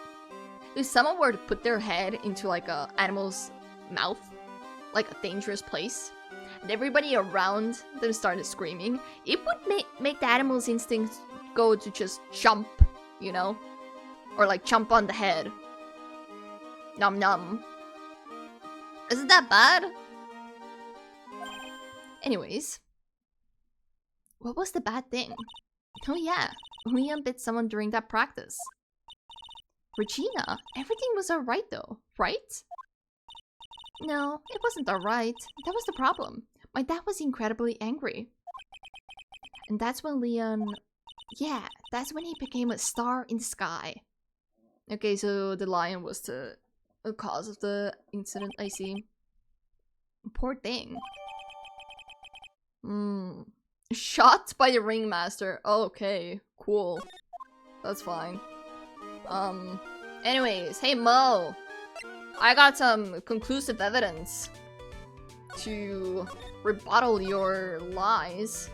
If someone were to put their head into like a animal's mouth, like a dangerous place, and everybody around them started screaming, it would make the animal's instincts go to just jump, you know? Or like jump on the head. Nom nom. Isn't that bad? Anyways. What was the bad thing? Oh yeah, Leon bit someone during that practice. Regina, everything was alright though, right? No, it wasn't alright. That was the problem. My dad was incredibly angry. And that's when Leon... Yeah, that's when he became a star in the sky. Okay, so the lion was the cause of the incident, I see. Poor thing. Shot by the ringmaster. Okay, cool. That's fine. Anyways, hey Mo! I got some conclusive evidence to rebuttal your lies.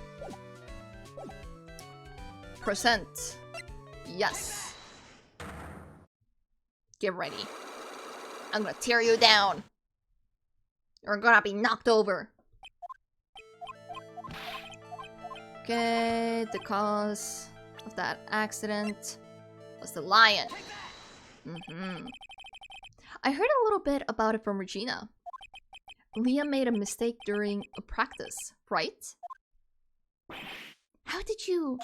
Percent. Yes. Get ready. I'm gonna tear you down. You're gonna be knocked over. Okay, the cause of that accident was the lion. I heard a little bit about it from Regina. Leon made a mistake during a practice, right? How did you...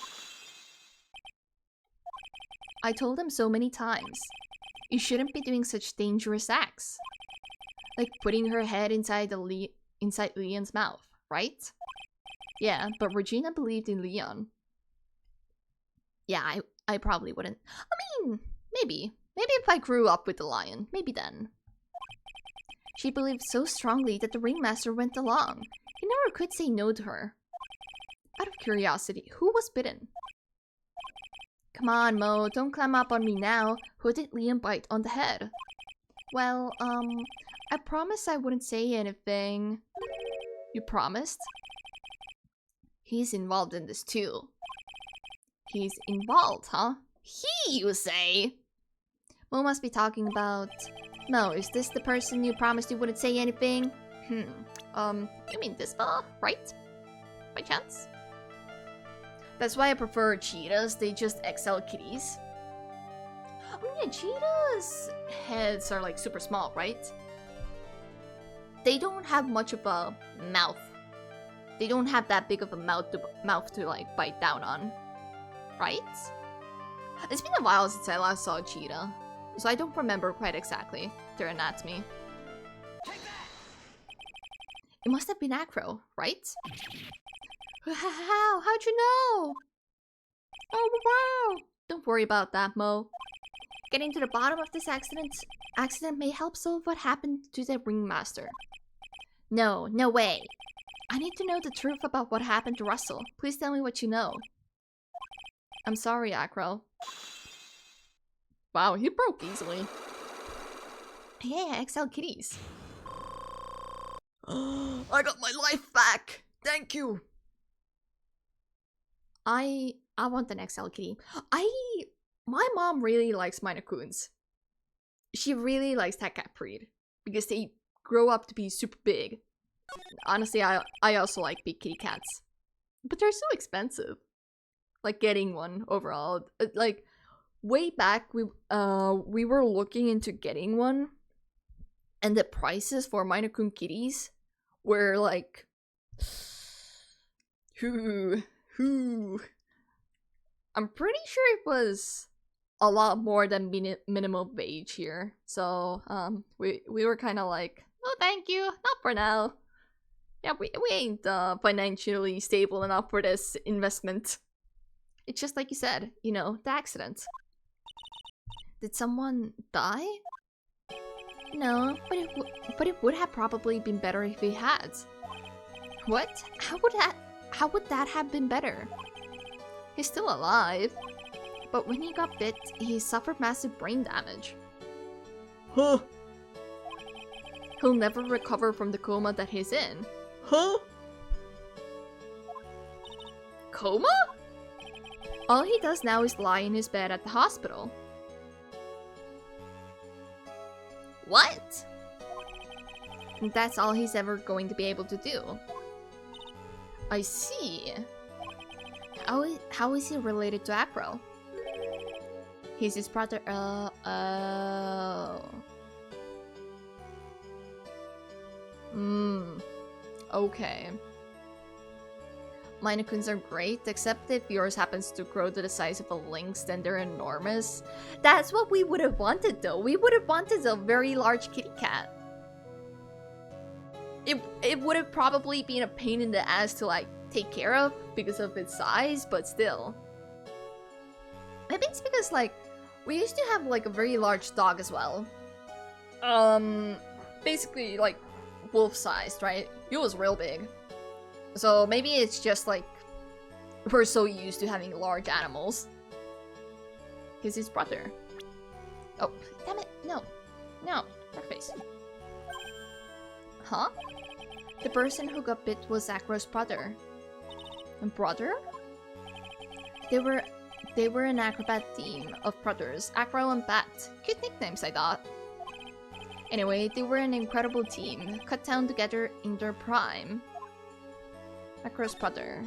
I told him so many times. You shouldn't be doing such dangerous acts. Like putting her head inside Leon's mouth, right? Yeah, but Regina believed in Leon. Yeah, I probably wouldn't. I mean, maybe. Maybe if I grew up with the lion. Maybe then. She believed so strongly that the ringmaster went along. He never could say no to her. Out of curiosity, who was bitten? Come on, Mo, don't climb up on me now. Who did Leon bite on the head? Well, I promised I wouldn't say anything. You promised? He's involved in this too. He's involved, huh? He, you say? Mo must be talking about... Mo, is this the person you promised you wouldn't say anything? You mean this fella, right? By chance? That's why I prefer cheetahs, they just excel kitties. Oh yeah, cheetahs' heads are like super small, right? They don't have much of a mouth. They don't have that big of a mouth to like bite down on. Right? It's been a while since I last saw a cheetah, so I don't remember quite exactly their anatomy. It must have been Acro, right? How'd you know? Oh wow! Don't worry about that, Mo. Getting to the bottom of this accident may help solve what happened to the ringmaster. No way. I need to know the truth about what happened to Russell. Please tell me what you know. I'm sorry, Acro. Wow, he broke easily. Yeah, XL kitties. I got my life back! Thank you! I want an XL kitty. My mom really likes Maine Coons. She really likes that cat breed because they grow up to be super big. Honestly, I also like big kitty cats, but they're so expensive. Like getting one overall, like way back we were looking into getting one, and the prices for Maine Coon kitties were like, I'm pretty sure it was a lot more than minimum wage here. So we were kind of like, oh, thank you, not for now. Yeah, we ain't financially stable enough for this investment. It's just like you said, you know, the accident. Did someone die? No, but it would have probably been better if he had. What? How would that have been better? He's still alive. But when he got bit, he suffered massive brain damage. Huh? He'll never recover from the coma that he's in. Huh? Coma? All he does now is lie in his bed at the hospital. What? And that's all he's ever going to be able to do. I see. How is he related to Acro? He's his brother. Okay. Maine Coons are great, except if yours happens to grow to the size of a lynx, then they're enormous. That's what we would have wanted, though. We would have wanted a very large kitty cat. It would have probably been a pain in the ass to, like, take care of because of its size, but still. I think it's because, like, we used to have, like, a very large dog as well. Basically, like, wolf-sized, right? He was real big. So maybe it's just like we're so used to having large animals. He's his brother. Oh, damn it. No. No. Dark face. Huh? The person who got bit was Acro's brother. And brother? They were an acrobat team of brothers, Acro and Bat. Cute nicknames, I thought. Anyway, they were an incredible team, cut down together in their prime. Acro's brother.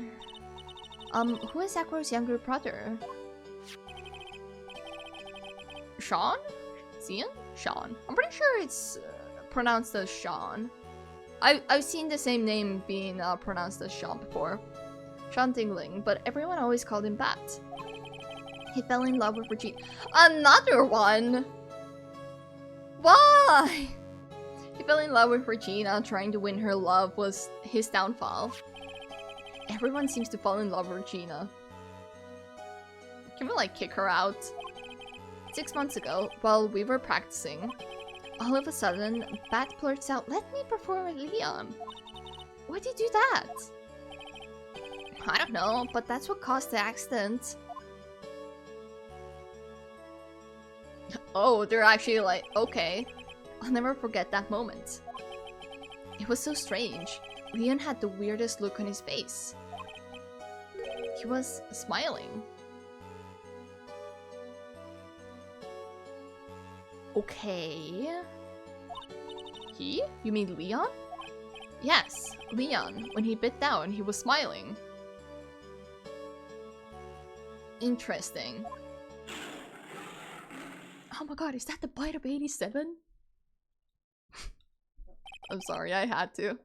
Who is Acro's younger brother? Sean? Zian? Sean. I'm pretty sure it's pronounced as Sean. I've seen the same name being pronounced as Sean before. Sean Tingling, but everyone always called him Bat. He fell in love with Regina. Another one! Why? He fell in love with Regina, trying to win her love was his downfall. Everyone seems to fall in love with Regina. Can we like kick her out? 6 months ago, while we were practicing, all of a sudden, Bat blurts out, "Let me perform with Leon." Why'd you do that? I don't know, but that's what caused the accident. Oh, they're actually like, okay. I'll never forget that moment. It was so strange. Leon had the weirdest look on his face. He was smiling. Okay. He? You mean Leon? Yes, Leon. When he bit down, he was smiling. Interesting. Oh my god, is that the bite of 87? I'm sorry, I had to.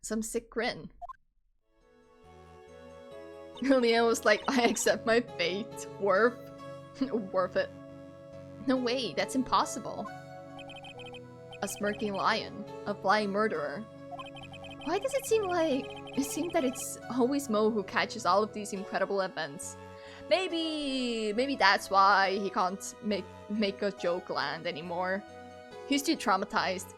Some sick grin. Leon was like, "I accept my fate. Worth it. No way, that's impossible." A smirking lion. A flying murderer. Why does it seem that it's always Mo who catches all of these incredible events? Maybe that's why he can't make a joke land anymore. He's too traumatized.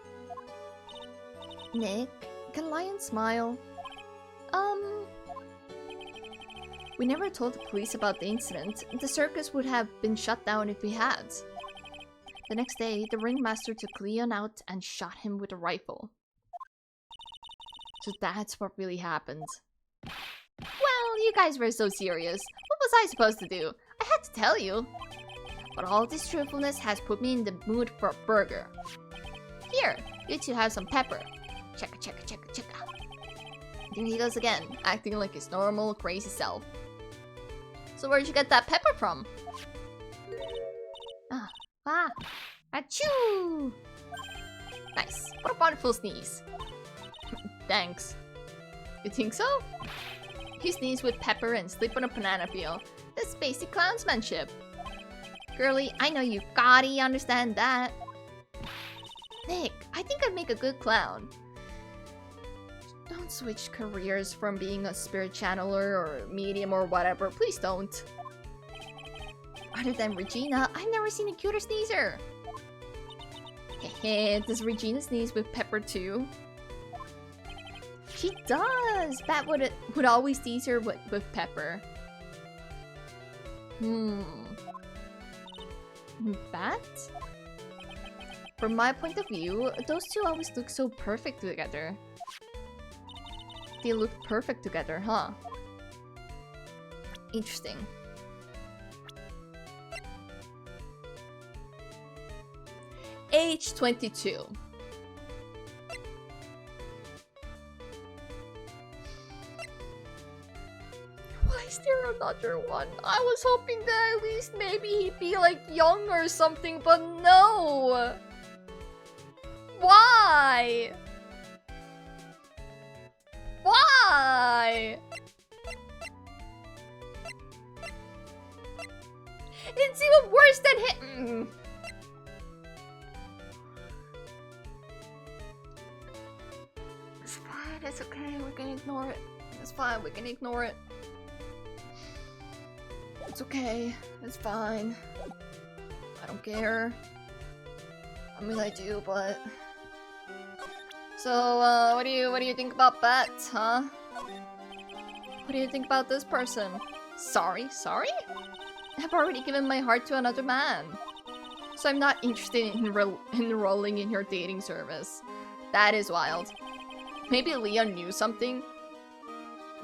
Nick, can lion smile? We never told the police about the incident. The circus would have been shut down if we had. The next day, the ringmaster took Leon out and shot him with a rifle. So that's what really happened. Well, you guys were so serious. What was I supposed to do? I had to tell you. But all this truthfulness has put me in the mood for a burger. Here, you two have some pepper. Checka, checka, checka, checka. There he goes again, acting like his normal, crazy self. So where'd you get that pepper from? Achoo! Nice. What a wonderful sneeze. Thanks. You think so? He sneezed with pepper and slipped on a banana peel. That's basic clownsmanship. Girly, I know you gotta understand that. Nick, I think I'd make a good clown. Don't switch careers from being a spirit channeler or medium or whatever. Please don't. Other than Regina, I've never seen a cuter sneezer. Hehe, does Regina sneeze with pepper too? She does! Bat would always tease her with pepper. Bat? From my point of view, those two always look so perfect together. They look perfect together, huh? Interesting. Age 22. Why is there another one? I was hoping that at least maybe he'd be like young or something, but no! Why? Why? It's even worse than him. It's fine, it's okay, we can ignore it. It's fine, we can ignore it. It's okay, it's fine. I don't care. I mean, I do, but... So, what do you think about Bat, huh? What do you think about this person? Sorry? I've already given my heart to another man. So I'm not interested in enrolling in your dating service. That is wild. Maybe Leon knew something?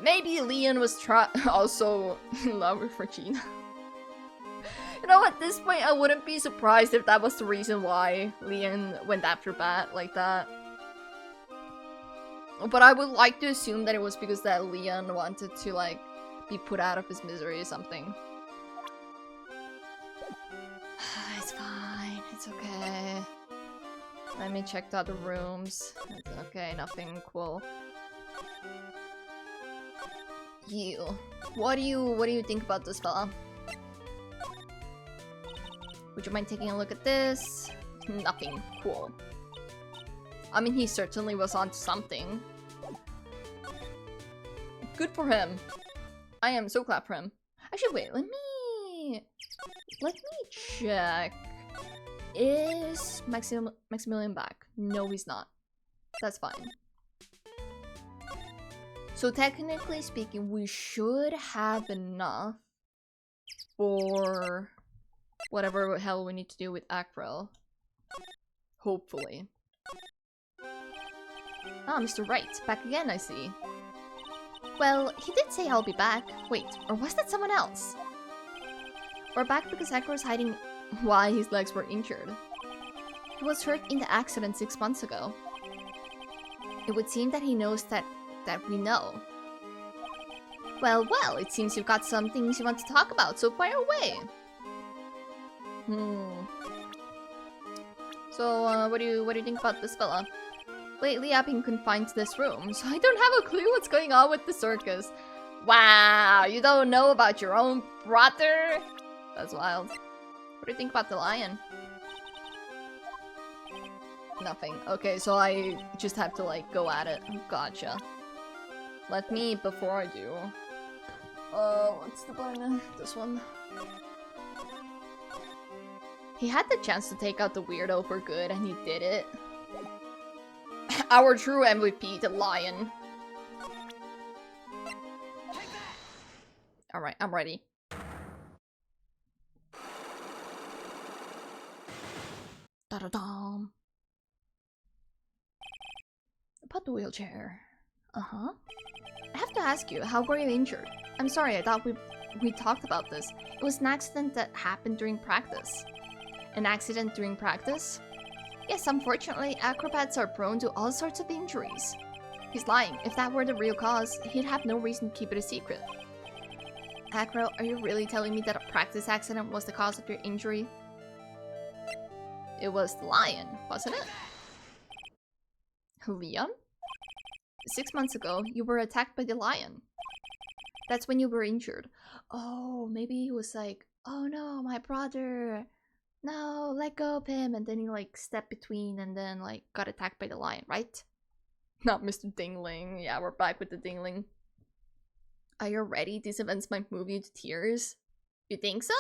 Maybe Leon was also in love with Regina. You know, at this point, I wouldn't be surprised if that was the reason why Leon went after Bat like that. But I would like to assume that it was because that Leon wanted to, like, be put out of his misery or something. It's fine. It's okay. Let me check the other rooms. It's okay, nothing cool. You. What do you think about this fella? Would you mind taking a look at this? Nothing cool. I mean, he certainly was on something. good for him. I am so glad for him. Actually, wait, let me check. Is Maximilian back? No, he's not. That's fine. So technically speaking, we should have enough for whatever hell we need to do with Acrel. Hopefully. Ah, Mr. Wright, back again, I see. Well, he did say I'll be back. Wait, or was that someone else? We're back because Acrel's hiding why his legs were injured. He was hurt in the accident 6 months ago. It would seem that he knows that we know. Well, it seems you've got some things you want to talk about, so fire away! So, what do you think about this fella? Lately, I've been confined to this room, so I don't have a clue what's going on with the circus. Wow, you don't know about your own brother? That's wild. What do you think about the lion? Nothing. Okay, so I just have to, like, go at it. Gotcha. Let me, before I do... what's the button? This one. He had the chance to take out the weirdo for good, and he did it. Our true MVP, the lion. Alright, I'm ready. Da-da-dum. About the wheelchair. Uh-huh. I have to ask you, how were you injured? I'm sorry, I thought we talked about this. It was an accident that happened during practice. An accident during practice? Yes, unfortunately, acrobats are prone to all sorts of injuries. He's lying. If that were the real cause, he'd have no reason to keep it a secret. Acro, are you really telling me that a practice accident was the cause of your injury? It was the lion, wasn't it? Leon? 6 months ago, you were attacked by the lion. That's when you were injured. Oh, maybe he was like, oh no, my brother. No, let go of him. And then he like stepped between and then like got attacked by the lion, right? Not Mr. Dingling. Yeah, we're back with the Dingling. Are you ready? These events might move you to tears. You think so?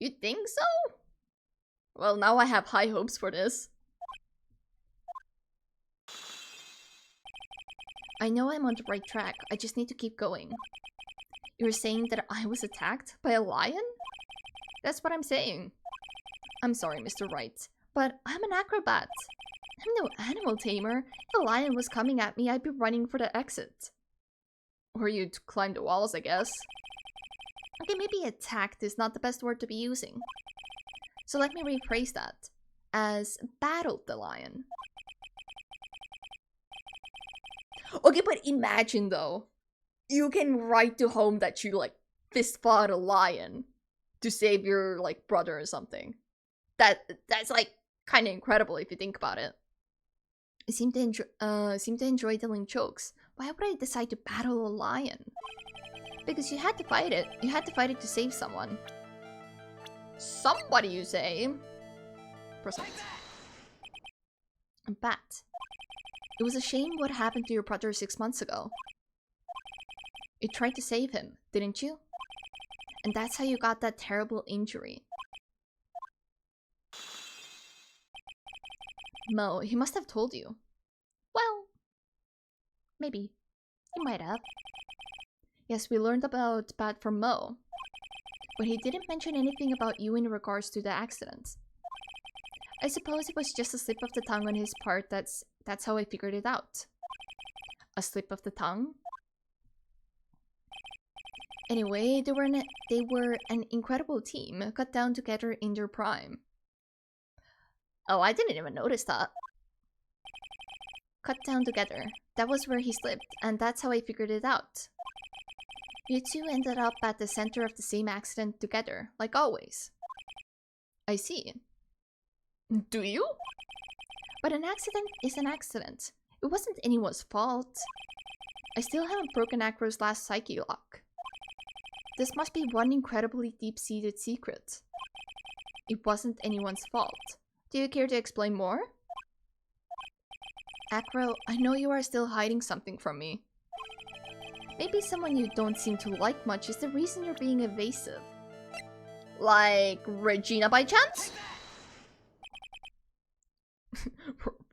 You think so? Well, now I have high hopes for this. I know I'm on the right track. I just need to keep going. You're saying that I was attacked by a lion? That's what I'm saying. I'm sorry, Mr. Wright, but I'm an acrobat. I'm no animal tamer. If a lion was coming at me, I'd be running for the exit. Or you'd climb the walls, I guess. Okay, maybe attacked is not the best word to be using. So let me rephrase that as battled the lion. Okay, but imagine though, you can write to home that you like fist fought a lion to save your like brother or something. That's like kind of incredible if you think about it. I seem to enjoy telling jokes. Why would I decide to battle a lion? Because you had to fight it. You had to fight it to save someone. Somebody, you say? Proceed. A bat. It was a shame what happened to your brother 6 months ago. You tried to save him, didn't you? And that's how you got that terrible injury. Mo, he must have told you. Well, maybe. He might have. Yes, we learned about Bat from Mo. But he didn't mention anything about you in regards to the accident. I suppose it was just a slip of the tongue on his part. That's how I figured it out. A slip of the tongue? Anyway, they were an incredible team, cut down together in their prime. Oh, I didn't even notice that. Cut down together. That was where he slipped, and that's how I figured it out. You two ended up at the center of the same accident together, like always. I see. Do you? But an accident is an accident. It wasn't anyone's fault. I still haven't broken Acro's last psyche lock. This must be one incredibly deep-seated secret. It wasn't anyone's fault. Do you care to explain more? Acro, I know you are still hiding something from me. Maybe someone you don't seem to like much is the reason you're being evasive. Like Regina by chance?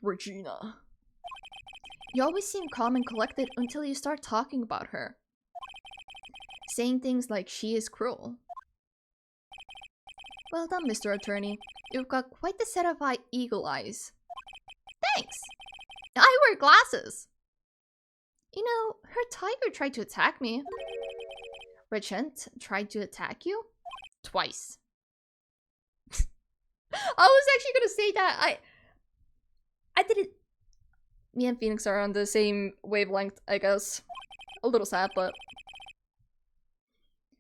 Regina. You always seem calm and collected until you start talking about her. Saying things like she is cruel. Well done, Mr. Attorney. You've got quite the set of eagle eyes. Thanks! I wear glasses! You know, her tiger tried to attack me. Regent tried to attack you? Twice. I was actually gonna say that. I didn't... Me and Phoenix are on the same wavelength, I guess. A little sad, but...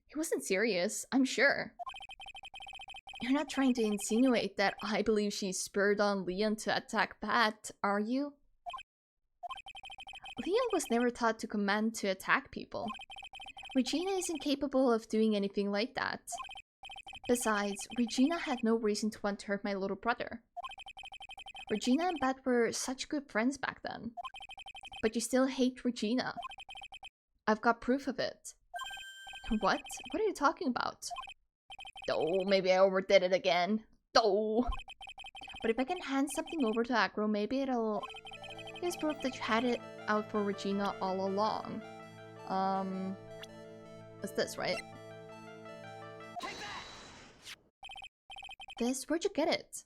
He wasn't serious, I'm sure. You're not trying to insinuate that I believe she spurred on Leon to attack Pat, are you? Leon was never taught to command to attack people. Regina isn't capable of doing anything like that. Besides, Regina had no reason to want to hurt my little brother. Regina and Pat were such good friends back then. But you still hate Regina. I've got proof of it. What? What are you talking about? Oh, maybe I overdid it again. Oh. But if I can hand something over to Agro, maybe it'll... Here's proof that you had it out for Regina all along. What's this, right? This? Where'd you get it?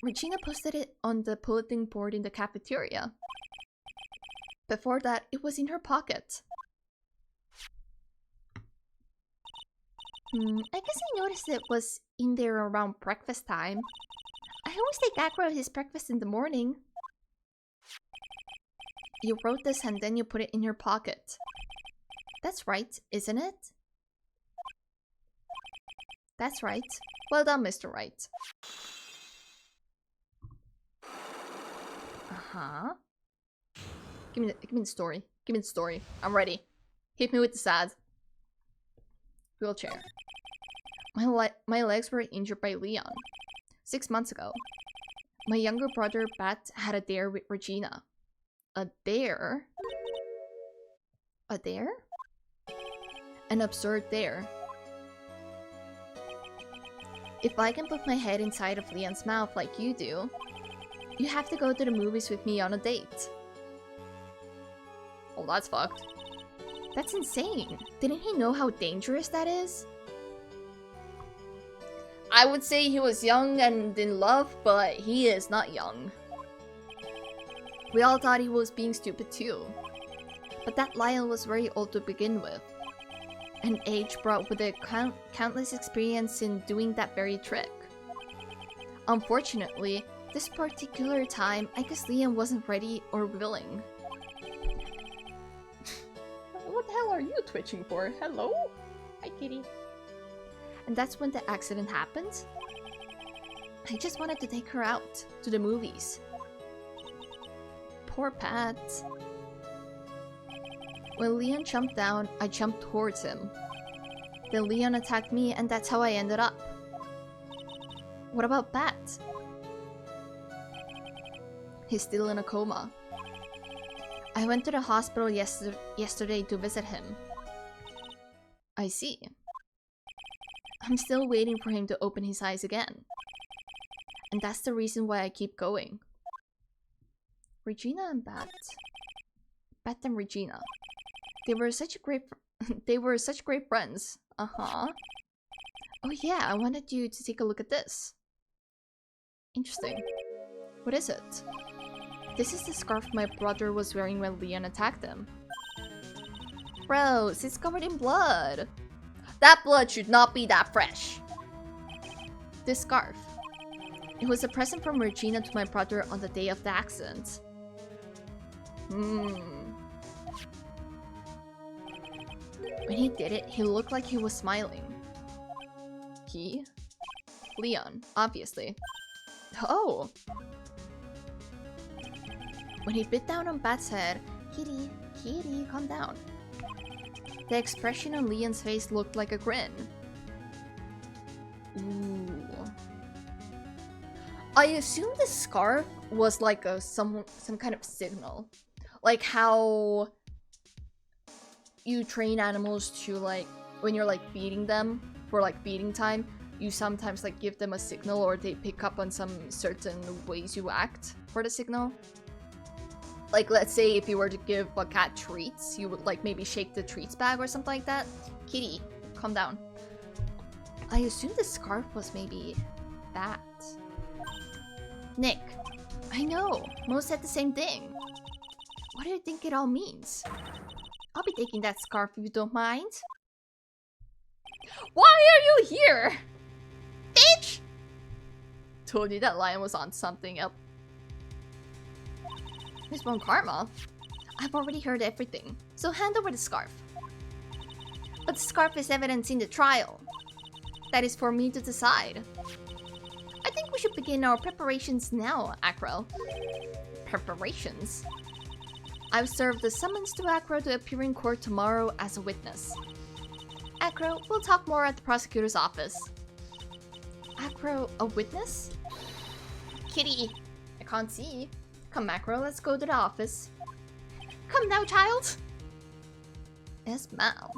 Regina posted it on the bulletin board in the cafeteria. Before that, it was in her pocket. I guess I noticed it was in there around breakfast time. I always take Agro his breakfast in the morning. You wrote this and then you put it in your pocket. That's right, isn't it? That's right. Well done, Mr. Wright. Uh-huh. Give me the story. Give me the story. I'm ready. Hit me with the sad. Wheelchair. My legs were injured by Leon. 6 months ago. My younger brother, Bat, had a dare with Regina. A dare? A dare? An absurd dare. If I can put my head inside of Leon's mouth like you do, you have to go to the movies with me on a date. Oh, that's fucked. That's insane. Didn't he know how dangerous that is? I would say he was young and in love, but he is not young. We all thought he was being stupid too. But that lion was very old to begin with. And age brought with it countless experience in doing that very trick. Unfortunately, this particular time, I guess Leon wasn't ready or willing. What the hell are you twitching for? Hello? Hi, kitty. And that's when the accident happened. I just wanted to take her out to the movies. Poor Pat. When Leon jumped down, I jumped towards him. Then Leon attacked me and that's how I ended up. What about Pat? He's still in a coma. I went to the hospital yesterday to visit him. I see. I'm still waiting for him to open his eyes again. And that's the reason why I keep going. Regina and Bat. Bat and Regina. They were such great friends. Uh-huh. Oh yeah, I wanted you to take a look at this. Interesting. What is it? This is the scarf my brother was wearing when Leon attacked him. Gross, it's covered in blood. That blood should not be that fresh. This scarf. It was a present from Regina to my brother on the day of the accident. When he did it, he looked like he was smiling. He? Leon, obviously. Oh! When he bit down on Bat's head, kitty, kitty, calm down. The expression on Leon's face looked like a grin. Ooh. I assume the scarf was like some kind of signal. Like how you train animals to like, when you're like feeding them for like feeding time, you sometimes like give them a signal or they pick up on some certain ways you act for the signal. Like let's say if you were to give a cat treats, you would like maybe shake the treats bag or something like that. Kitty, calm down. I assume the scarf was maybe that. Nick, I know, Mo said the same thing. What do you think it all means? I'll be taking that scarf if you don't mind. Why are you here? Bitch! Told you that lion was on something. Yep. Miss Bone Karma? I've already heard everything, so hand over the scarf. But the scarf is evidence in the trial. That is for me to decide. I think we should begin our preparations now, Acro. Preparations? I've served the summons to Acro to appear in court tomorrow as a witness. Acro, we'll talk more at the prosecutor's office. Acro, a witness? Kitty, I can't see. Come, Acro, let's go to the office. Come now, child. Yes, ma'am.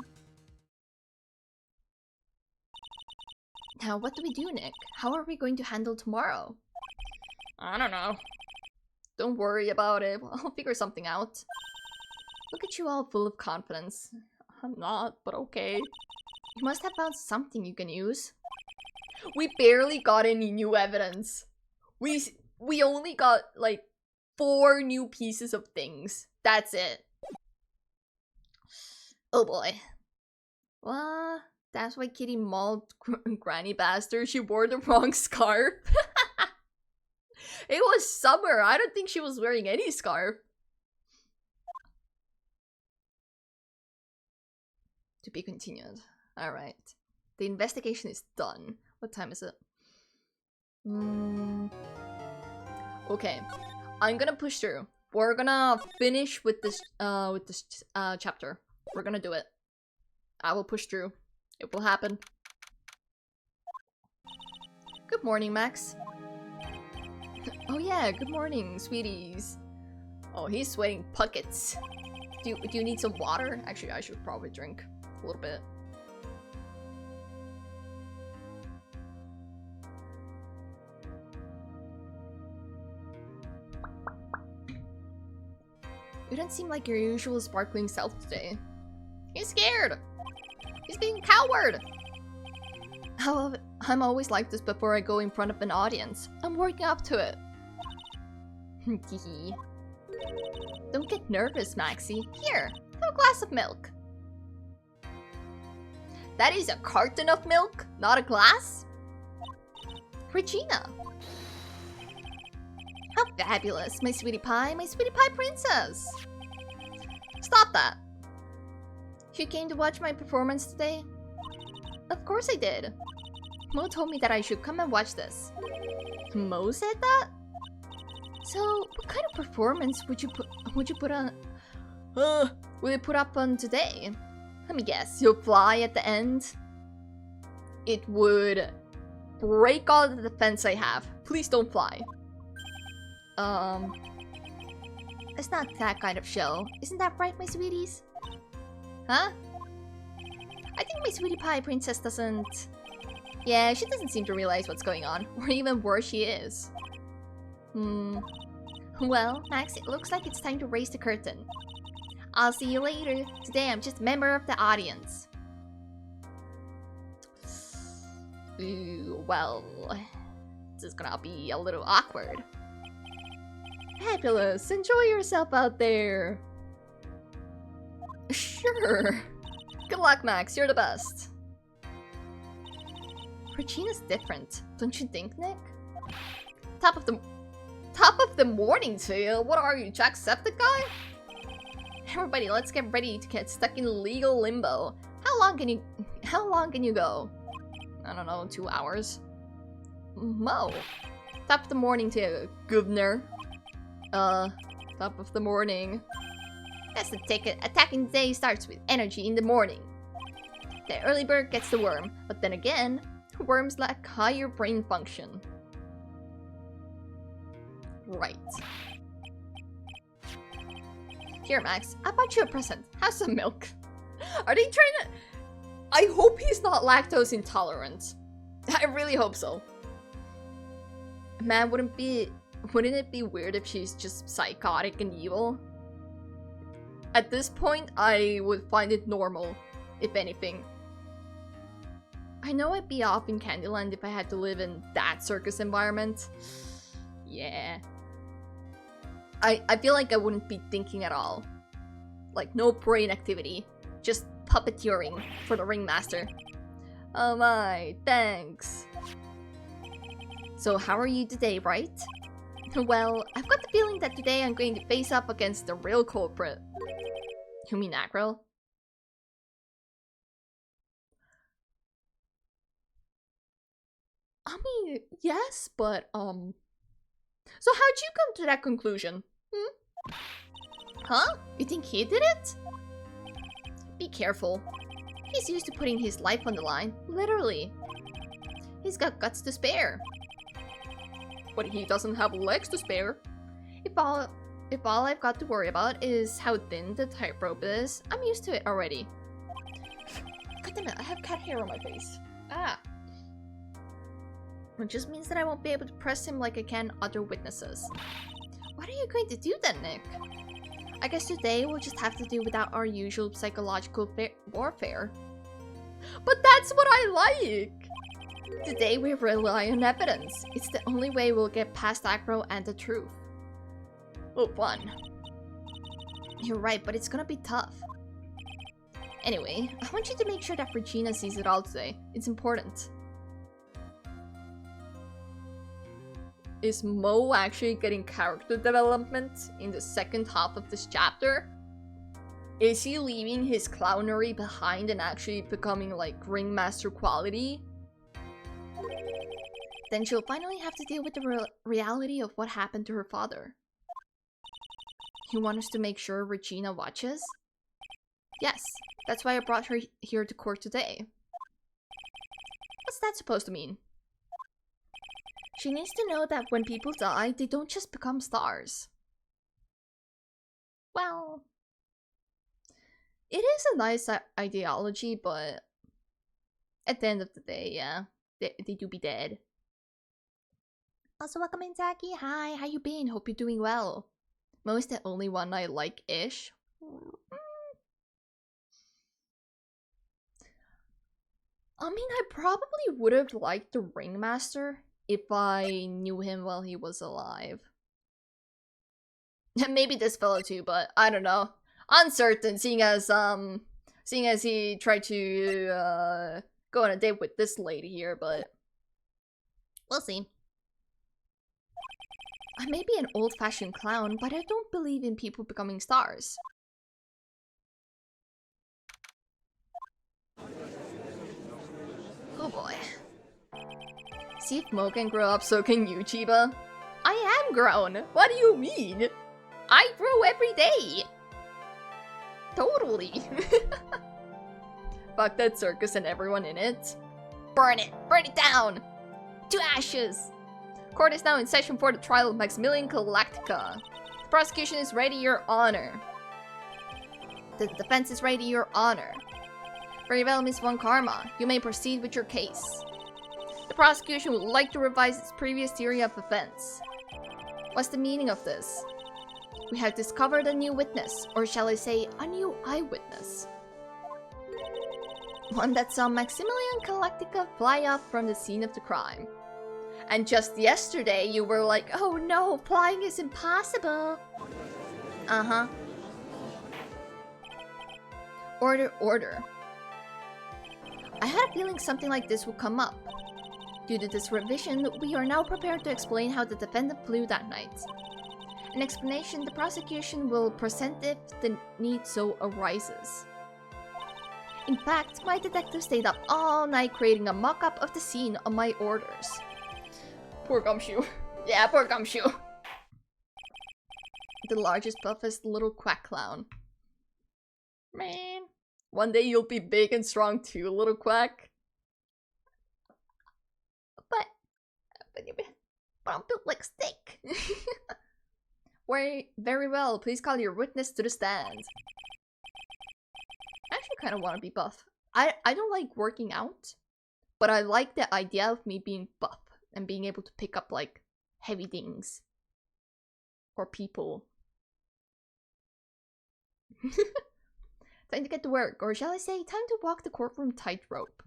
Now, what do we do, Nick? How are we going to handle tomorrow? I don't know. Don't worry about it. I'll figure something out. Look at you all full of confidence. I'm not, but okay. You must have found something you can use. We barely got any new evidence. We only got, like, 4 new pieces of things. That's it. Oh boy. Well, that's why Kitty mauled Granny Bastard. She wore the wrong scarf. It was summer. I don't think she was wearing any scarf. To be continued. Alright. The investigation is done. What time is it? Okay. I'm gonna push through. We're gonna finish with this chapter. We're gonna do it. I will push through. It will happen. Good morning, Max. Oh yeah, good morning, sweeties. Oh, he's sweating buckets. Do you need some water? Actually, I should probably drink a little bit. You don't seem like your usual sparkling self today. He's scared. He's being a coward. However, I'm always like this before I go in front of an audience. I'm working up to it. Don't get nervous, Maxie. Here, have a glass of milk. That is a carton of milk, not a glass? Regina. How fabulous, my sweetie pie princess. Stop that. You came to watch my performance today? Of course I did. Mo told me that I should come and watch this. Mo said that? So, what kind of performance would you put up on today? Let me guess, you'll fly at the end? It would break all the defense I have. Please don't fly. It's not that kind of show. Isn't that right, my sweeties? Huh? I think my sweetie pie princess doesn't... Yeah, she doesn't seem to realize what's going on, or even where she is. Well, Max, it looks like it's time to raise the curtain. I'll see you later. Today I'm just a member of the audience. Ooh, well... This is gonna be a little awkward. Fabulous! Enjoy yourself out there! Sure! Good luck, Max. You're the best. Regina's different, don't you think, Nick? Top of the morning to you? What are you, Jacksepticeye? Everybody, let's get ready to get stuck in legal limbo. How long can you go? I don't know, 2 hours? Mo. Top of the morning to you, governor. Top of the morning. That's the ticket. Attacking the day starts with energy in the morning. The early bird gets the worm, but then again, worms lack higher brain function. Right. Here, Max, I bought you a present. Have some milk. Are they trying to... I hope he's not lactose intolerant. I really hope so. Man, wouldn't it be weird if she's just psychotic and evil? At this point, I would find it normal, if anything. I know I'd be off in Candyland if I had to live in that circus environment. Yeah. I feel like I wouldn't be thinking at all. Like, no brain activity. Just puppeteering for the ringmaster. Oh my, thanks. So how are you today, right? Well, I've got the feeling that today I'm going to face up against the real culprit. You mean Acryl? I mean, yes, but, So how'd you come to that conclusion? Huh? You think he did it? Be careful. He's used to putting his life on the line, literally. He's got guts to spare. But he doesn't have legs to spare. If all I've got to worry about is how thin the tightrope is, I'm used to it already. God damn it, I have cat hair on my face. Ah. It just means that I won't be able to press him like I can other witnesses. What are you going to do then, Nick? I guess today we'll just have to do without our usual psychological warfare. But that's what I like! Today we rely on evidence. It's the only way we'll get past aggro and the truth. Oh, fun. You're right, but it's gonna be tough. Anyway, I want you to make sure that Regina sees it all today. It's important. Is Mo actually getting character development in the second half of this chapter? Is he leaving his clownery behind and actually becoming like ringmaster quality? Then she'll finally have to deal with the reality of what happened to her father. You want us to make sure Regina watches? Yes, that's why I brought her here to court today. What's that supposed to mean? She needs to know that when people die, they don't just become stars. Well, it is a nice ideology, but at the end of the day, yeah, they do be dead. Also, welcome in, Zaki. Hi, how you been? Hope you're doing well. Mo is the only one I like-ish. I mean, I probably would have liked the ringmaster if I knew him while he was alive. Maybe this fellow too, but I don't know. Uncertain, seeing as he tried to go on a date with this lady here, but we'll see. I may be an old-fashioned clown, but I don't believe in people becoming stars. Oh boy. See if Mo can grow up, so can you, Chiba? I am grown! What do you mean? I grow every day! Totally! Fuck that circus and everyone in it. Burn it! Burn it down! To ashes! Court is now in session for the trial of Maximilian Galactica. The prosecution is ready, Your Honor. The defense is ready, Your Honor. Very well, Miss Von Karma. You may proceed with your case. The prosecution would like to revise its previous theory of offense. What's the meaning of this? We have discovered a new witness, or shall I say, a new eyewitness. One that saw Maximilian Galactica fly off from the scene of the crime. And just yesterday, you were like, oh no, flying is impossible. Uh-huh. Order, order. I had a feeling something like this would come up. Due to this revision, we are now prepared to explain how the defendant flew that night. An explanation the prosecution will present if the need so arises. In fact, my detective stayed up all night creating a mock-up of the scene on my orders. Poor Gumshoe. Yeah, poor Gumshoe. The largest, buffest little quack clown. Man. One day you'll be big and strong too, little quack. But I'm built like steak. Very well. Please call your witness to the stand. I actually kind of want to be buff. I don't like working out, but I like the idea of me being buff and being able to pick up like heavy things or people. Time to get to work, or shall I say, time to walk the courtroom tightrope.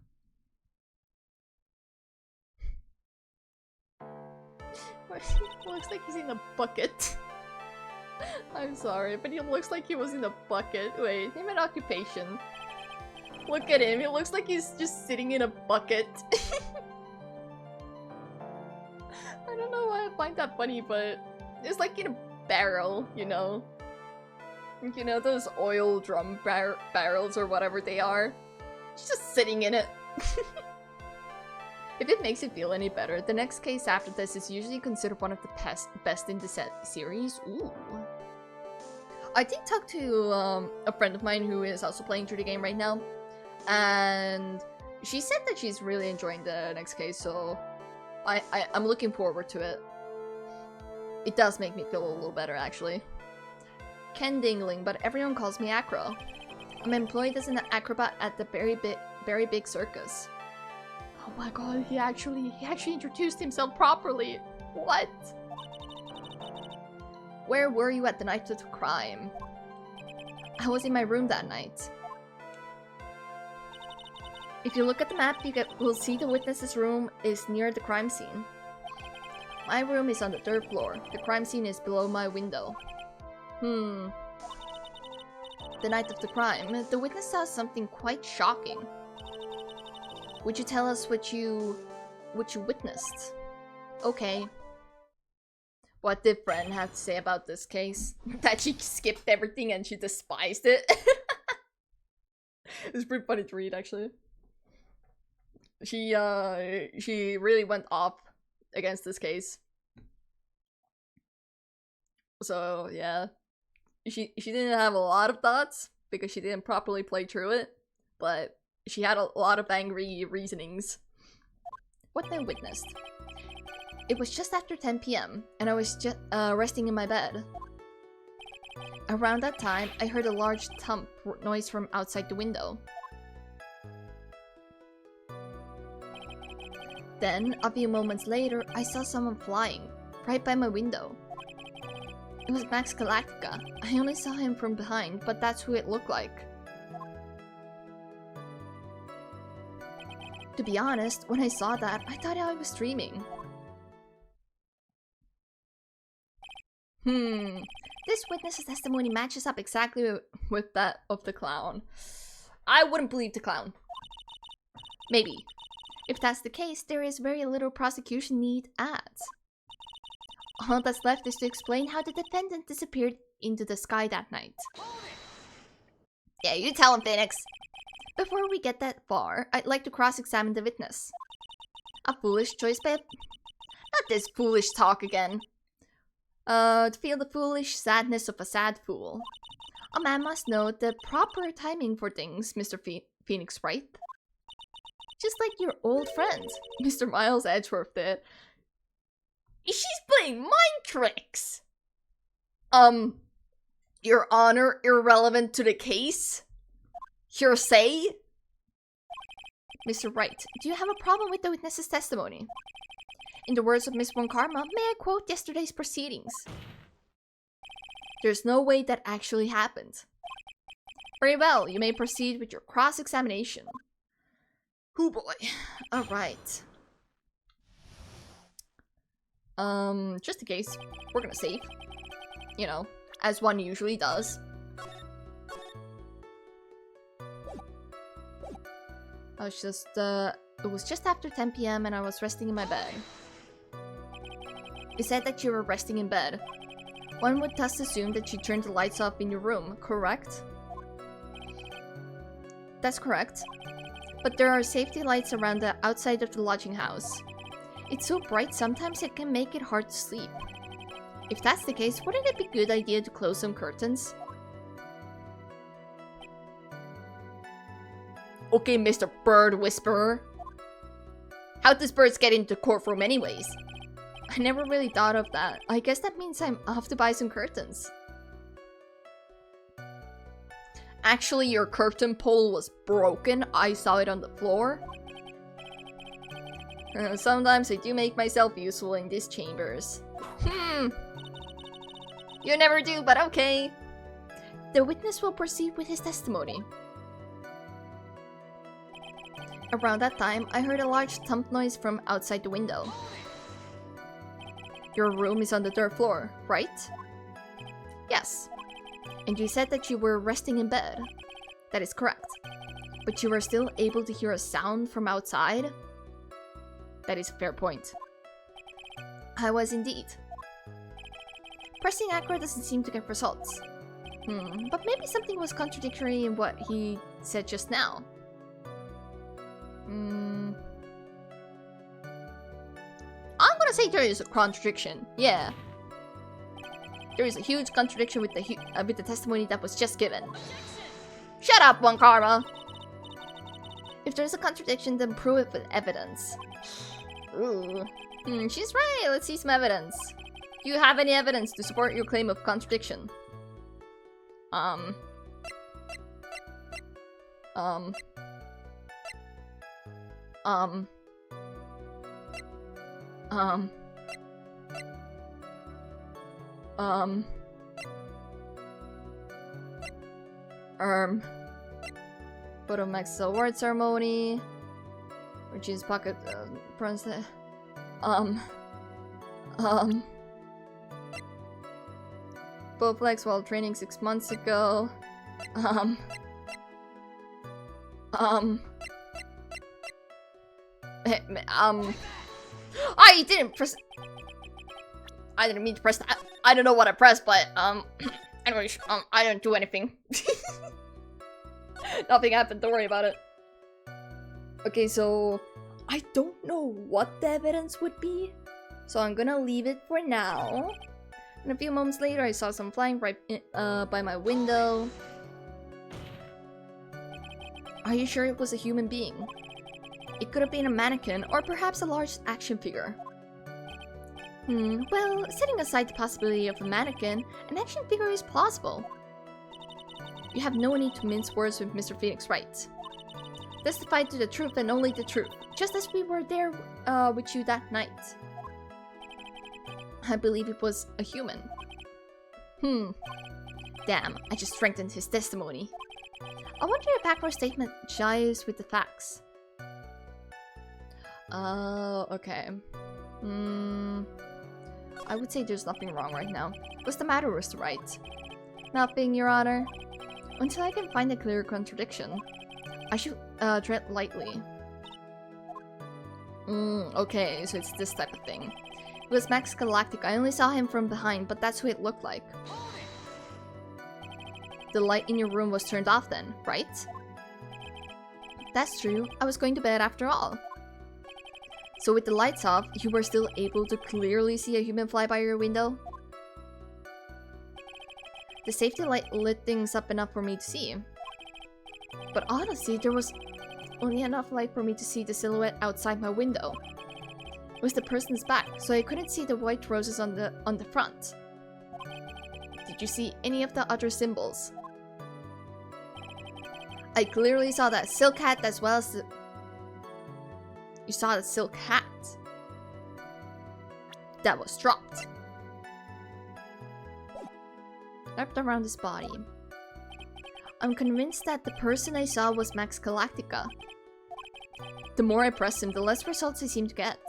Looks like he's in a bucket. I'm sorry, but he looks like he was in a bucket. Wait, name an occupation. Look at him, he looks like he's just sitting in a bucket. I don't know why I find that funny, but it's like in a barrel, you know? You know, those oil drum barrels or whatever they are. He's just sitting in it. If it makes you feel any better, the next case after this is usually considered one of the best in the series. Ooh. I did talk to a friend of mine who is also playing through the game right now, and she said that she's really enjoying the next case, so I'm looking forward to it. It does make me feel a little better, actually. Ken Dingling, but everyone calls me Acro. I'm employed as an acrobat at the very big circus. Oh my god, he actually introduced himself properly. What? Where were you at the night of the crime? I was in my room that night. If you look at the map, will see the witness's room is near the crime scene. My room is on the 3rd floor. The crime scene is below my window. The night of the crime, the witness saw something quite shocking. Would you tell us what you witnessed? Okay. What did Fran have to say about this case? That she skipped everything and she despised it? It's pretty funny to read, actually. She really went off against this case. So, yeah. She didn't have a lot of thoughts because she didn't properly play through it, but she had a lot of angry reasonings. What I witnessed. It was just after 10 PM, and I was just resting in my bed. Around that time, I heard a large thump noise from outside the window. Then, a few moments later, I saw someone flying, right by my window. It was Max Galactica. I only saw him from behind, but that's who it looked like. To be honest, when I saw that, I thought I was dreaming. This witness's testimony matches up exactly with that of the clown. I wouldn't believe the clown. Maybe. If that's the case, there is very little prosecution need at. All that's left is to explain how the defendant disappeared into the sky that night. Yeah, you tell him, Phoenix. Before we get that far, I'd like to cross-examine the witness. A foolish choice, babe? Not this foolish talk again. To feel the foolish sadness of a sad fool. A man must know the proper timing for things, Mr. Phoenix Wright. Just like your old friend, Mr. Miles Edgeworth did. She's playing mind tricks! Your Honor, irrelevant to the case? Hearsay? Mr. Wright, do you have a problem with the witness's testimony? In the words of Miss Von Karma, may I quote yesterday's proceedings? There's no way that actually happened. Very well, you may proceed with your cross-examination. Oh boy. Alright. Just in case, we're gonna save. You know, as one usually does. It was just after 10 PM and I was resting in my bed. You said that you were resting in bed. One would thus assume that you turned the lights off in your room, correct? That's correct. But there are safety lights around the outside of the lodging house. It's so bright sometimes it can make it hard to sleep. If that's the case, wouldn't it be a good idea to close some curtains? Okay, Mr. Bird Whisperer. How does birds get into the courtroom anyways? I never really thought of that. I guess that means I'll have to buy some curtains. Actually, your curtain pole was broken. I saw it on the floor. Sometimes I do make myself useful in these chambers. You never do, but okay. The witness will proceed with his testimony. Around that time, I heard a large thump noise from outside the window. Your room is on the third floor, right? Yes. And you said that you were resting in bed. That is correct. But you were still able to hear a sound from outside? That is a fair point. I was indeed. Pressing acro doesn't seem to get results. But maybe something was contradictory in what he said just now. I'm gonna say there is a contradiction. Yeah. There is a huge contradiction with the testimony that was just given. Shut up, One Karma! If there's a contradiction, then prove it with evidence. Ooh. She's right. Let's see some evidence. Do you have any evidence to support your claim of contradiction? Photo Max's award ceremony. Which is pocket, Bowflex while training 6 months ago. I didn't press. I didn't mean to press that. I don't know what I pressed, but anyways, I didn't do anything. Nothing happened. Don't worry about it. Okay, so I don't know what the evidence would be, so I'm gonna leave it for now. And a few moments later, I saw some flying right by my window. Are you sure it was a human being? It could have been a mannequin, or perhaps a large action figure. Well, setting aside the possibility of a mannequin, an action figure is plausible. You have no need to mince words with Mr. Phoenix Wright. Testify to the truth and only the truth, just as we were there with you that night. I believe it was a human. Damn, I just strengthened his testimony. I wonder if Aqua's statement jives with the facts. Okay. I would say there's nothing wrong right now. What's the matter with Mr. Wright? Nothing, Your Honor. Until I can find a clear contradiction, I should tread lightly. Okay, so it's this type of thing. It was Max Galactic. I only saw him from behind, but that's who it looked like. The light in your room was turned off then, right? That's true. I was going to bed after all. So with the lights off, you were still able to clearly see a human fly by your window? The safety light lit things up enough for me to see. But honestly, there was only enough light for me to see the silhouette outside my window. It was the person's back, so I couldn't see the white roses on the front. Did you see any of the other symbols? I clearly saw that silk hat as well as the... You saw the silk hat that was dropped. Wrapped around his body. I'm convinced that the person I saw was Max Galactica. The more I pressed him, the less results I seemed to get.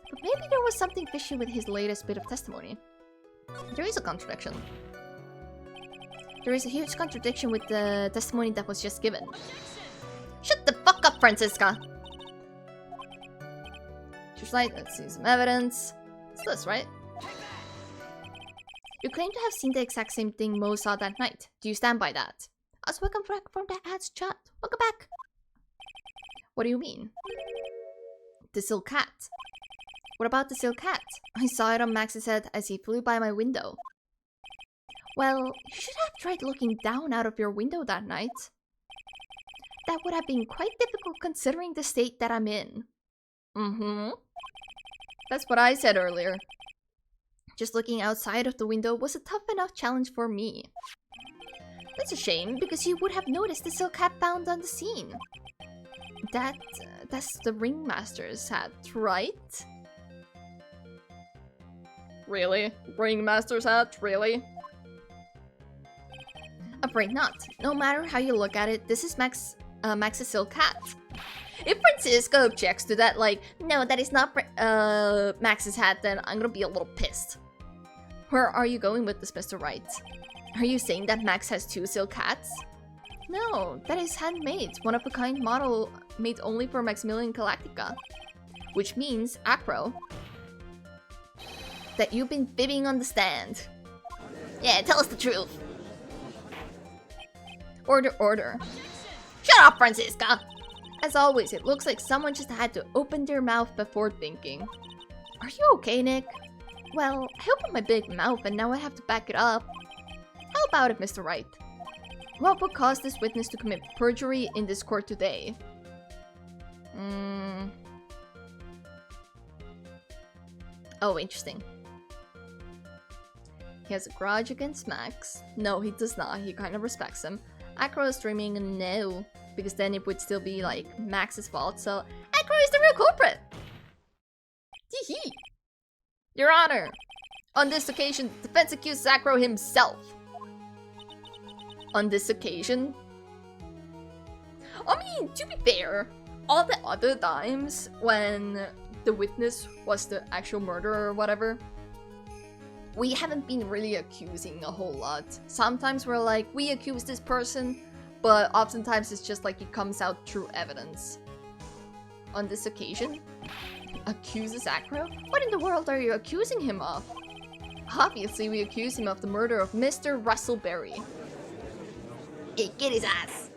But maybe there was something fishy with his latest bit of testimony. There is a contradiction. There is a huge contradiction with the testimony that was just given. Shut the fuck up, Francisca! Just like, let's see some evidence. It's this, right? You claim to have seen the exact same thing Mo saw that night. Do you stand by that? As welcome back from the ads chat. Welcome back! What do you mean? The silk hat. What about the silk hat? I saw it on Max's head as he flew by my window. Well, you should have tried looking down out of your window that night. That would have been quite difficult considering the state that I'm in. That's what I said earlier. Just looking outside of the window was a tough enough challenge for me. That's a shame, because you would have noticed the silk hat found on the scene. That's the ringmaster's hat, right? Really? Ringmaster's hat? Really? Afraid not. No matter how you look at it, this is Max's silk hat. If Francisco objects to that, like, no, that is not Max's hat, then I'm gonna be a little pissed. Where are you going with this, Mr. Wright? Are you saying that Max has 2 silk hats? No, that is handmade, one-of-a-kind model made only for Maximilian Galactica. Which means, Acro, that you've been fibbing on the stand. Yeah, tell us the truth. Order, order. Shut up, Francisca! As always, it looks like someone just had to open their mouth before thinking. Are you okay, Nick? Well, I opened my big mouth and now I have to back it up. How about it, Mr. Wright? What would cause this witness to commit perjury in this court today? Oh, interesting. He has a grudge against Max. No, he does not. He kind of respects him. Acro is dreaming no, because then it would still be like Max's fault, so Acro is the real culprit! Hee. Your Honor! On this occasion, the defense accuses Acro himself. On this occasion? I mean, to be fair, all the other times when the witness was the actual murderer or whatever, we haven't been really accusing a whole lot. Sometimes we're like, we accuse this person, but oftentimes it's just like it comes out through evidence. On this occasion, accuses Acro? What in the world are you accusing him of? Obviously, we accuse him of the murder of Mr. Russell Berry. Hey, get his ass!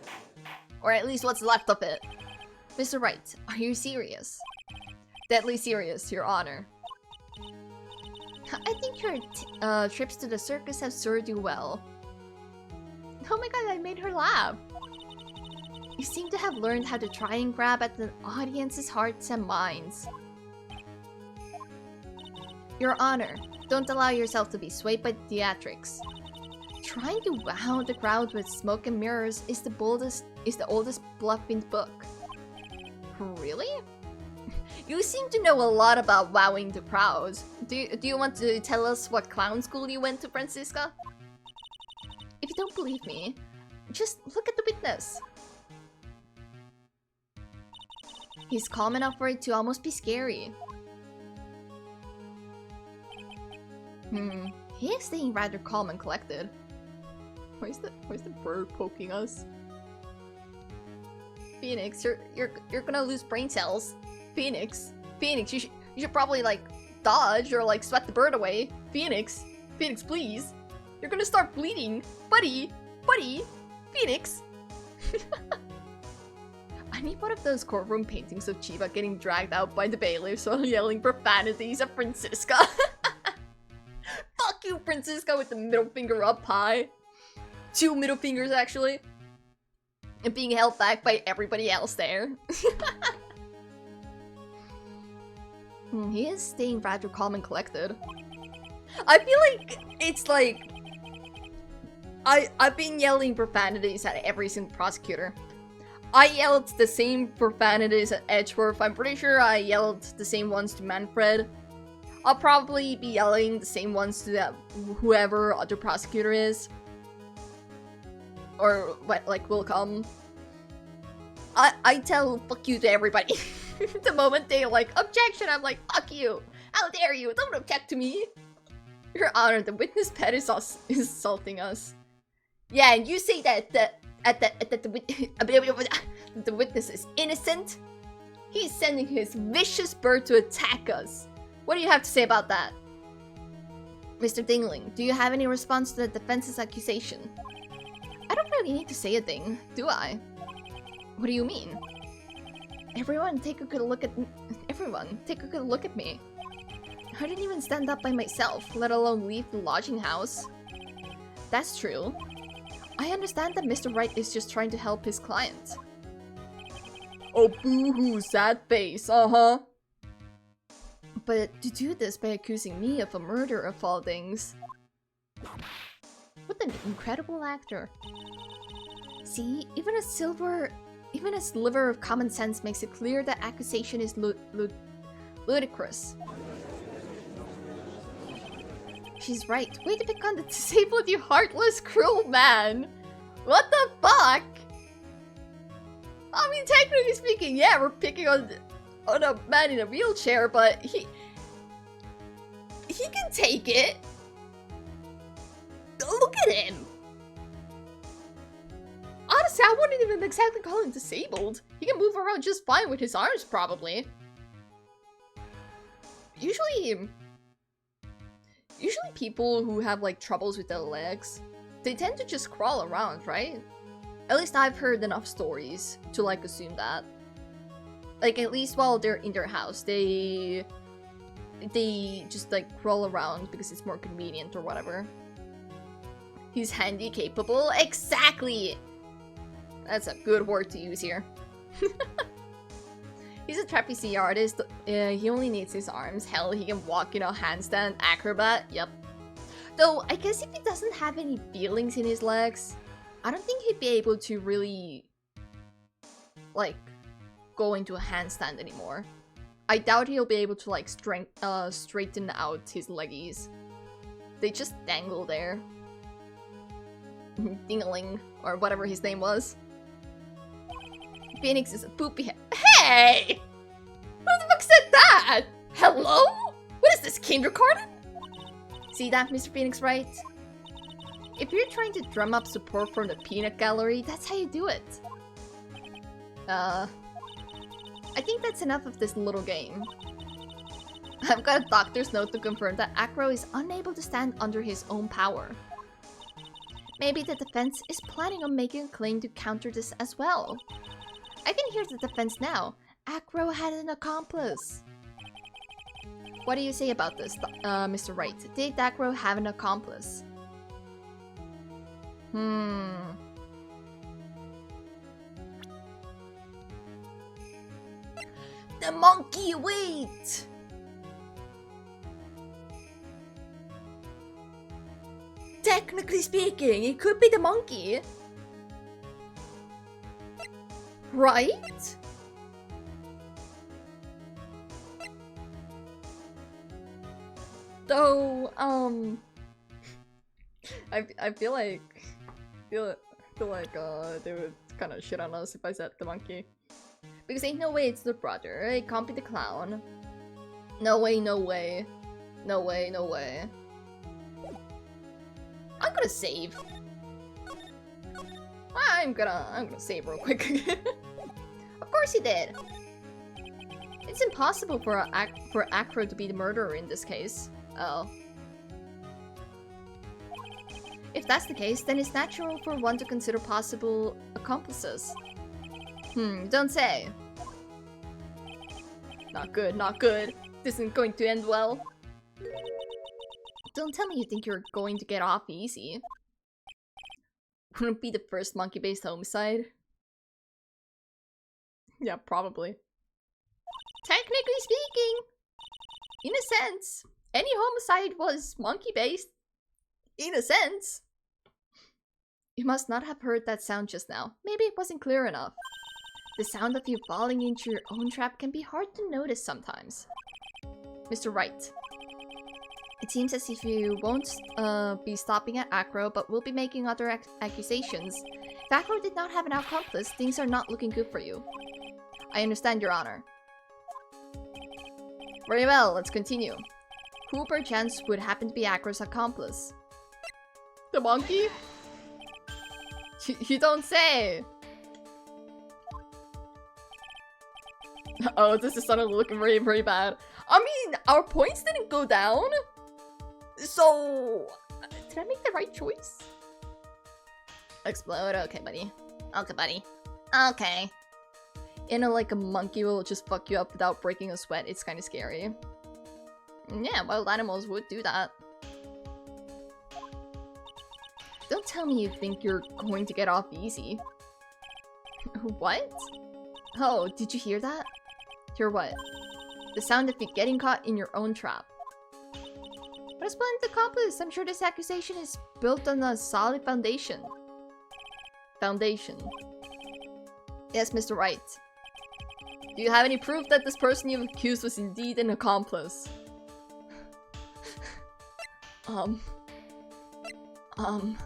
Or at least what's left of it. Mr. Wright, are you serious? Deadly serious, Your Honor. I think your trips to the circus have served you well. Oh my god, I made her laugh! You seem to have learned how to try and grab at the audience's hearts and minds. Your Honor, don't allow yourself to be swayed by theatrics. Trying to wow the crowd with smoke and mirrors is the oldest bluff in the book. Really? You seem to know a lot about wowing the crowds. Do you want to tell us what clown school you went to, Francisca? If you don't believe me, just look at the witness. He's calm enough for it to almost be scary. He is staying rather calm and collected. Why is the bird poking us? Phoenix, you're gonna lose brain cells. Phoenix, you should probably like dodge or like sweat the bird away. Phoenix, please. You're gonna start bleeding, buddy, Phoenix. I need one of those courtroom paintings of Chiba getting dragged out by the bailiffs while yelling profanities at Francisca. Fuck you, Francisca, with the middle finger up high. 2 middle fingers, actually. And being held back by everybody else there. He is staying rather calm and collected. I feel like it's like... I've been yelling profanities at every single prosecutor. I yelled the same profanities at Edgeworth. I'm pretty sure I yelled the same ones to Manfred. I'll probably be yelling the same ones to that whoever other prosecutor is. Or what, like, will come. I tell fuck you to everybody. The moment they like, objection, I'm like, fuck you. How dare you, don't object to me. Your Honor, the witness pet is insulting us. Yeah, and you say that the witness is innocent? He's sending his vicious bird to attack us. What do you have to say about that? Mr. Dingling, do you have any response to the defense's accusation? I don't really need to say a thing, do I? What do you mean? Everyone, take a good look at me. I didn't even stand up by myself, let alone leave the lodging house. That's true. I understand that Mr. Wright is just trying to help his client. Oh, boo-hoo, sad face, But to do this by accusing me of a murder of all things. What an incredible actor. See, even a sliver of common sense makes it clear that accusation is ludicrous. She's right. Way to pick on the disabled, you heartless, cruel man! What the fuck? I mean, technically speaking, yeah, we're picking on a man in a wheelchair, but he can take it. Look at him. Honestly, I wouldn't even exactly call him disabled. He can move around just fine with his arms, probably. Usually people who have like troubles with their legs, they tend to just crawl around, right? At least I've heard enough stories to like assume that. Like at least while they're in their house, they just like crawl around because it's more convenient or whatever. He's handy capable? Exactly! That's a good word to use here. He's a trapeze artist. He only needs his arms. Hell, he can walk, you know, handstand, acrobat. Yep. Though, I guess if he doesn't have any feelings in his legs, I don't think he'd be able to really, like, go into a handstand anymore. I doubt he'll be able to, like, straighten out his leggies. They just dangle there. Dingling, or whatever his name was. Phoenix is a poopy head. Hey! Who the fuck said that? Hello? What is this, kindergarten? See that, Mr. Phoenix Wright? If you're trying to drum up support from the peanut gallery, that's how you do it. I think that's enough of this little game. I've got a doctor's note to confirm that Acro is unable to stand under his own power. Maybe the defense is planning on making a claim to counter this as well. I can hear the defense now. Acro had an accomplice. What do you say about this, Mr. Wright? Did Acro have an accomplice? The monkey, wait! Technically speaking, it could be the monkey. Right? Though, I feel like they would kind of shit on us if I said the monkey. Because ain't no way it's the brother. It can't be the clown. No way, no way. No way, no way. I'm gonna save. I'm gonna save real quick. Of course he did. It's impossible for Acro to be the murderer in this case. Oh. If that's the case, then it's natural for one to consider possible accomplices. Don't say. Not good, not good. This isn't going to end well. Don't tell me you think you're going to get off easy. Wouldn't it be the first monkey-based homicide? Yeah, probably. Technically speaking, in a sense, any homicide was monkey-based. In a sense. You must not have heard that sound just now. Maybe it wasn't clear enough. The sound of you falling into your own trap can be hard to notice sometimes. Mr. Wright. It seems as if you won't be stopping at Acro, but will be making other accusations. If Acro did not have an accomplice, things are not looking good for you. I understand, Your Honor. Very well, let's continue. Who perchance would happen to be Acro's accomplice? The monkey? You don't say! Oh, this is suddenly looking very, very bad. I mean, our points didn't go down. So, did I make the right choice? Explode, okay, buddy. Okay, buddy. Okay. You know, like a monkey will just fuck you up without breaking a sweat. It's kind of scary. Yeah, wild animals would do that. Don't tell me you think you're going to get off easy. What? Oh, did you hear that? Hear what? The sound of you getting caught in your own trap. What a splendid accomplice! I'm sure this accusation is built on a solid foundation. Foundation. Yes, Mr. Wright. Do you have any proof that this person you've accused was indeed an accomplice? Um... I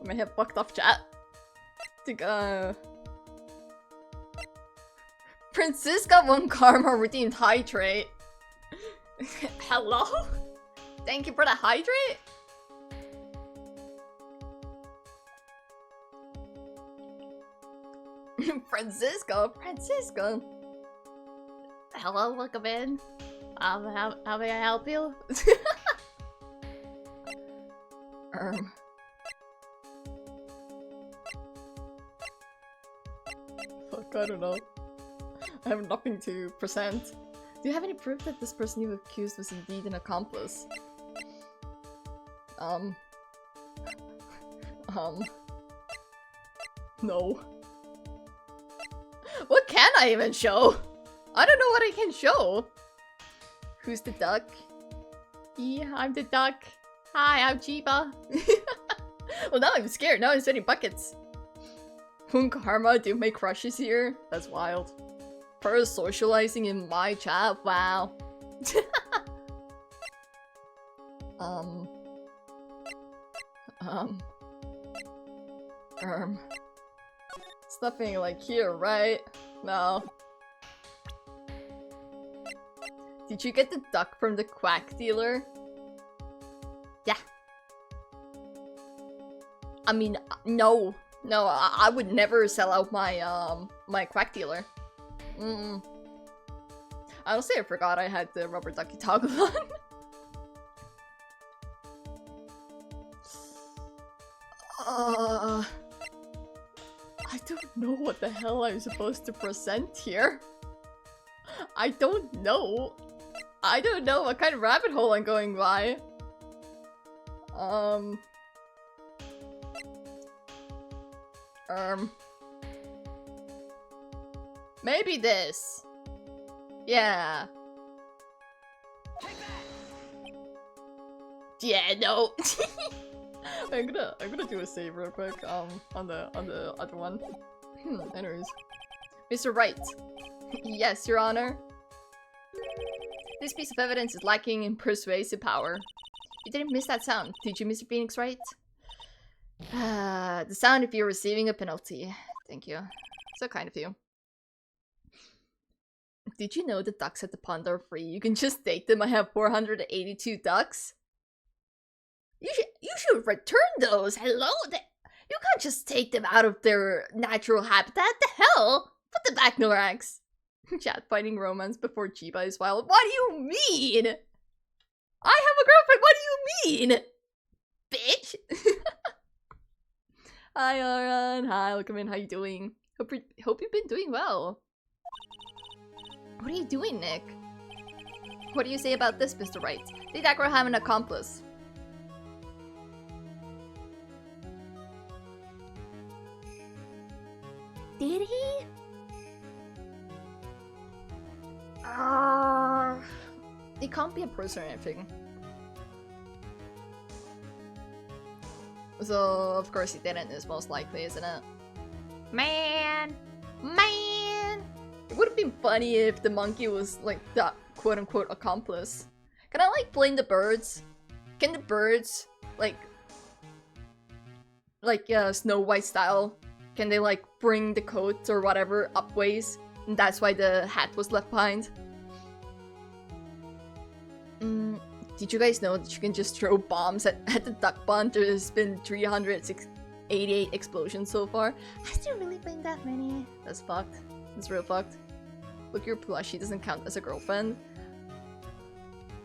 may have fucked off chat. I think, Francisca won karma redeemed hydrate. Hello? Thank you for the hydrate? Francisca. Hello, welcome in. How may I help you? Fuck, I don't know. I have nothing to present. Do you have any proof that this person you accused was indeed an accomplice? No. What can I even show? I don't know what I can show. Who's the duck? Yeah, I'm the duck. Hi, I'm Chiba. Well, now I'm scared. Now I'm sending buckets. Karma, do make crushes here? That's wild. First socializing in my chat. Wow. It's nothing like here, right? No. Did you get the duck from the quack dealer? Yeah. I mean, no. No, I would never sell out my, my quack dealer. Honestly, I forgot I had the rubber ducky toggle on. I don't know what the hell I'm supposed to present here. I don't know. I don't know what kind of rabbit hole I'm going by. Maybe this. Yeah. Yeah, no. I'm gonna do a save real quick, on the other one. Anyways. Mr. Wright. Yes, Your Honor. This piece of evidence is lacking in persuasive power. You didn't miss that sound, did you, Mr. Phoenix Wright? The sound if you're receiving a penalty. Thank you. So kind of you. Did you know the ducks at the pond are free? You can just take them. I have 482 ducks. You should return those. Hello? You can't just take them out of their natural habitat. The hell? Put them back, Norax. Chat fighting romance before Chiba is wild. What do you mean? I have a girlfriend. What do you mean? Bitch. Hi, Aran. Hi, welcome in. How you doing? Hope you've been doing well. What are you doing, Nick? What do you say about this, Mr. Wright? Did Agro have an accomplice? Did he? It can't be a person or anything. So, of course he didn't, is most likely, isn't it? Man! It would have been funny if the monkey was, like, the quote-unquote accomplice. Can I, like, blame the birds? Can the birds, like, Snow White style, can they, like, bring the coat or whatever up ways? And that's why the hat was left behind? Did you guys know that you can just throw bombs at the duck pond? There's been 388 explosions so far. I still really been that many. That's fucked. That's real fucked. Look, your plushie doesn't count as a girlfriend.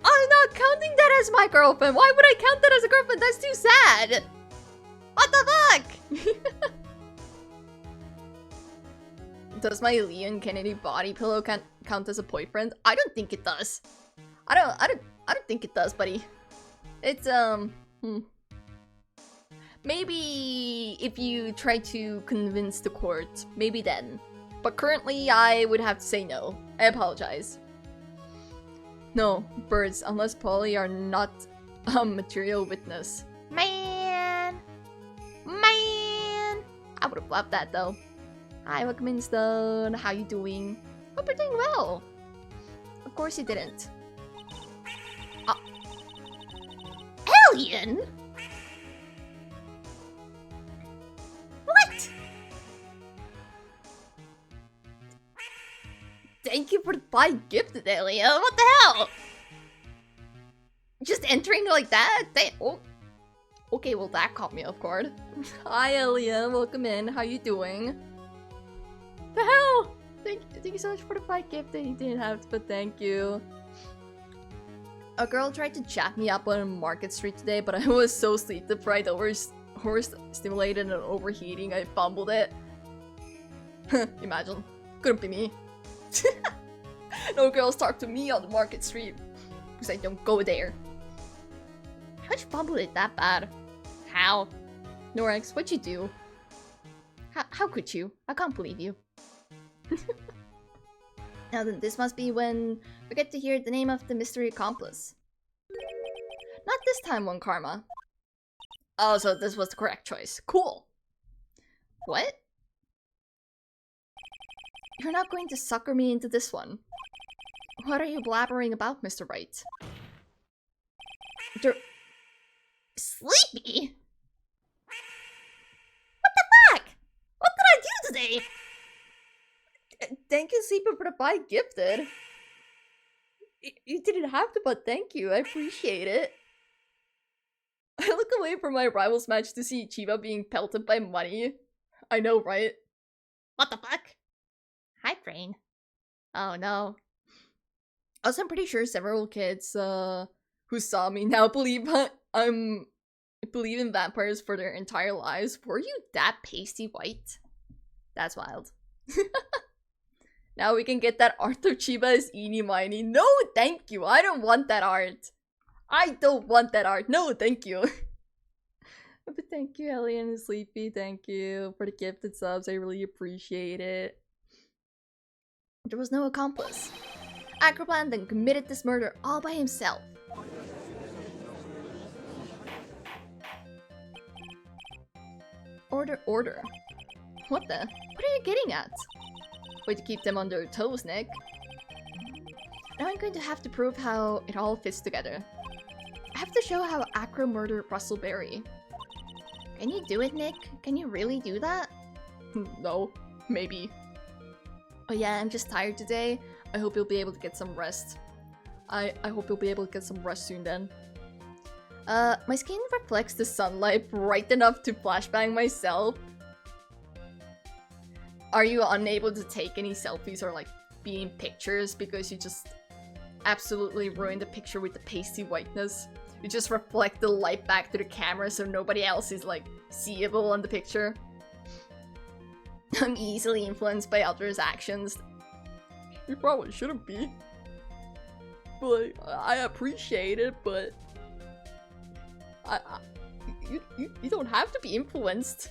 I'm not counting that as my girlfriend! Why would I count that as a girlfriend? That's too sad! What the fuck? Does my Leon Kennedy body pillow count as a boyfriend? I don't think it does. I don't think it does, buddy. It's, maybe if you try to convince the court, maybe then. But currently, I would have to say no. I apologize. No, birds, unless Polly are not a material witness. Man! I would have loved that though. Hi, welcome in, Stone. How you doing? Hope you're doing well. Of course you didn't. Alien? What? Thank you for the buy gifted, Alien. What the hell? Just entering like that? Oh. Okay, well that caught me off guard. Hi, Alien. Welcome in. How you doing? The hell? Thank you so much for the buy gift that you didn't have to, but thank you. A girl tried to chat me up on Market Street today, but I was so sleep deprived, overstimulated and overheating, I fumbled it. Imagine. Couldn't be me. No girls talk to me on the Market Street, because I don't go there. How'd you fumble it that bad? How? Norex, what'd you do? How could you? I can't believe you. Now then, this must be when we get to hear the name of the mystery accomplice. Not this time, One Karma. Oh, so this was the correct choice. Cool. What? You're not going to sucker me into this one. What are you blabbering about, Mr. Wright? You're... sleepy? What the fuck? What did I do today? Thank you, Sleeper, for the buy gifted. You didn't have to, but thank you. I appreciate it. I look away from my rivals match to see Chiba being pelted by money. I know, right? What the fuck? Hi, Brain. Oh no. Also, I'm pretty sure several kids who saw me now believe believe in vampires for their entire lives. Were you that pasty white? That's wild. Now we can get that art of Chiba as eeny miny. No, thank you. I don't want that art. I don't want that art. No, thank you. But thank you, Ellie and Sleepy. Thank you for the gifted subs. I really appreciate it. There was no accomplice. Acroplan then committed this murder all by himself. Order. What the? What are you getting at? Way to keep them on their toes, Nick. Now I'm going to have to prove how it all fits together. I have to show how Acro murdered Russell Berry. Can you do it, Nick? Can you really do that? No, maybe. Oh yeah, I'm just tired today. I hope you'll be able to get some rest. I hope you'll be able to get some rest soon then. My skin reflects the sunlight bright enough to flashbang myself. Are you unable to take any selfies or like be in pictures because you just absolutely ruined the picture with the pasty whiteness? You just reflect the light back to the camera so nobody else is like seeable on the picture. I'm easily influenced by others' actions. You probably shouldn't be. But I appreciate it, but you don't have to be influenced.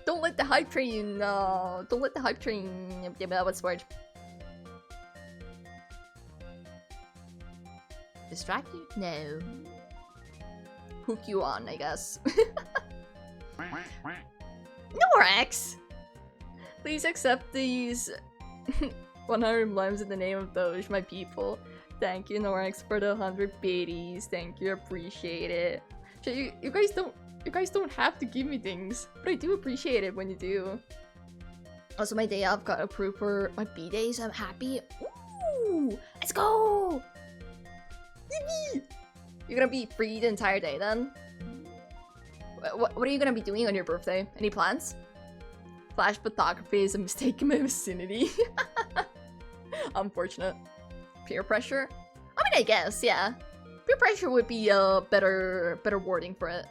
Don't let the hype train, don't let the hype train, what's the word? Distract you? No. Hook you on, I guess. Norex! Please accept these 100 limes in the name of Doge, my people. Thank you, Norex, for the 100 biddies. Thank you, appreciate it. So you guys don't have to give me things, but I do appreciate it when you do. Also, my day off got approved for my B-day, so I'm happy. Ooh, let's go! Yippee! You're gonna be free the entire day then? What are you gonna be doing on your birthday? Any plans? Flash photography is a mistake in my vicinity. Unfortunate. Peer pressure? I mean, I guess, yeah. Peer pressure would be a better wording for it.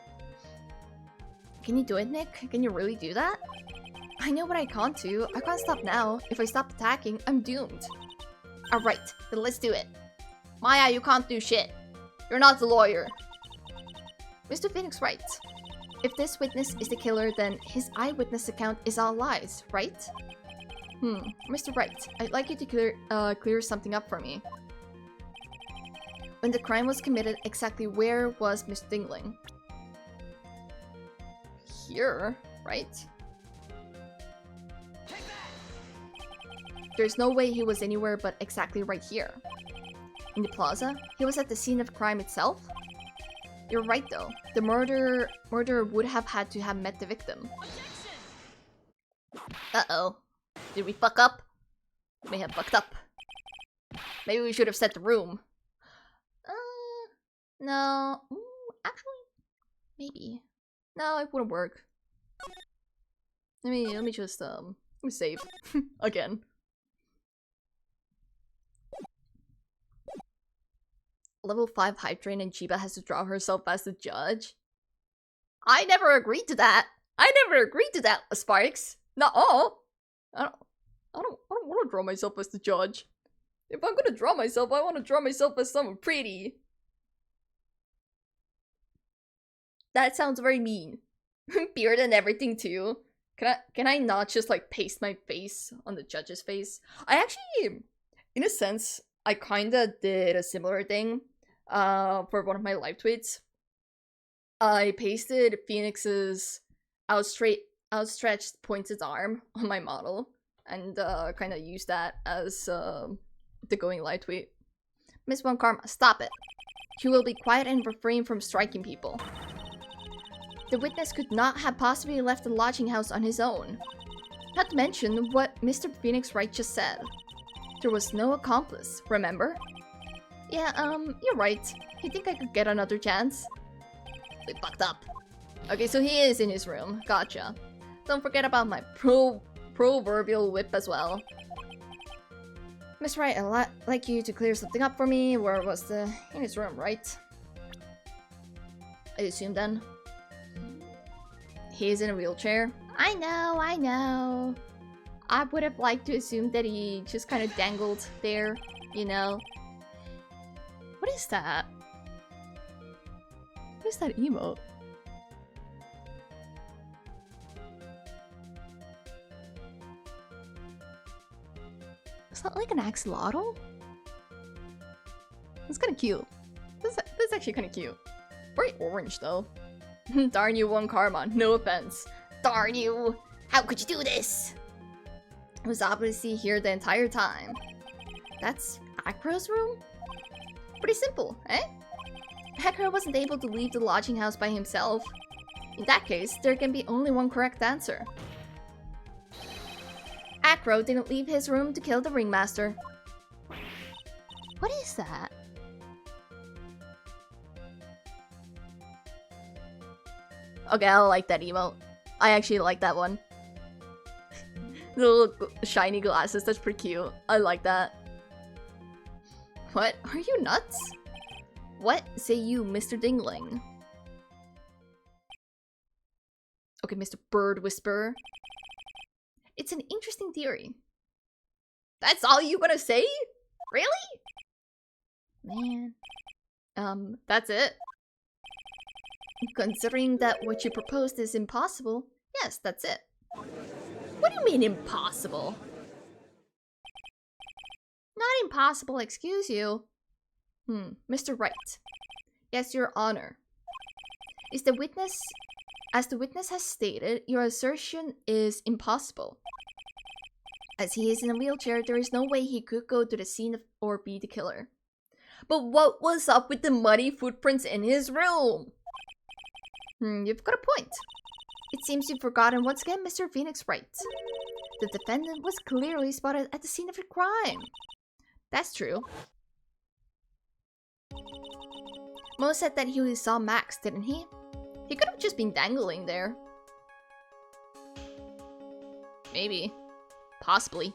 Can you do it, Nick? Can you really do that? I know what I can't do. I can't stop now. If I stop attacking, I'm doomed. Alright, then let's do it. Maya, you can't do shit. You're not the lawyer. Mr. Phoenix Wright. If this witness is the killer, then his eyewitness account is all lies, right? Mr. Wright, I'd like you to clear something up for me. When the crime was committed, exactly where was Mr. Dingling? Here, right? There's no way he was anywhere but exactly right here. In the plaza? He was at the scene of the crime itself? You're right though. The murderer would have had to have met the victim. Uh-oh. Did we fuck up? May have fucked up. Maybe we should have set the room. No. Actually, maybe. No, it wouldn't work. Let me just let me save again. Level 5 hype train and Chiba has to draw herself as the judge. I never agreed to that. I never agreed to that, Sparks. Not all. I don't want to draw myself as the judge. If I'm gonna draw myself, I want to draw myself as someone pretty. That sounds very mean. Beard and everything too. Can I not just like paste my face on the judge's face? I actually, in a sense, I kinda did a similar thing. For one of my live tweets. I pasted Phoenix's outstretched pointed arm on my model and kind of used that as the going live tweet. Miss Von Karma, stop it. You will be quiet and refrain from striking people. The witness could not have possibly left the lodging house on his own. Not to mention what Mr. Phoenix Wright just said. There was no accomplice, remember? Yeah, you're right. You think I could get another chance? We fucked up. Okay, so he is in his room. Gotcha. Don't forget about my proverbial whip as well. Miss Wright, I'd like you to clear something up for me. Where was the... in his room, right? I assume then. He is in a wheelchair. I know. I would have liked to assume that he just kind of dangled there, you know? What is that? What is that emote? Is that like an axolotl? It's kind of cute. That's actually kind of cute. Very orange though. Darn you, One Karma. No offense. Darn you! How could you do this? I was obviously here the entire time. That's Acro's room? Pretty simple, eh? Acro wasn't able to leave the lodging house by himself. In that case, there can be only one correct answer. Acro didn't leave his room to kill the ringmaster. What is that? Okay, I like that emote. I actually like that one. The little shiny glasses, that's pretty cute. I like that. What? Are you nuts? What say you, Mr. Dingling? Okay, Mr. Bird Whisperer. It's an interesting theory. That's all you gonna say? Really? Man. That's it. Considering that what you proposed is impossible, yes, that's it. What do you mean impossible? Not impossible, excuse you. Mr. Wright. Yes, Your Honor. As the witness has stated, your assertion is impossible. As he is in a wheelchair, there is no way he could go to the scene or be the killer. But what was up with the muddy footprints in his room? You've got a point. It seems you've forgotten once again, Mr. Phoenix Wright. The defendant was clearly spotted at the scene of the crime. That's true. Mo said that he saw Max, didn't he? He could have just been dangling there. Maybe. Possibly.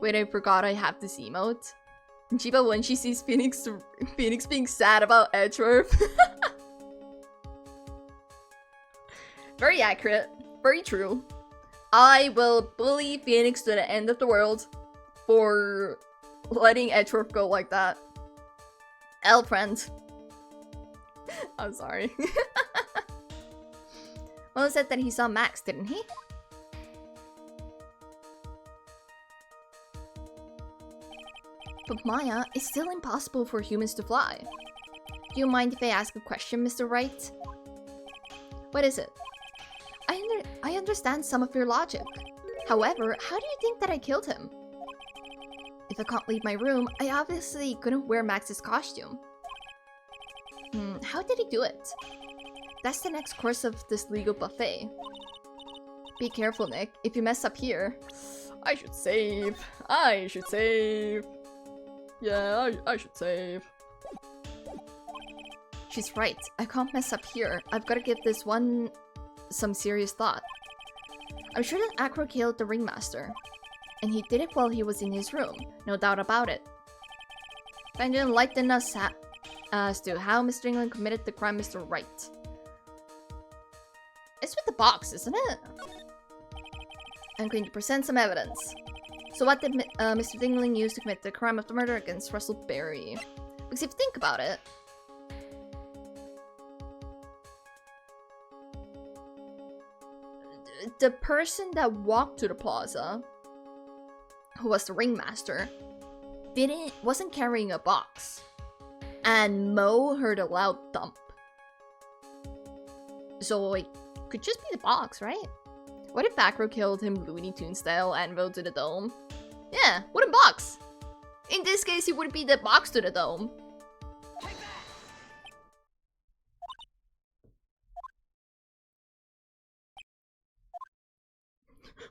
Wait, I forgot I have this emote. Chiba, when she sees Phoenix being sad about Edgeworth. Very accurate. Very true. I will bully Phoenix to the end of the world for letting Edgeworth go like that. L friend. I'm sorry. Well, said that he saw Max, didn't he? But Maya, it's still impossible for humans to fly. Do you mind if I ask a question, Mr. Wright? What is it? I understand some of your logic. However, how do you think that I killed him? If I can't leave my room, I obviously couldn't wear Max's costume. How did he do it? That's the next course of this legal buffet. Be careful, Nick. If you mess up here... I should save. I should save. Yeah, I should save. She's right. I can't mess up here. I've got to give this one some serious thought. I'm sure that Acro killed the ringmaster. And he did it while he was in his room. No doubt about it. Can you enlighten us as to how Mr. England committed the crime, Mr. Wright? It's with the box, isn't it? I'm going to present some evidence. So what did Mr. Dingling use to commit the crime of the murder against Russell Berry? Because if you think about it... the person that walked to the plaza, who was the ringmaster, wasn't carrying a box. And Mo heard a loud thump. So it could just be the box, right? What if Acro killed him Looney Tunes style and rode to the dome? Yeah, wooden box! In this case, it would be the box to the dome.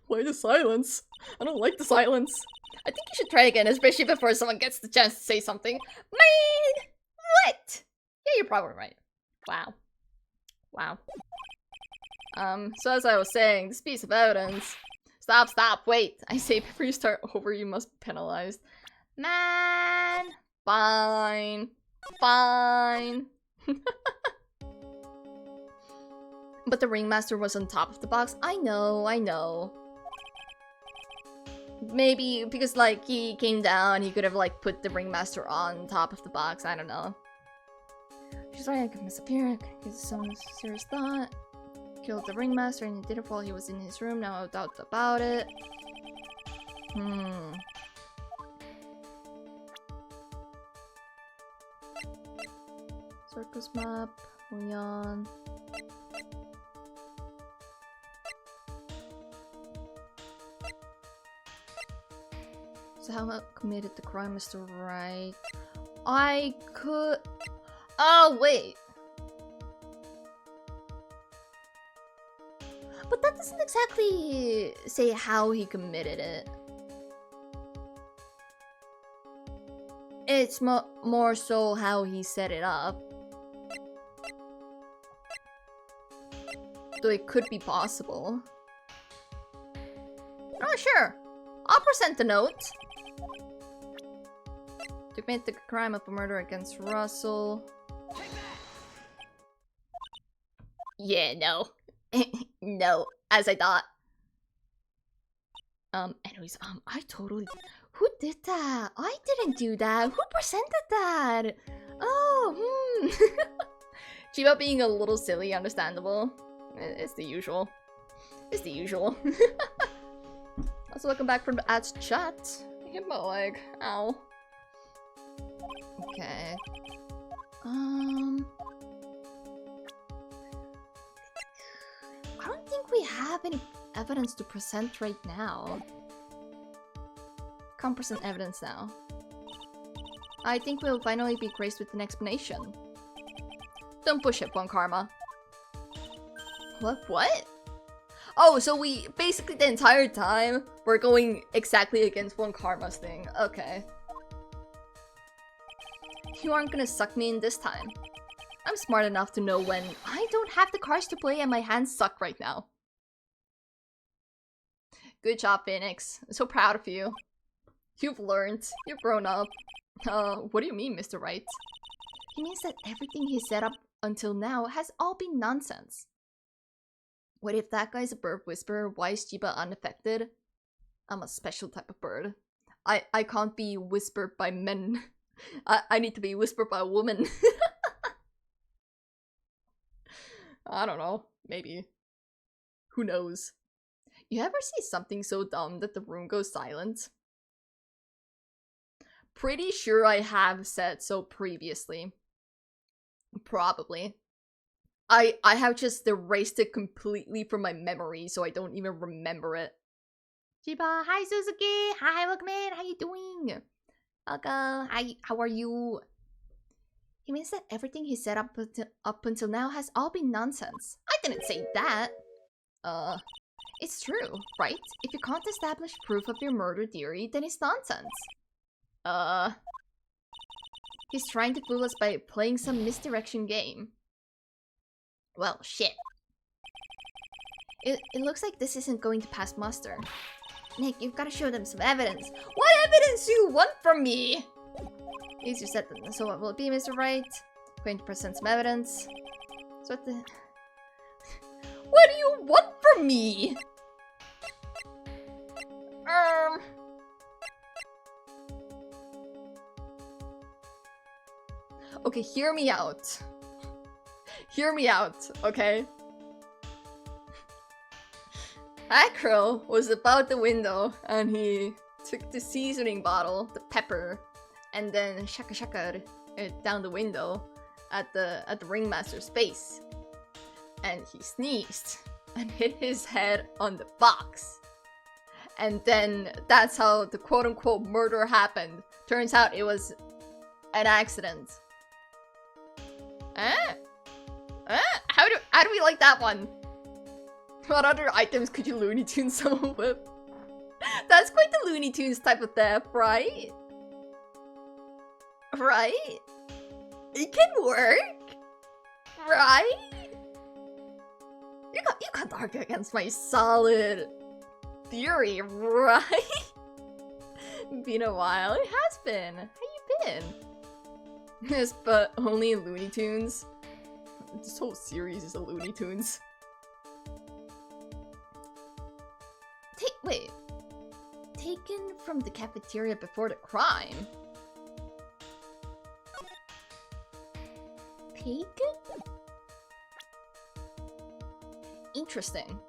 Why the silence? I don't like the silence. I think you should try again, especially before someone gets the chance to say something. Man! What? Yeah, you're probably right. Wow. Wow. So as I was saying, this piece of evidence... Stop, wait! I say before you start over, you must be penalized. Man! Fine. But the ringmaster was on top of the box. I know. Maybe because, like, he came down, he could have, like, put the ringmaster on top of the box. I don't know. She's right, I could miss up here. Give some serious thought. Killed the ringmaster and he did it while he was in his room. Now I doubt about it. Circus map. Leon. So how committed the crime, Mr. Wright? I could... Oh, wait. But that doesn't exactly say how he committed it. It's more so how he set it up. Though it could be possible. Oh, sure. I'll present the note. To commit the crime of a murder against Russell. Yeah, no. No, as I thought. Anyways, I totally... Who did that? I didn't do that. Who presented that? Oh, Chiba being a little silly, understandable. It's the usual. It's the usual. Also, welcome back from the ads chat. I hit my leg. Ow. Okay. I don't think we have any evidence to present right now. Can't present evidence now. I think we'll finally be graced with an explanation. Don't push it, One Karma. What? Oh, so we basically the entire time we're going exactly against One Karma's thing. Okay. You aren't gonna suck me in this time. I'm smart enough to know when I don't have the cards to play and my hands suck right now. Good job, Phoenix. I'm so proud of you. You've learned. You've grown up. What do you mean, Mr. Wright? He means that everything he set up until now has all been nonsense. What if that guy's a bird whisperer? Why is Chiba unaffected? I'm a special type of bird. I can't be whispered by men. I need to be whispered by a woman. I don't know. Maybe. Who knows? You ever see something so dumb that the room goes silent? Pretty sure I have said so previously. Probably. I have just erased it completely from my memory, so I don't even remember it. Chiba, hi Suzuki! Hi Lookman, how you doing? Aga, hi, how are you? He means that everything he said up until now has all been nonsense. I didn't say that! It's true, right? If you can't establish proof of your murder theory, then it's nonsense. He's trying to fool us by playing some misdirection game. Well, shit. It looks like this isn't going to pass muster. Nick, you've got to show them some evidence. What evidence do you want from me? Easier said than done. So what will it be, Mr. Wright? Going to present some evidence. So what the... What do you want from me? Okay, hear me out. Hear me out, okay? Acro was about the window and he took the seasoning bottle, the pepper, and then shaka it down the window at the ringmaster's face. And he sneezed and hit his head on the box. And then that's how the quote-unquote murder happened. Turns out it was an accident. How do we like that one? What other items could you Looney Tunes someone with? That's quite the Looney Tunes type of theft, right? Right? It can work, right? You can't argue against my solid theory, right? Been a while. It has been. How you been? Yes, but only in Looney Tunes. This whole series is a Looney Tunes. Wait. Taken from the cafeteria before the crime? Taken? Interesting.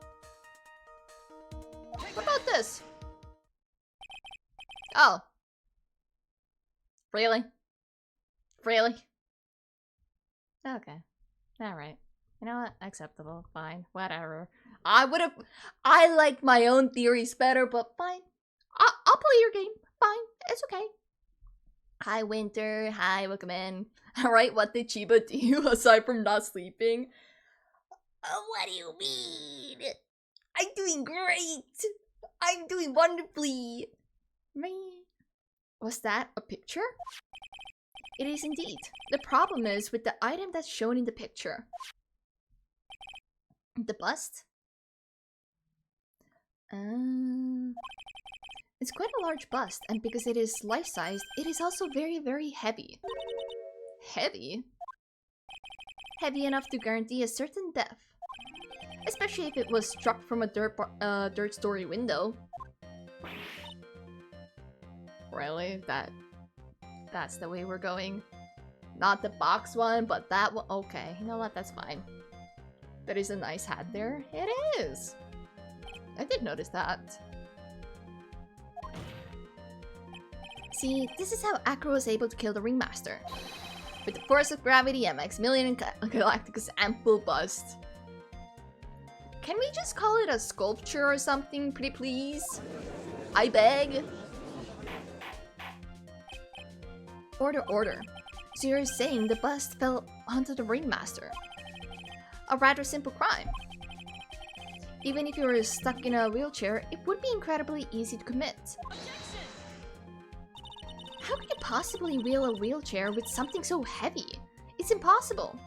What about this? Oh. Really? Really? Okay. Alright. You know what? Acceptable. Fine. Whatever. I like my own theories better, but fine. I'll play your game. Fine. It's okay. Hi, Winter. Hi, welcome in. Alright, what did Chiba do aside from not sleeping? What do you mean? I'm doing great. I'm doing wonderfully. Was that a picture? It is indeed. The problem is with the item that's shown in the picture. The bust? It's quite a large bust, and because it is life-sized, it is also very, very heavy. Heavy? Heavy enough to guarantee a certain death. Especially if it was struck from a dirt story window. Really? That's the way we're going? Not the box one, but that one? Okay, you know what? That's fine. There is a nice hat there. It is! I did notice that. See, this is how Acro was able to kill the Ringmaster. With the force of gravity and Maximilian Galacticus' ample bust. Can we just call it a sculpture or something, pretty please? I beg? Order. So you're saying the bust fell onto the Ringmaster? A rather simple crime. Even if you were stuck in a wheelchair, it would be incredibly easy to commit. How could you possibly wheel a wheelchair with something so heavy? It's impossible.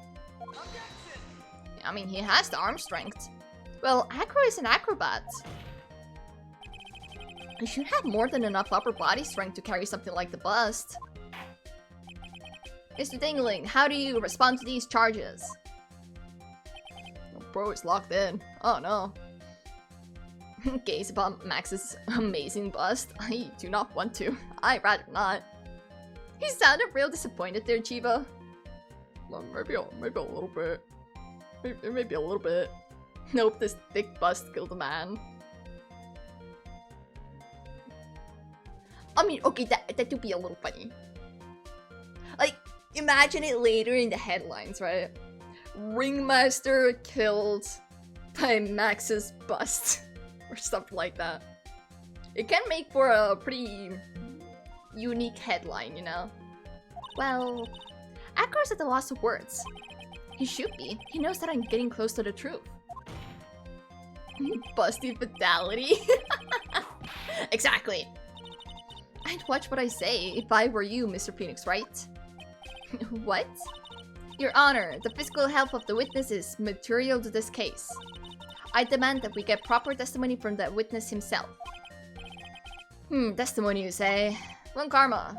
I mean, he has the arm strength. Well, Acro is an acrobat. He should have more than enough upper body strength to carry something like the bust. Mr. Dingling, how do you respond to these charges? Oh, bro is locked in. Oh no. Gaze upon Max's amazing bust. I do not want to. I'd rather not. He sounded real disappointed there, Chiba. Well, maybe a little bit. Maybe a little bit. Nope, this thick bust killed a man. I mean, okay, that would be a little funny. Like, imagine it later in the headlines, right? Ringmaster killed by Max's bust. Or something like that. It can make for a pretty unique headline, you know? Well, Akro's at the loss of words. He should be. He knows that I'm getting close to the truth. Busty fatality? Exactly. I'd watch what I say if I were you, Mr. Phoenix Wright. What? Your Honor, the physical health of the witness is material to this case. I demand that we get proper testimony from the witness himself. Testimony you say? One Karma.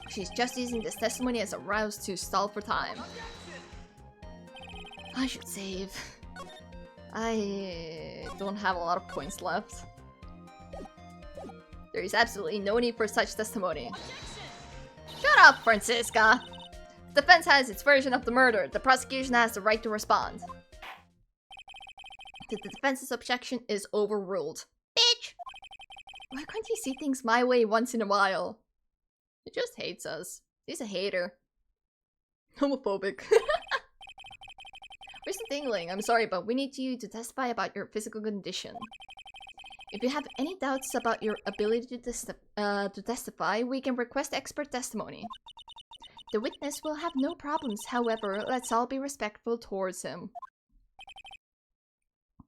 She's just using this testimony as a rouse to stall for time. I should save. I don't have a lot of points left. There is absolutely no need for such testimony. Shut up, Francisca! The defense has its version of the murder. The prosecution has the right to respond. The defense's objection is overruled. Bitch! Why can't he see things my way once in a while? He just hates us. He's a hater. Homophobic. Mr. Dingling, I'm sorry, but we need you to testify about your physical condition. If you have any doubts about your ability to testify, we can request expert testimony. The witness will have no problems, however, let's all be respectful towards him.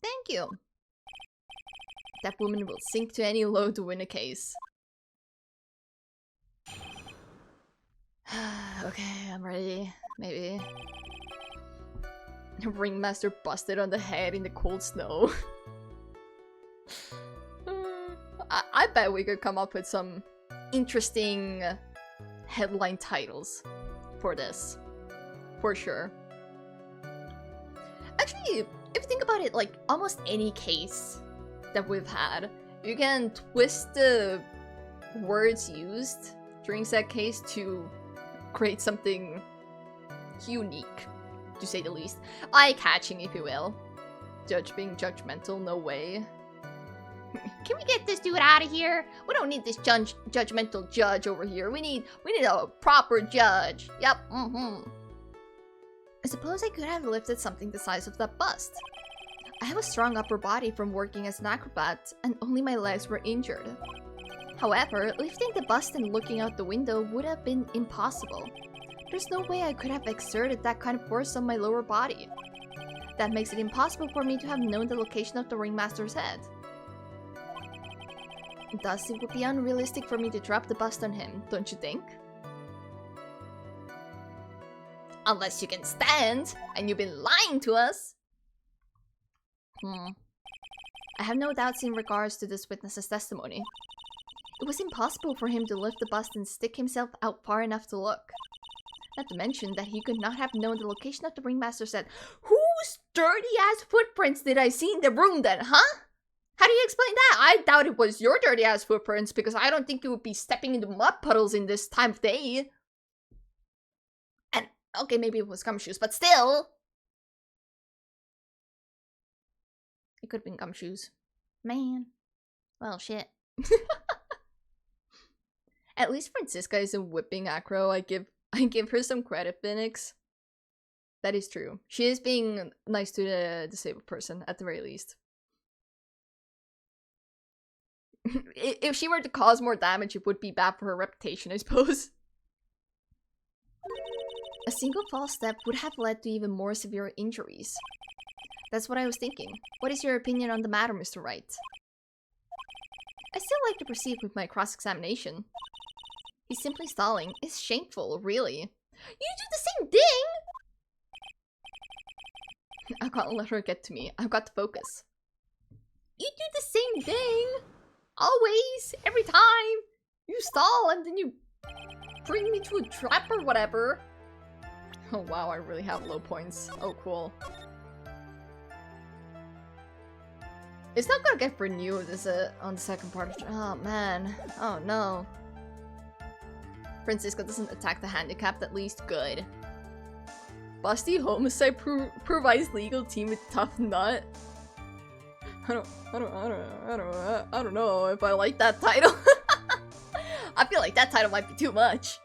Thank you. That woman will sink to any low to win a case. Okay, I'm ready. Maybe. Ringmaster busted on the head in the cold snow. I bet we could come up with some interesting headline titles for this. For sure. Actually, if you think about it, like almost any case that we've had, you can twist the words used during said case to create something unique, to say the least. Eye-catching, if you will. Judge being judgmental, no way. Can we get this dude out of here? We don't need this judgmental judge over here. We need a proper judge. Yep, I suppose I could have lifted something the size of that bust. I have a strong upper body from working as an acrobat, and only my legs were injured. However, lifting the bust and looking out the window would have been impossible. There's no way I could have exerted that kind of force on my lower body. That makes it impossible for me to have known the location of the ringmaster's head. Thus, it would be unrealistic for me to drop the bust on him, don't you think? Unless you can stand, and you've been lying to us! I have no doubts in regards to this witness's testimony. It was impossible for him to lift the bust and stick himself out far enough to look. Not to mention that he could not have known the location of the ringmaster's head. Whose dirty-ass footprints did I see in the room then, huh? How do you explain that? I doubt it was your dirty-ass footprints, because I don't think you would be stepping into mud puddles in this time of day. And, okay, maybe it was gumshoes, but still! It could have been gumshoes. Man. Well, shit. At least Francisca isn't whipping Acro. I give her some credit, Phoenix. That is true. She is being nice to the disabled person, at the very least. If she were to cause more damage, it would be bad for her reputation, I suppose. A single false step would have led to even more severe injuries. That's what I was thinking. What is your opinion on the matter, Mr. Wright? I still like to proceed with my cross-examination. He's simply stalling. It's shameful, really. You do the same thing! I can't let her get to me. I've got to focus. You do the same thing! Always! Every time! You stall and then you bring me to a trap or whatever. Oh wow, I really have low points. Oh cool. It's not gonna get renewed, is it? On the second part of... Oh man. Oh no. Francisca doesn't attack the handicapped, at least. Good. Busty homicide provides legal team with tough nut. I don't know if I like that title. I feel like that title might be too much.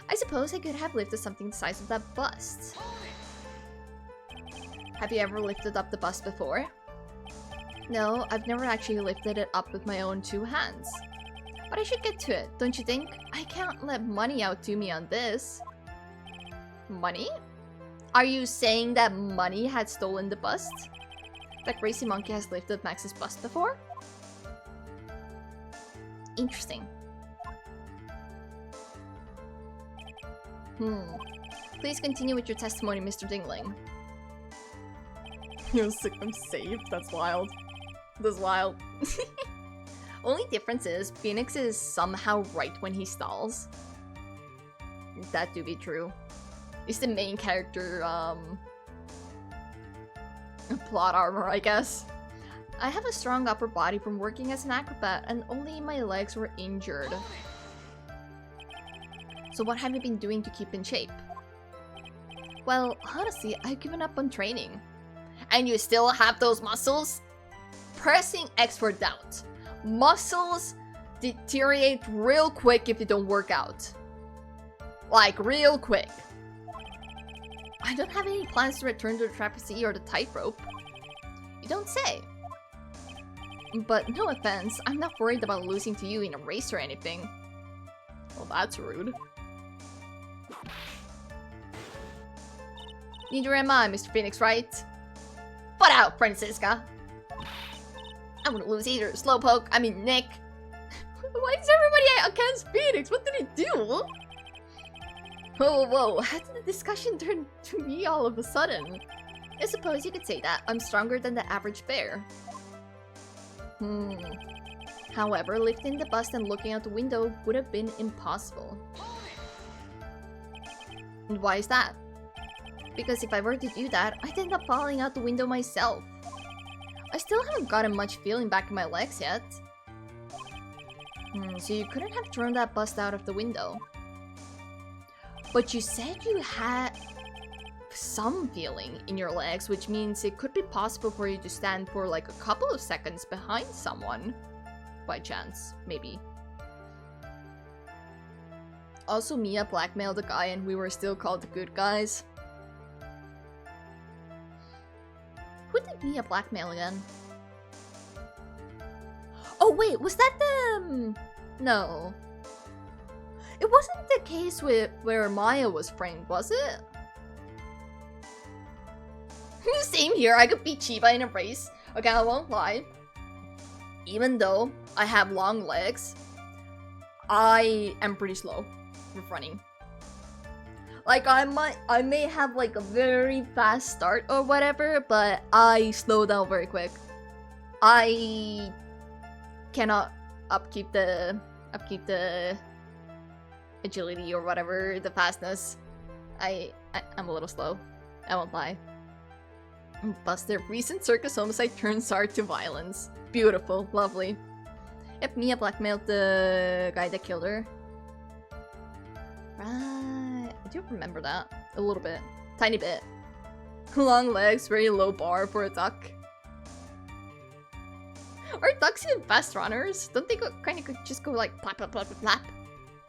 I suppose I could have lifted something the size of that bust. Have you ever lifted up the bust before? No, I've never actually lifted it up with my own 2 hands. But I should get to it, don't you think? I can't let money outdo me on this. Money? Are you saying that money had stolen the bust? That crazy monkey has lifted Max's bust before? Interesting. Please continue with your testimony, Mr. Dingling. You're sick, I'm saved. That's wild. That's wild. Only difference is, Phoenix is somehow right when he stalls. That do be true. It's the main character, plot armor, I guess. I have a strong upper body from working as an acrobat, and only my legs were injured. So what have you been doing to keep in shape? Well, honestly, I've given up on training. And you still have those muscles? Pressing X for doubt. Muscles deteriorate real quick if you don't work out. Like, real quick. I don't have any plans to return to the trapeze or the tightrope. You don't say. But no offense, I'm not worried about losing to you in a race or anything. Well, that's rude. Neither am I, Mr. Phoenix Wright. Butt out, Francisca! I wouldn't lose either. Slowpoke, I mean Nick. Why is everybody against Phoenix? What did he do? Whoa, how did the discussion turn to me all of a sudden? I suppose you could say that. I'm stronger than the average bear. However, lifting the bust and looking out the window would have been impossible. And why is that? Because if I were to do that, I'd end up falling out the window myself. I still haven't gotten much feeling back in my legs yet. So you couldn't have thrown that bust out of the window. But you said you had some feeling in your legs, which means it could be possible for you to stand for like a couple of seconds behind someone. By chance, maybe. Also, Mia blackmailed a guy and we were still called the good guys. Who did Mia blackmail again? Oh wait, was that the... No. It wasn't the case where Maya was framed, was it? Same here, I could beat Chiba in a race. Okay, I won't lie. Even though I have long legs, I am pretty slow with running. Like, I may have like a very fast start or whatever, but I slow down very quick. I cannot upkeep the agility or whatever, the fastness. I'm a little slow. I won't lie. Buster, recent circus homicide turns art to violence. Beautiful, lovely. Yep, Mia blackmailed the guy that killed her. Right, I do remember that. A little bit. Tiny bit. Long legs, very low bar for a duck. Are ducks even fast runners? Don't they kind of just go like plap, plap, plap, plap?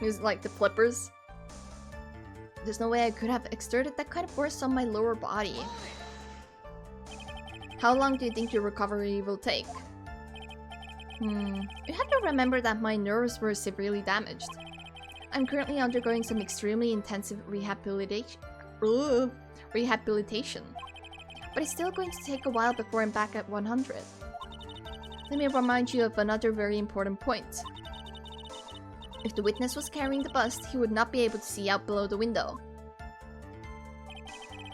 Use like the flippers. There's no way I could have exerted that kind of force on my lower body. How long do you think your recovery will take? You have to remember that my nerves were severely damaged. I'm currently undergoing some extremely intensive rehabilitation. But it's still going to take a while before I'm back at 100. Let me remind you of another very important point. If the witness was carrying the bust, he would not be able to see out below the window.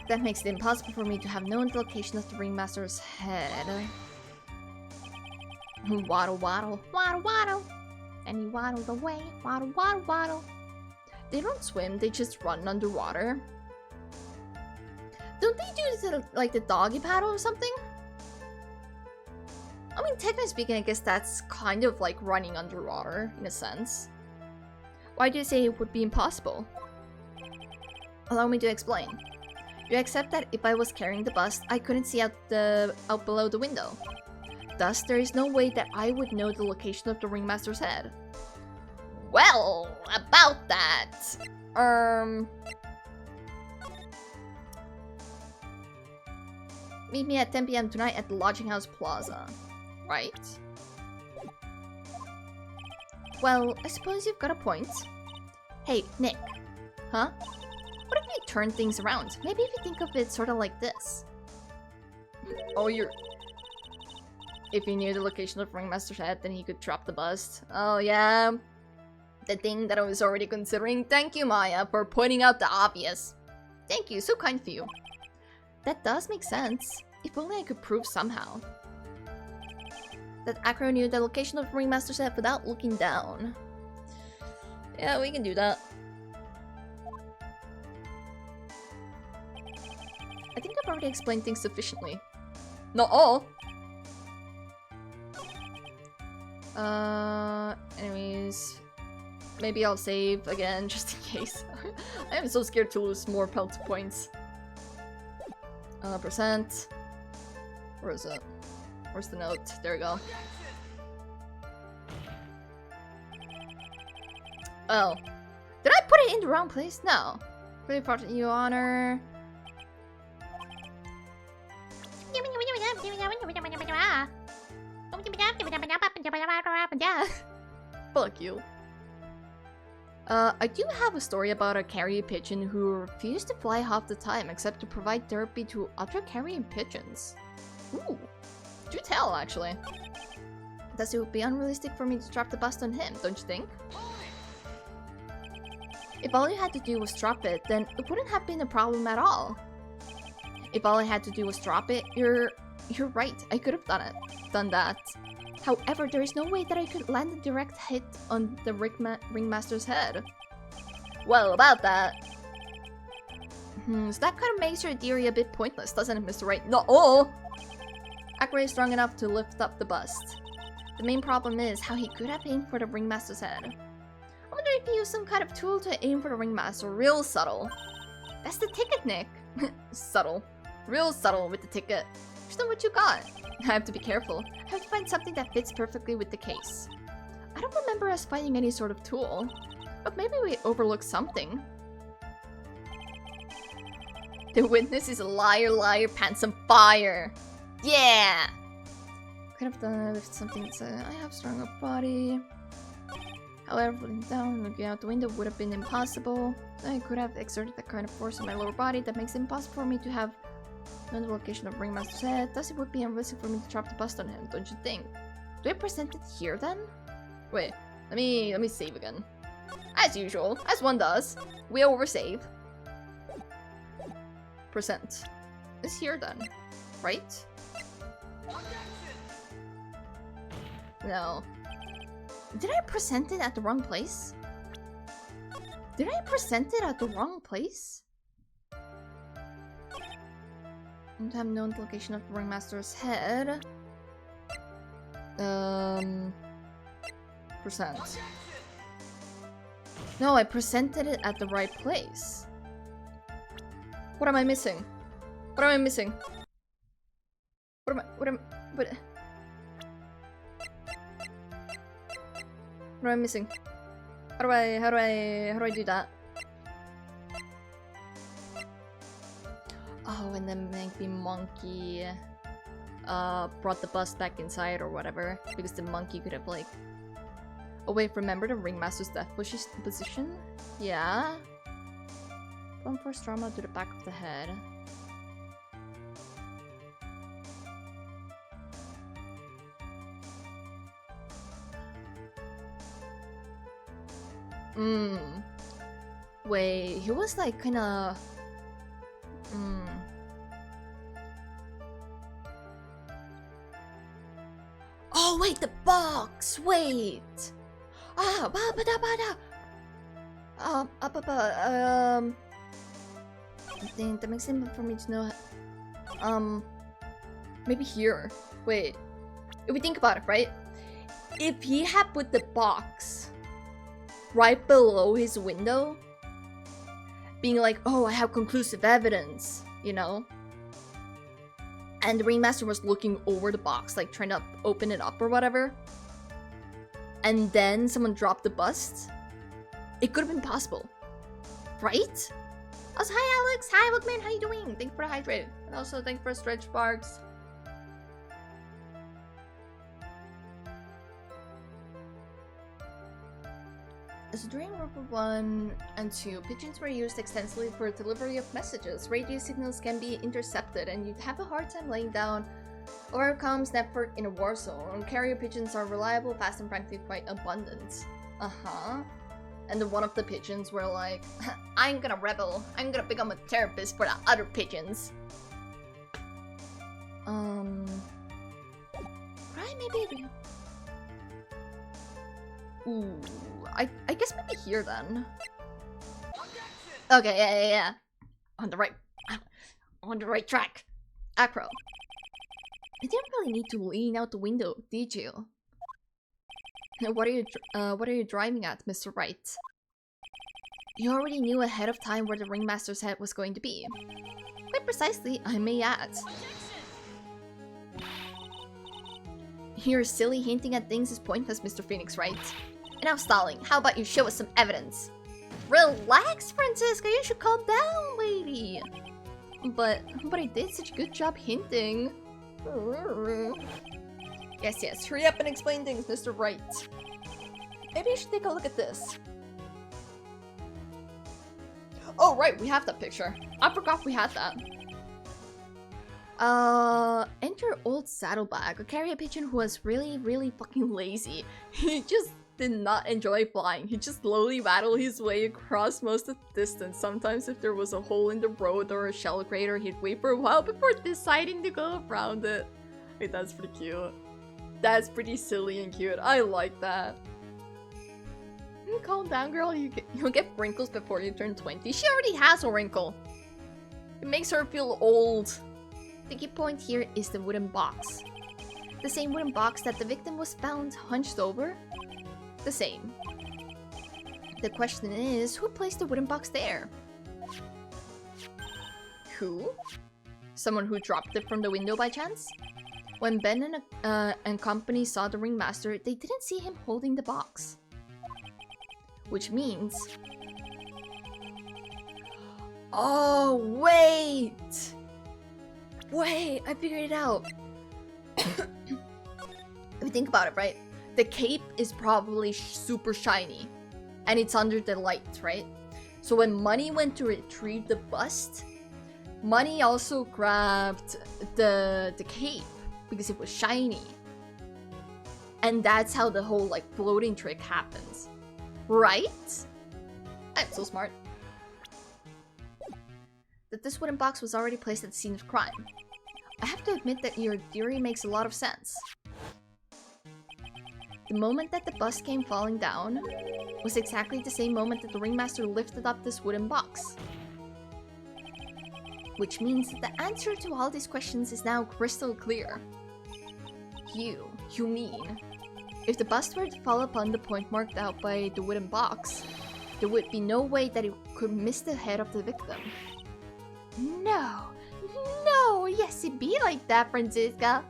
That makes it impossible for me to have known the location of the ringmaster's head. Waddle, waddle, waddle, waddle. And he waddled away. Waddle, waddle, waddle. They don't swim, they just run underwater. Don't they do like the doggy paddle or something? I mean, technically speaking, I guess that's kind of like running underwater, in a sense. Why do you say it would be impossible? Allow me to explain. You accept that if I was carrying the bust, I couldn't see out below the window. Thus, there is no way that I would know the location of the ringmaster's head. Well, about that. Meet me at 10 p.m. tonight at the Lodging House Plaza. Right? Well, I suppose you've got a point. Hey, Nick. Huh? What if you turn things around? Maybe if you think of it sort of like this. Oh, if he knew the location of Ringmaster's head, then he could drop the bust. Oh, yeah. The thing that I was already considering. Thank you, Maya, for pointing out the obvious. Thank you, so kind of you. That does make sense. If only I could prove somehow that Acro knew the location of Ringmaster's head without looking down. Yeah, we can do that. I think I've already explained things sufficiently. Not all. Anyways, maybe I'll save again just in case. I am so scared to lose more pelt points. Percent. Where is it? Where's the note? There we go. Oh. Did I put it in the wrong place? No. Really part you honor. Fuck you. I do have a story about a carrier pigeon who refused to fly half the time except to provide therapy to other carrion pigeons. Ooh. Do tell, actually. Thus, it would be unrealistic for me to drop the bust on him, don't you think? If all you had to do was drop it, then it wouldn't have been a problem at all. If all I had to do was drop it, you're right. I could have done that. However, there is no way that I could land a direct hit on the ringmaster's head. Well, about that. So that kind of makes your theory a bit pointless, doesn't it, Mr. Wright? No. Oh. Akira is strong enough to lift up the bust. The main problem is how he could have aimed for the ringmaster's head. I wonder if he used some kind of tool to aim for the ringmaster. Real subtle. That's the ticket, Nick. Subtle. Real subtle with the ticket. Just know what you got. I have to be careful. I have to find something that fits perfectly with the case. I don't remember us finding any sort of tool. But maybe we overlooked something. The witness is a liar, liar, pants on fire. Yeah! Could have done it if something said, I have stronger body. However, putting down and looking out the window would have been impossible. I could have exerted that kind of force on my lower body that makes it impossible for me to have known the location of Ringmaster's head. Thus, it would be unrealistic for me to drop the bust on him, don't you think? Do I present it here then? Wait, let me save again. As usual, as one does, we oversave. Present. It's here then, right? No. Did I present it at the wrong place? Did I present it at the wrong place? Don't have known the location of the Ringmaster's head. Present. No, I presented it at the right place. What am I missing? What am I missing? What am I missing? How do I do that? Oh, and then maybe monkey brought the bust back inside or whatever, because the monkey could have like. Oh wait, remember the ringmaster's death position? Yeah. One force trauma to the back of the head. Wait, he was like kinda... Oh wait, the box! Wait! I think that makes sense for me to know. Maybe here. Wait. If we think about it, right? If he had put the box right below his window, being like, oh, I have conclusive evidence, you know? And the ringmaster was looking over the box, like trying to open it up or whatever. And then someone dropped the bust. It could have been possible, right? Also, hi Alex, hi Bookman, how you doing? Thank you for the hydrate. And also thank you for stretch sparks. So during World War I and II, pigeons were used extensively for delivery of messages. Radio signals can be intercepted and you'd have a hard time laying down or comms network in a war zone. Carrier pigeons are reliable, fast, and frankly quite abundant. And then one of the pigeons were like, I'm gonna rebel. I'm gonna become a therapist for the other pigeons. Right, maybe. Ooh, I guess maybe here then. Okay, yeah. On the right track. Acro. You didn't really need to lean out the window, did you? What are you driving at, Mr. Wright? You already knew ahead of time where the ringmaster's head was going to be. Quite precisely, I may add. Your silly hinting at things is pointless, Mr. Phoenix Wright. Enough stalling. How about you show us some evidence? Relax, Francisca. You should calm down, lady. But I did such a good job hinting. Yes. Hurry up and explain things, Mr. Wright. Maybe you should take a look at this. Oh, right. We have that picture. I forgot we had that. Enter old Saddlebag, a carrier pigeon who was really fucking lazy. He just did not enjoy flying. He just slowly battled his way across most of the distance. Sometimes if there was a hole in the road or a shell crater, he'd wait for a while before deciding to go around it. Wait, that's pretty cute. That's pretty silly and cute. I like that. Calm down, girl. You'll get wrinkles before you turn 20. She already has a wrinkle. It makes her feel old. The key point here is the wooden box. The same wooden box that the victim was found hunched over? The same. The question is, who placed the wooden box there? Who? Someone who dropped it from the window by chance? When Ben and company saw the ringmaster, they didn't see him holding the box. Which means... Oh, wait! Wait, I figured it out. If you think about it, right? The cape is probably super shiny. And it's under the light, right? So when Money went to retrieve the bust, Money also grabbed the cape because it was shiny. And that's how the whole like floating trick happens. Right? I'm so smart. That this wooden box was already placed at the scene of crime. I have to admit that your theory makes a lot of sense. The moment that the bust came falling down was exactly the same moment that the ringmaster lifted up this wooden box. Which means that the answer to all these questions is now crystal clear. You mean, if the bust were to fall upon the point marked out by the wooden box, there would be no way that it could miss the head of the victim. No, yes it be like that, Francisca.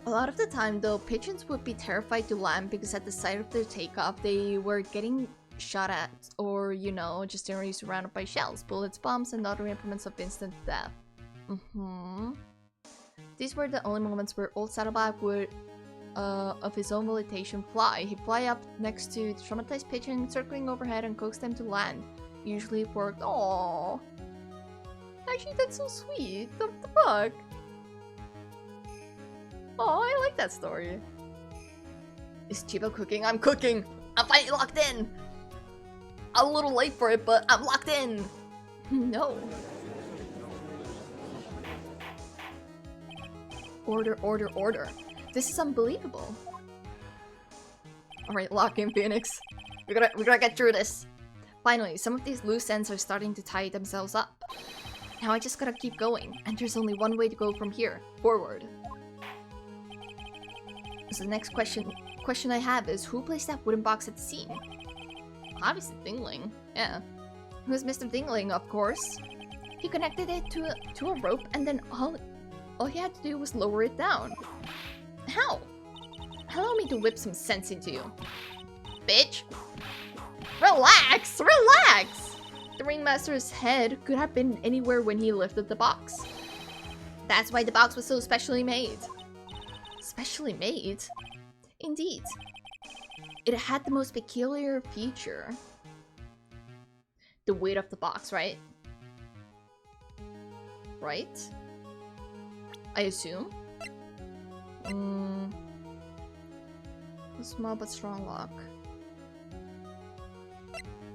A lot of the time though, pigeons would be terrified to land because at the sight of their takeoff, they were getting shot at or, you know, just generally surrounded by shells, bullets, bombs, and other implements of instant death. These were the only moments where old Saddleback would, of his own volition, fly. He'd fly up next to the traumatized pigeon, circling overhead and coax them to land. Usually it worked. Aww. Actually, that's so sweet. The fuck? Oh, I like that story. Is Chiba cooking? I'm cooking! I'm finally locked in! I'm a little late for it, but I'm locked in! No. Order. This is unbelievable. Alright, lock in, Phoenix. We gotta get through this. Finally, some of these loose ends are starting to tie themselves up. Now I just gotta keep going, and there's only one way to go from here. Forward. So the next question I have is, who placed that wooden box at the scene? Obviously Dingling. Yeah. Who's Mr. Dingling, of course. He connected it to a rope, and then all he had to do was lower it down. How? Allow me to whip some sense into you. Bitch! Relax! Relax! The ringmaster's head could have been anywhere when he lifted the box. That's why the box was so specially made. Specially made? Indeed. It had the most peculiar feature. The weight of the box, right? Right? I assume? A small but strong lock.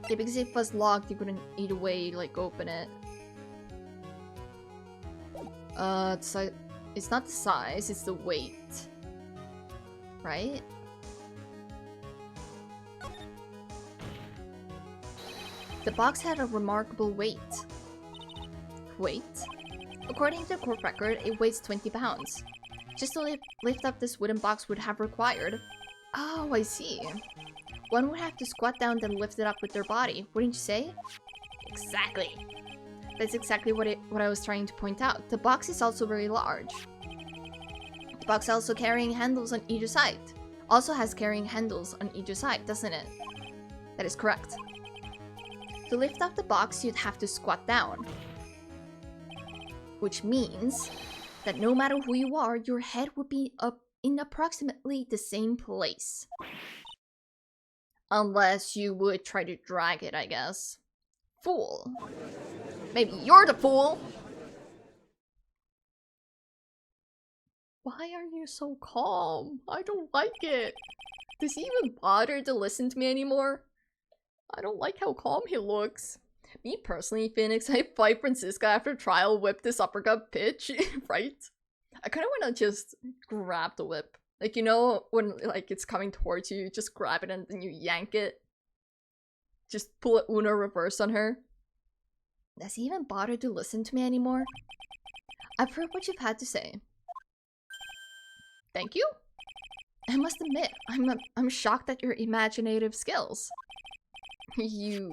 Yeah, because if it was locked, you couldn't either way, like, open it. It's not the size, it's the weight. Right? The box had a remarkable weight. Weight? According to the court record, it weighs 20 pounds. Just to lift up this wooden box would have required... Oh, I see. One would have to squat down then lift it up with their body, wouldn't you say? Exactly. That's exactly what I was trying to point out. The box is also very large. The box also carrying handles on either side. Also has carrying handles on either side, doesn't it? That is correct. To lift up the box, you'd have to squat down. Which means that no matter who you are, your head would be up in approximately the same place. Unless you would try to drag it, I guess. Fool. Maybe you're the fool! Why are you so calm? I don't like it. Does he even bother to listen to me anymore? I don't like how calm he looks. Me personally, Phoenix, I fight Francisca after trial whip this uppercut pitch, right? I kind of want to just grab the whip. Like, you know, when like it's coming towards you, just grab it and then you yank it. Just pull a Uno reverse on her. Does he even bother to listen to me anymore? I've heard what you've had to say. Thank you? I must admit, I'm shocked at your imaginative skills. Did you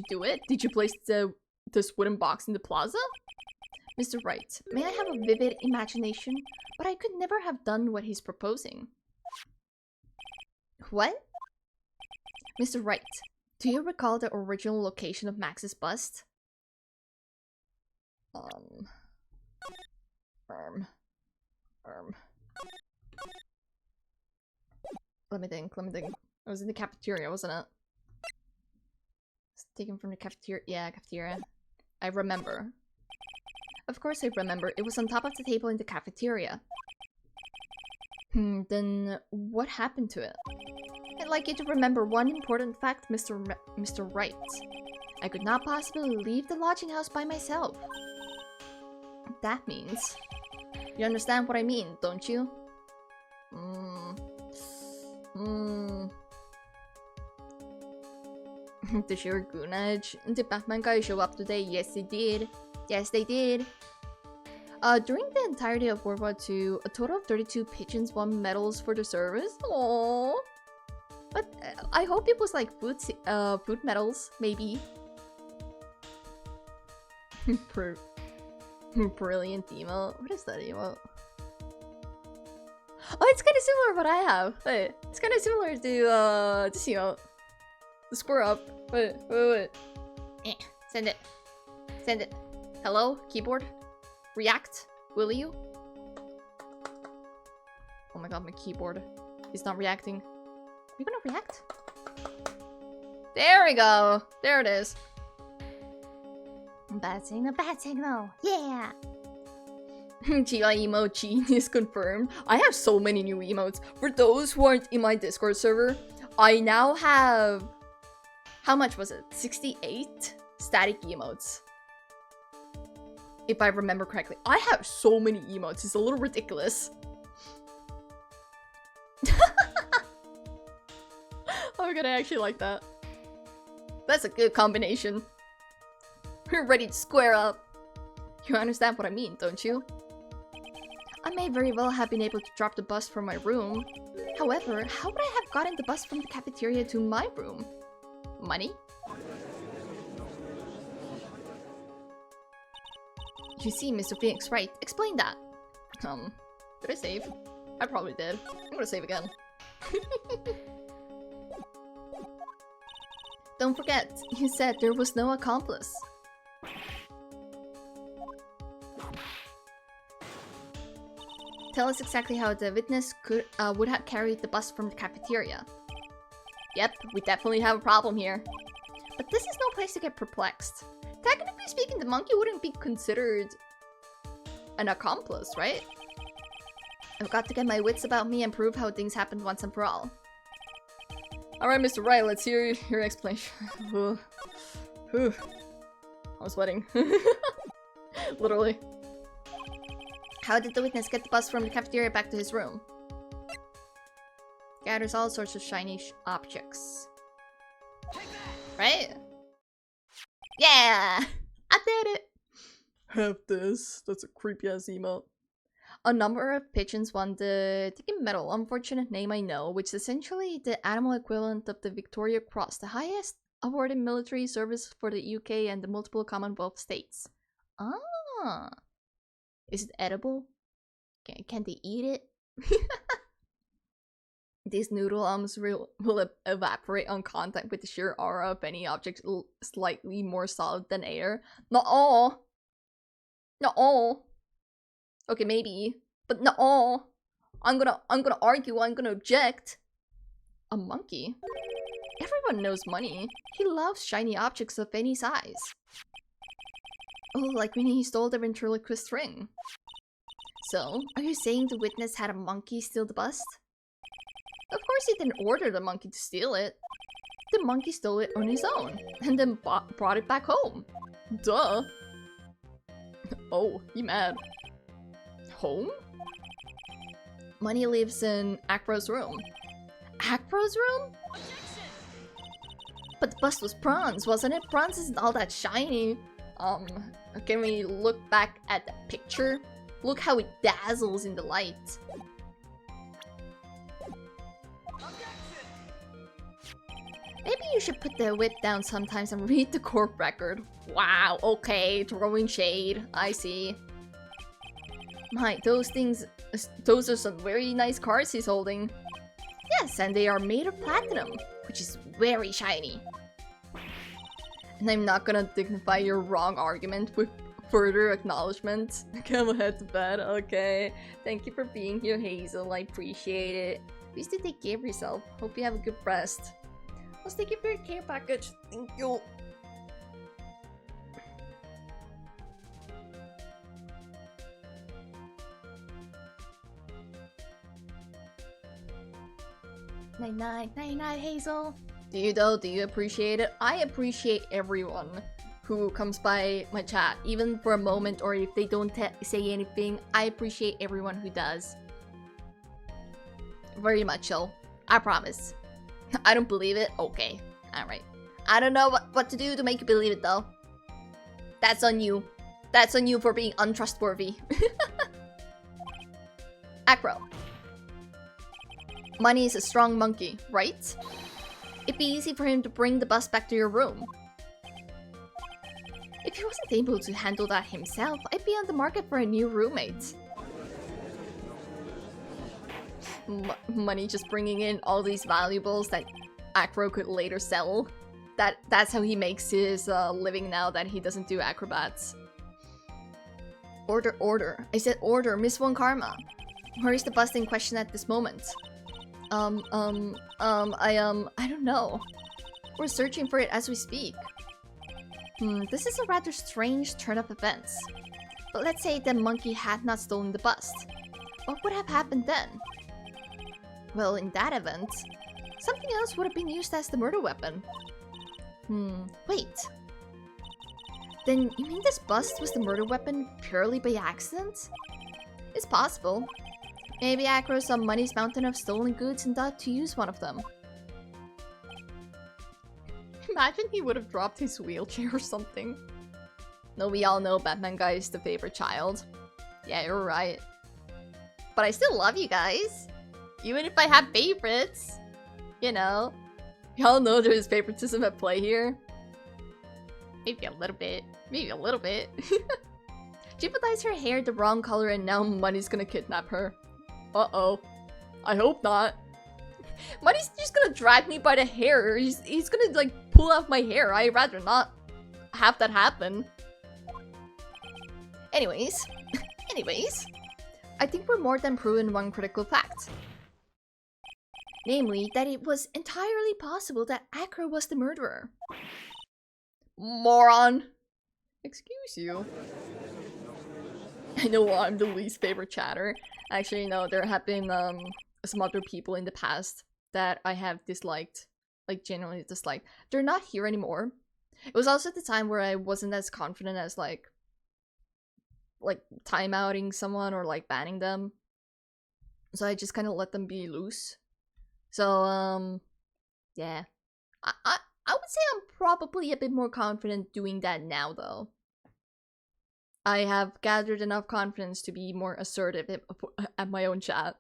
do it? Did you place this wooden box in the plaza? Mr. Wright, may I have a vivid imagination? But I could never have done what he's proposing. What? Mr. Wright, do you recall the original location of Max's bust? Let me think. It was in the cafeteria, wasn't it? It's taken from the cafeteria. Yeah, cafeteria. I remember. Of course I remember. It was on top of the table in the cafeteria. Then what happened to it? I'd like you to remember one important fact, Mr. Wright. I could not possibly leave the lodging house by myself. That means... You understand what I mean, don't you? The sheer goon edge. Did Batman guys show up today? Yes, they did. Yes, they did. During the entirety of World War II, a total of 32 pigeons won medals for their service. Aww. But I hope it was like food medals, maybe. Brilliant emote. What is that emote? Oh, it's kind of similar to what I have. Wait, it's kind of similar to this emote. The square up. Wait. Send it. Hello, keyboard? React? Will you? Oh my god, my keyboard. He's not reacting. Are you gonna react? There we go! There it is. Bad signal. Yeah! Chiba emote genius confirmed. I have so many new emotes. For those who aren't in my Discord server, I now have... How much was it? 68 static emotes. If I remember correctly. I have so many emotes, it's a little ridiculous. Oh my god, I actually like that. That's a good combination. We're ready to square up. You understand what I mean, don't you? I may very well have been able to drop the bus from my room. However, how would I have gotten the bus from the cafeteria to my room? Money? You see, Mr. Phoenix Wright, explain that. Did I save? I probably did. I'm gonna save again. Don't forget, you said there was no accomplice. Tell us exactly how the witness would have carried the bus from the cafeteria. Yep, we definitely have a problem here. But this is no place to get perplexed. Technically speaking, the monkey wouldn't be considered an accomplice, right? I've got to get my wits about me and prove how things happened once and for all. Alright, Mr. Wright, let's hear your explanation. I'm sweating. Literally. How did the witness get the bus from the cafeteria back to his room? Gathers all sorts of shiny objects. Right? Yeah! I did it! Have this. That's a creepy ass emote. A number of pigeons won the Ticket Medal, unfortunate name I know, which is essentially the animal equivalent of the Victoria Cross, the highest award in military service for the UK and the multiple Commonwealth states. Ah. Is it edible? Can they eat it? These noodle arms will evaporate on contact with the sheer aura of any object slightly more solid than air. Not all. Not all. Okay, maybe, but not all. I'm gonna argue. I'm gonna object. A monkey. Everyone knows money. He loves shiny objects of any size. Oh, like when he stole the ventriloquist ring. So, are you saying the witness had a monkey steal the bust? Of course he didn't order the monkey to steal it. The monkey stole it on his own, and then brought it back home. Duh. Oh, he mad. Home? Money lives in Acro's room. Acro's room? But the bust was bronze, wasn't it? Bronze isn't all that shiny. Can we look back at the picture? Look how it dazzles in the light. Maybe you should put the whip down sometimes and read the court record. Wow, okay, throwing shade. I see. My, those are some very nice cards he's holding. Yes, and they are made of platinum, which is very shiny. And I'm not gonna dignify your wrong argument with further acknowledgement. Come ahead to bed, okay. Thank you for being here, Hazel. I appreciate it. Please do take care of yourself. Hope you have a good rest. Let's take you for your care package. Thank you. Night night, Hazel. Do you though? Do you appreciate it? I appreciate everyone who comes by my chat, even for a moment, or if they don't say anything. I appreciate everyone who does. Very much so. I promise. I don't believe it? Okay. Alright. I don't know what to do to make you believe it though. That's on you. That's on you for being untrustworthy. Acro. Money is a strong monkey, right? It'd be easy for him to bring the bus back to your room. If he wasn't able to handle that himself, I'd be on the market for a new roommate. Money just bringing in all these valuables that Acro could later sell. That's how he makes his living now that he doesn't do acrobats. Order. I said order, Miss Von Karma. Where is the bus in question at this moment? I don't know. We're searching for it as we speak. This is a rather strange turn of events. But let's say the monkey had not stolen the bust. What would have happened then? Well, in that event, something else would have been used as the murder weapon. Wait. Then you mean this bust was the murder weapon purely by accident? It's possible. Maybe Acro saw Money's mountain of stolen goods and thought to use one of them. Imagine he would have dropped his wheelchair or something. No, we all know Batman Guy is the favorite child. Yeah, you're right. But I still love you guys. Even if I have favorites. You know. Y'all know there's favoritism at play here. Maybe a little bit. Maybe a little bit. Chiba dyes her hair the wrong color and now Money's gonna kidnap her. Uh-oh. I hope not. Money's just gonna drag me by the hair. He's gonna, like, pull off my hair. I'd rather not have that happen. Anyways. I think we're more than proven one critical fact. Namely, that it was entirely possible that Acro was the murderer. Moron! Excuse you. I know I'm the least favorite chatter. Actually, no, there have been some other people in the past that I have disliked. Like, genuinely disliked. They're not here anymore. It was also the time where I wasn't as confident as, like timeouting someone or, like, banning them. So I just kind of let them be loose. So, yeah. I would say I'm probably a bit more confident doing that now, though. I have gathered enough confidence to be more assertive at my own chat.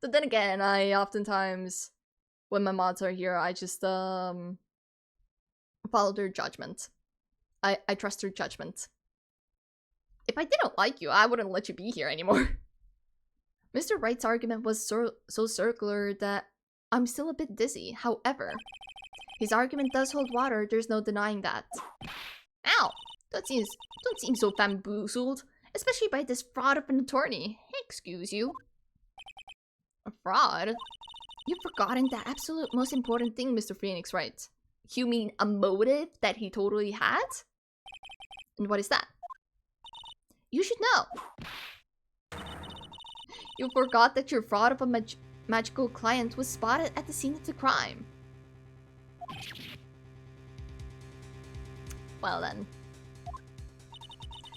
But then again, I oftentimes, when my mods are here, I just, follow their judgment. I trust their judgment. If I didn't like you, I wouldn't let you be here anymore. Mr. Wright's argument was so circular that I'm still a bit dizzy. However, his argument does hold water, there's no denying that. Ow! Don't seem so bamboozled, especially by this fraud of an attorney. Excuse you. A fraud? You've forgotten the absolute most important thing, Mr. Phoenix Wright. You mean a motive that he totally had? And what is that? You should know. You forgot that your fraud of a magical client was spotted at the scene of the crime. Well then.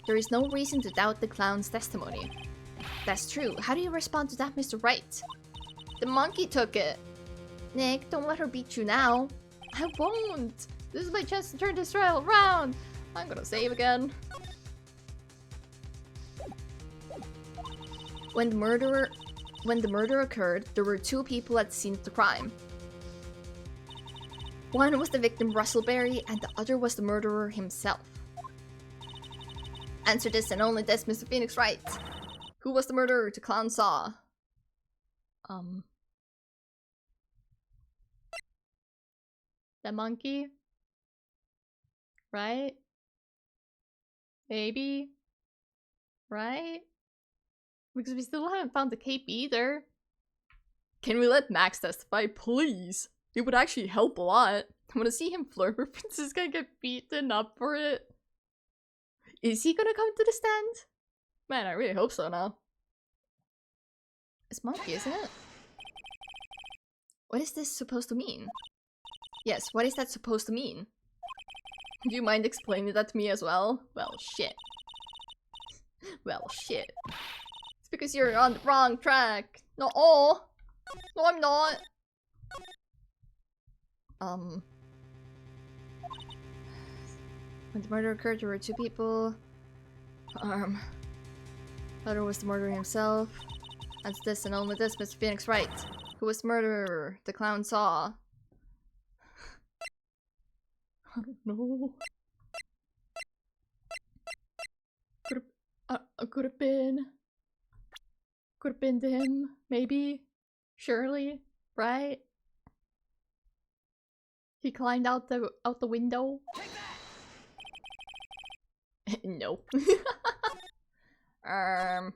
There is no reason to doubt the clown's testimony. That's true. How do you respond to that, Mr. Wright? The monkey took it. Nick, don't let her beat you now. I won't. This is my chance to turn this trial around. I'm gonna save again. When the murder occurred, there were two people at the scene of the crime. One was the victim Russellberry, and the other was the murderer himself. Answer this and only this, Mr. Phoenix Wright. Who was the murderer the clown saw? The monkey? Right? Maybe? Right? Because we still haven't found the cape either. Can we let Max testify, please? It would actually help a lot. I want to see him flirt with Princess gonna get beaten up for it. Is he gonna come to the stand? Man, I really hope so now. It's monkey, isn't it? What is this supposed to mean? Yes, what is that supposed to mean? Do you mind explaining that to me as well? Well, shit. Well, shit. It's because you're on the wrong track. No, no, I'm not. When the murder occurred, there were two people. Other was the murderer himself. That's this and only this, Mr. Phoenix Wright. Who was the murderer the clown saw? I don't know. Could have been him, maybe. Surely, right? He climbed out the window. No. And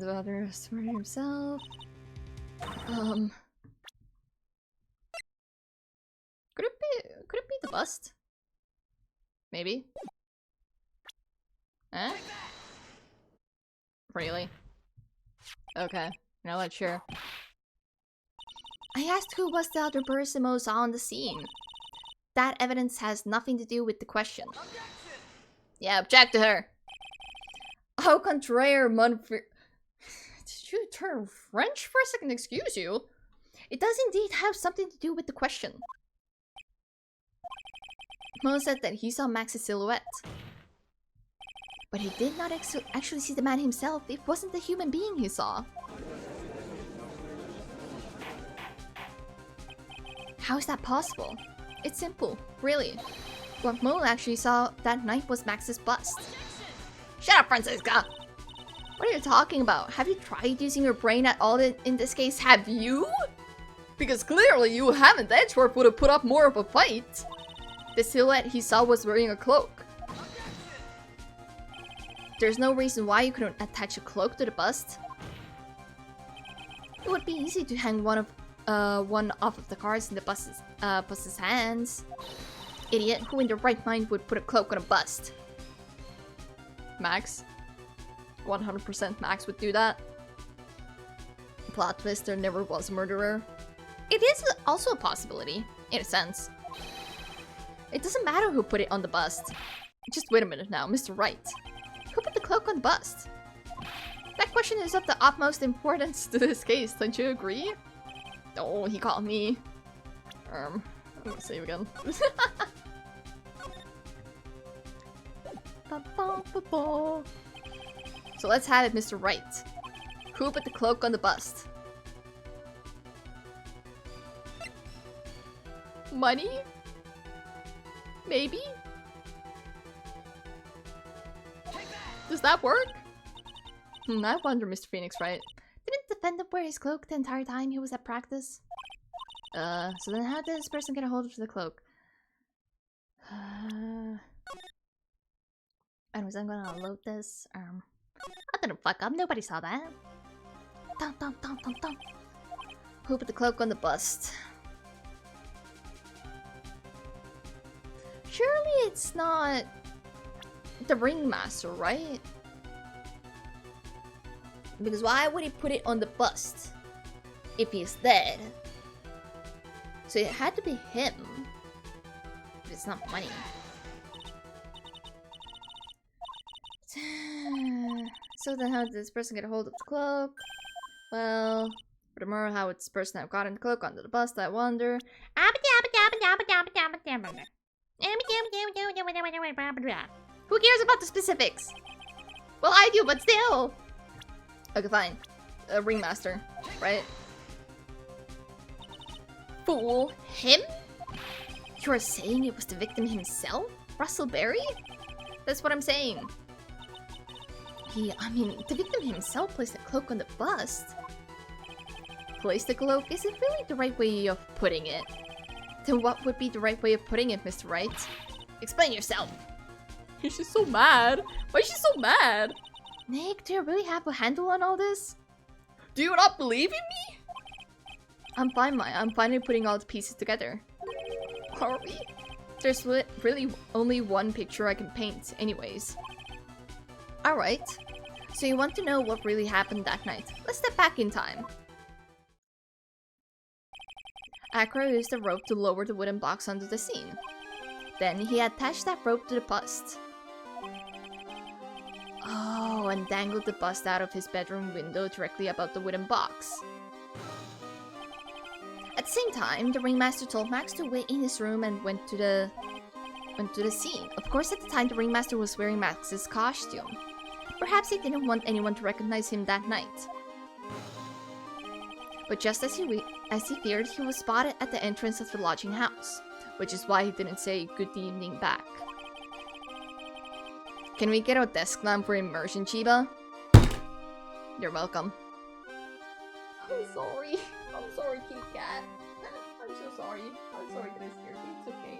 the other murdered himself. Could it be the bust? Maybe. Eh? Really? Okay. Now let's sure. I asked who was the other person Mo saw on the scene. That evidence has nothing to do with the question. Objection! Yeah, object to her. Au contraire, mon frère. Did you turn French for a second? Excuse you. It does indeed have something to do with the question. Mo said that he saw Max's silhouette. But he did not actually see the man himself. It wasn't the human being he saw. How is that possible? It's simple, really. What Mo actually saw that night was Max's bust. Shut up, Francisca! What are you talking about? Have you tried using your brain at all in this case? Have you? Because clearly you haven't. Edgeworth would have put up more of a fight. The silhouette he saw was wearing a cloak. There's no reason why you couldn't attach a cloak to the bust. It would be easy to hang one off of the cards in the bust's hands. Idiot, who in their right mind would put a cloak on a bust? Max. 100% Max would do that. Plot twist, there never was a murderer. It is also a possibility, in a sense. It doesn't matter who put it on the bust. Just wait a minute now, Mr. Wright. Who put the cloak on the bust? That question is of the utmost importance to this case, don't you agree? Oh, he called me. Let me save again. So let's have it, Mr. Wright. Who put the cloak on the bust? Money? Maybe? Does that work? I wonder, Mr. Phoenix Wright. Didn't the defendant wear his cloak the entire time he was at practice? So then how did this person get a hold of the cloak? Anyways, I'm gonna load this. I didn't fuck up, nobody saw that. Dum dum dum dum dum. Who put the cloak on the bust? Surely it's not the ringmaster, right? Because why would he put it on the bust if he's dead? So it had to be him. But it's not money. So then how did this person get a hold of the cloak? Well, furthermore, how would this person have gotten the cloak onto the bust, I wonder. Who cares about the specifics? Well, I do, but still! Okay, fine. Ringmaster, right? Fool him? You're saying it was the victim himself? Russell Berry? That's what I'm saying. I mean, the victim himself placed the cloak on the bust. Placed the cloak? Is it really the right way of putting it? Then what would be the right way of putting it, Mr. Wright? Explain yourself. She's so mad. Why is she so mad? Nick, do you really have a handle on all this? Do you not believe in me? I'm finally putting all the pieces together. Are we? There's really only one picture I can paint, anyways. Alright. So you want to know what really happened that night. Let's step back in time. Acro used a rope to lower the wooden box onto the scene. Then he attached that rope to the bust. Oh, and dangled the bust out of his bedroom window directly above the wooden box. At the same time, the ringmaster told Max to wait in his room and went to the scene. Of course, at the time, the ringmaster was wearing Max's costume. Perhaps he didn't want anyone to recognize him that night. But just as he feared, he was spotted at the entrance of the lodging house, which is why he didn't say good evening back. Can we get a desk lamp for immersion, Chiba? You're welcome. I'm sorry. I'm sorry, kitty cat. I'm so sorry. I'm sorry that I scared you. It's okay.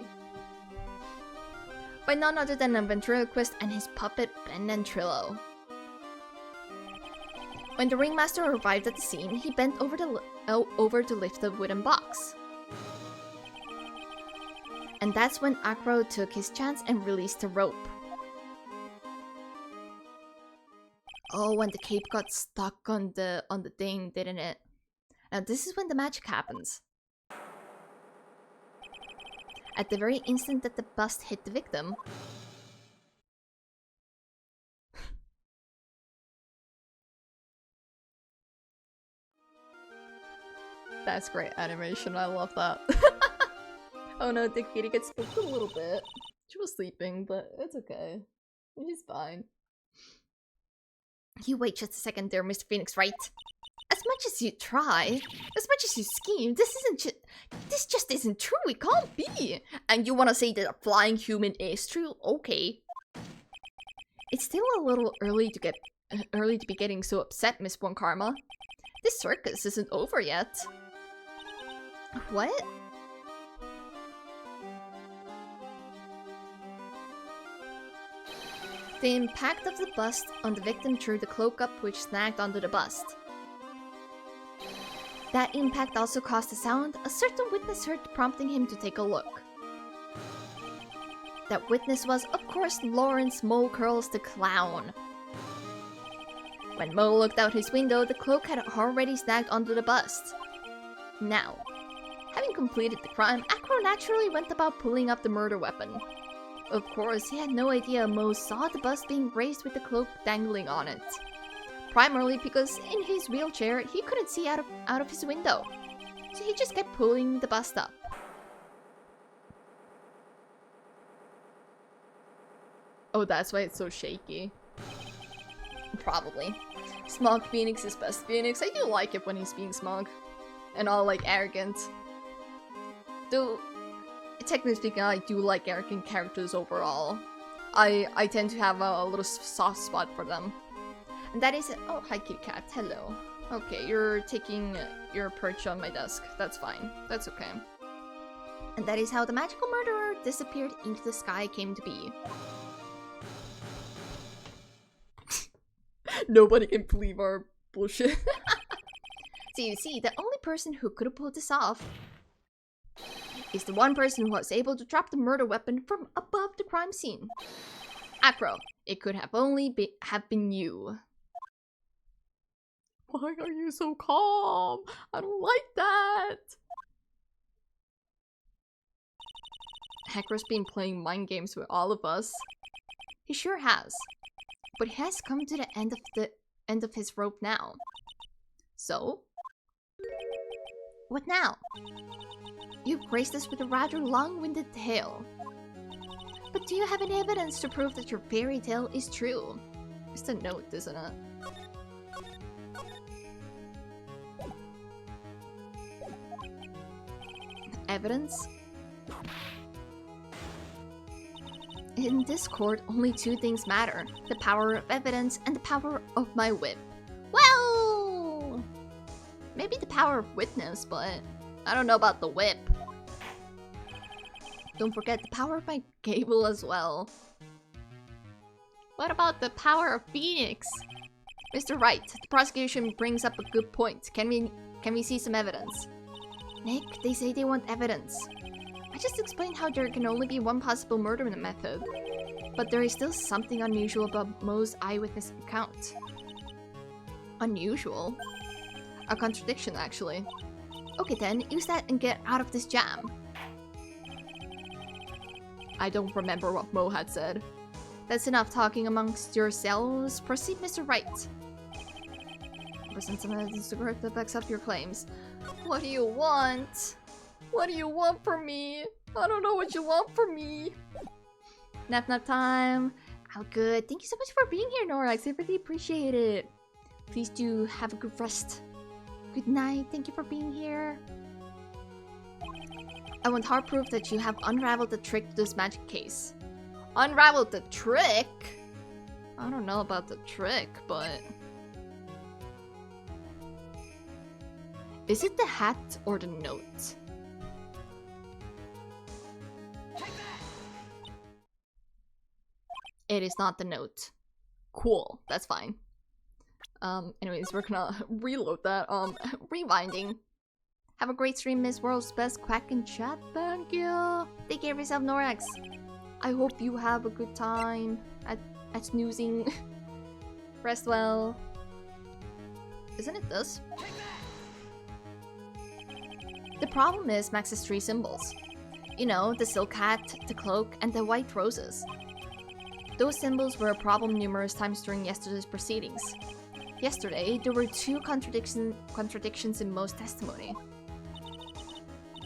By none other than a ventriloquist and his puppet, Ben and Trillo. When the ringmaster arrived at the scene, he bent over to lift the wooden box. And that's when Acro took his chance and released the rope. Oh, when the cape got stuck on the thing, didn't it? Now this is when the magic happens. At the very instant that the bust hit the victim, that's great animation, I love that. Oh no, the kitty gets spooked a little bit. She was sleeping, but it's okay. She's fine. You wait just a second there, Mr. Phoenix Wright. As much as you try, as much as you scheme, this just isn't true. It can't be. And you want to say that a flying human is true? Okay. It's still a little early to be getting so upset, Miss One Karma. This circus isn't over yet. What? The impact of the bust on the victim threw the cloak up, which snagged onto the bust. That impact also caused a sound a certain witness heard, prompting him to take a look. That witness was, of course, Lawrence Mole Curls the Clown. When Mo looked out his window, the cloak had already snagged onto the bust. Now, having completed the crime, Acro naturally went about pulling up the murder weapon. Of course, he had no idea Mo saw the bust being raised with the cloak dangling on it. Primarily because in his wheelchair, he couldn't see out of his window. So he just kept pulling the bust up. Oh, that's why it's so shaky. Probably. Smog Phoenix is best Phoenix. I do like it when he's being smug. And all, like, arrogant. Though, technically speaking, I do like arrogant characters overall. I tend to have a little soft spot for them. And that is it. Oh, hi Kit Kat. Hello. Okay, you're taking your perch on my desk. That's fine. That's okay. And that is how the magical murderer disappeared into the sky came to be. Nobody can believe our bullshit. So you see, the only person who could have pulled this off is the one person who was able to drop the murder weapon from above the crime scene. Acro, it could have only have been you. Why are you so calm? I don't like that. Acro's been playing mind games with all of us. He sure has. But he has come to the end of his rope now. So, what now? You've graced us with a rather long-winded tale. But do you have any evidence to prove that your fairy tale is true? It's a note, isn't it? Evidence? In this court, only two things matter. The power of evidence and the power of my whip. Well, maybe the power of witness, but I don't know about the whip. Don't forget the power of my cable as well. What about the power of Phoenix? Mr. Wright, the prosecution brings up a good point. Can we see some evidence? Nick, they say they want evidence. I just explained how there can only be one possible murder method. But there is still something unusual about Mo's eyewitness account. Unusual? A contradiction, actually. Okay then, use that and get out of this jam. I don't remember what Mo had said. That's enough talking amongst yourselves. Proceed, Mr. Wright. Present some evidence to correct that backs up your claims. What do you want? What do you want from me? I don't know what you want from me. Nap time. How good. Thank you so much for being here, Norax. I really appreciate it. Please do have a good rest. Good night. Thank you for being here. I want hard proof that you have unraveled the trick to this magic case. Unraveled the trick? I don't know about the trick, but... Is it the hat or the note? It is not the note. Cool, that's fine. Anyways, we're gonna reload that. Rewinding. Have a great stream, Miss World's Best Quack in chat. Thank you. Take care of yourself, Norax. I hope you have a good time at snoozing. Rest well. Isn't it this? The problem is Max's 3 symbols. You know, the silk hat, the cloak, and the white roses. Those symbols were a problem numerous times during yesterday's proceedings. Yesterday, there were 2 contradictions in Mo's testimony.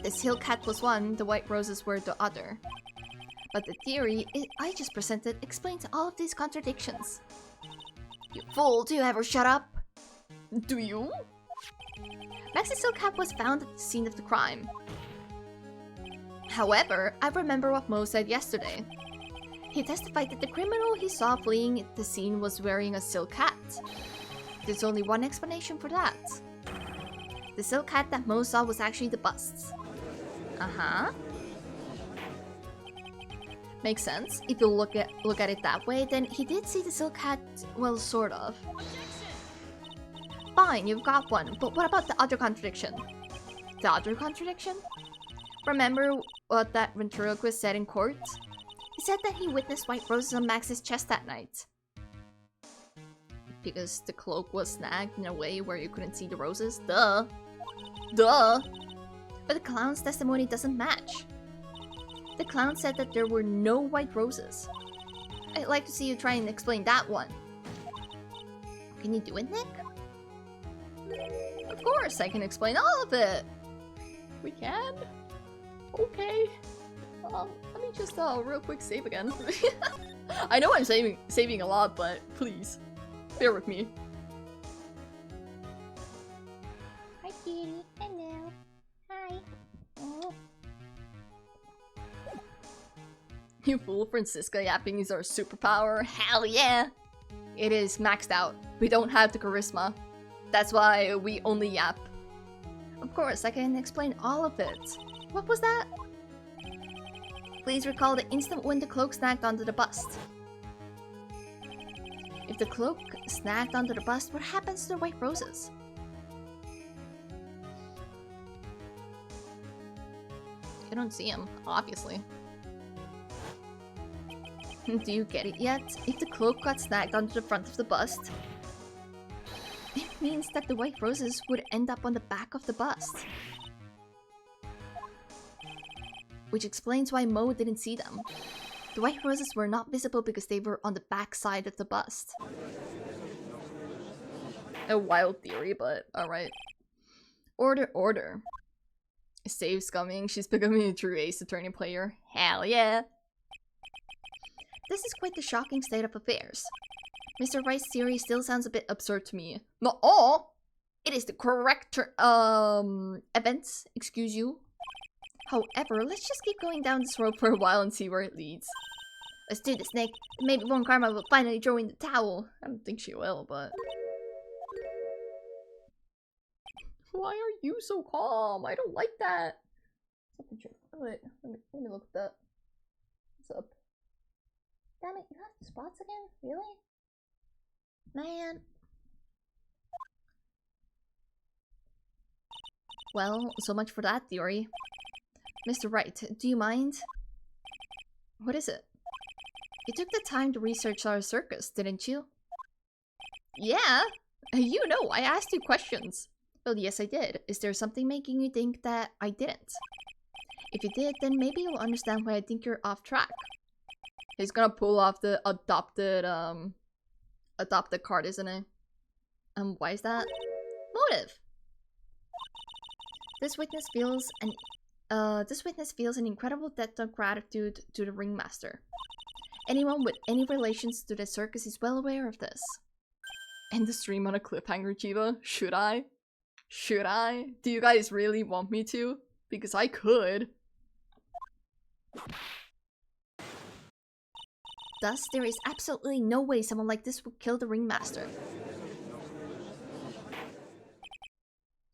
The silk hat was one, the white roses were the other. But the theory I just presented explains all of these contradictions. You fool, do you ever shut up? Do you? Max's silk hat was found at the scene of the crime. However, I remember what Mo said yesterday. He testified that the criminal he saw fleeing the scene was wearing a silk hat. There's only one explanation for that. The silk hat that Mo saw was actually the bust's. Uh-huh. Makes sense. If you look at it that way, then he did see the silk hat, well, sort of. Fine, you've got one, but what about the other contradiction? The other contradiction? Remember what that ventriloquist said in court? He said that he witnessed white roses on Max's chest that night. Because the cloak was snagged in a way where you couldn't see the roses? Duh! Duh! But the clown's testimony doesn't match. The clown said that there were no white roses. I'd like to see you try and explain that one. Can you do it, Nick? Of course, I can explain all of it! We can? Okay. Let me just real quick save again. I know I'm saving a lot, but please, bear with me. Hi, kitty. Hello. Hi. Oh. You fool, Francisca yapping is our superpower. Hell yeah! It is maxed out. We don't have the charisma. That's why we only yap. Of course, I can explain all of it. What was that? Please recall the instant when the cloak snagged onto the bust. If the cloak snagged onto the bust, what happens to the white roses? I don't see them, obviously. Do you get it yet? If the cloak got snagged onto the front of the bust, it means that the white roses would end up on the back of the bust. Which explains why Mo didn't see them. The white roses were not visible because they were on the back side of the bust. A wild theory, but alright. Order, order. Save's coming. She's becoming a true Ace Attorney player. Hell yeah! This is quite the shocking state of affairs. Mr. Wright's theory still sounds a bit absurd to me. Not all! It is the correct events, excuse you. However, let's just keep going down this road for a while and see where it leads. Let's do this, Nick. Maybe Von Karma will finally throw in the towel. I don't think she will, but... Why are you so calm? I don't like that. Wait, let me look at that. What's up? Damn it, you have the spots again? Really? Man. Well, so much for that theory. Mr. Wright, do you mind? What is it? You took the time to research our circus, didn't you? Yeah! You know, I asked you questions. Well, yes, I did. Is there something making you think that I didn't? If you did, then maybe you'll understand why I think you're off track. He's gonna pull off the adopted card, isn't he? Why is that? Motive! This witness feels an incredible debt of gratitude to the ringmaster. Anyone with any relations to the circus is well aware of this. End the stream on a cliffhanger, Chiba? Should I? Should I? Do you guys really want me to? Because I could. Thus, there is absolutely no way someone like this would kill the ringmaster.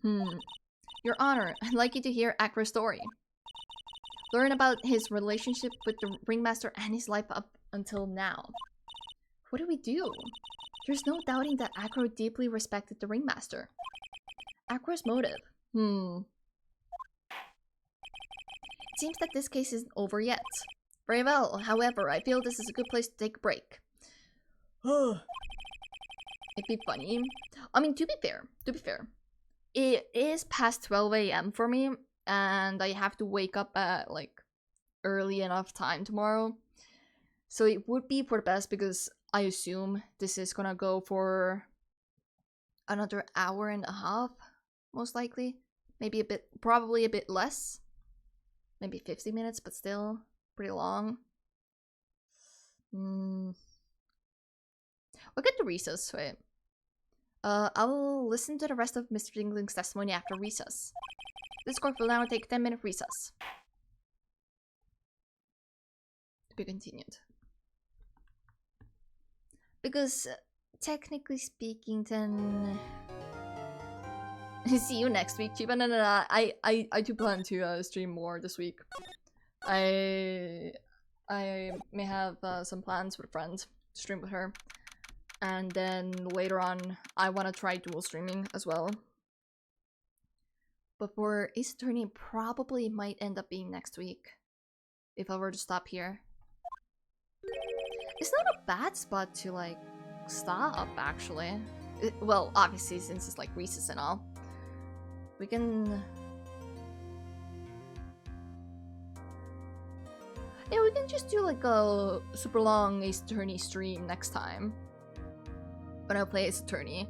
Your Honor, I'd like you to hear Akra's story. Learn about his relationship with the ringmaster and his life up until now. What do we do? There's no doubting that Akra deeply respected the ringmaster. Akra's motive. It seems that this case isn't over yet. Very well, however, I feel this is a good place to take a break. It'd be funny. I mean, to be fair, it is past 12 AM for me, and I have to wake up at, like, early enough time tomorrow. So it would be for the best, because I assume this is gonna go for another hour and a half, most likely. Maybe a bit, probably a bit less. Maybe 50 minutes, but still pretty long. We'll get to recess, wait. I will listen to the rest of Mr. Dingling's testimony after recess. This court will now take a 10-minute recess. To be continued. Because, technically speaking, then... See you next week, Chiba. No, I do plan to stream more this week. I may have some plans with a friend to stream with her. And then later on, I want to try dual streaming as well. But for Ace Attorney, probably might end up being next week. If I were to stop here. It's not a bad spot to, like, stop, actually. Well, obviously, since it's, like, recess and all. We can... Yeah, we can just do, like, a super long Ace Attorney stream next time. When I play Ace Attorney.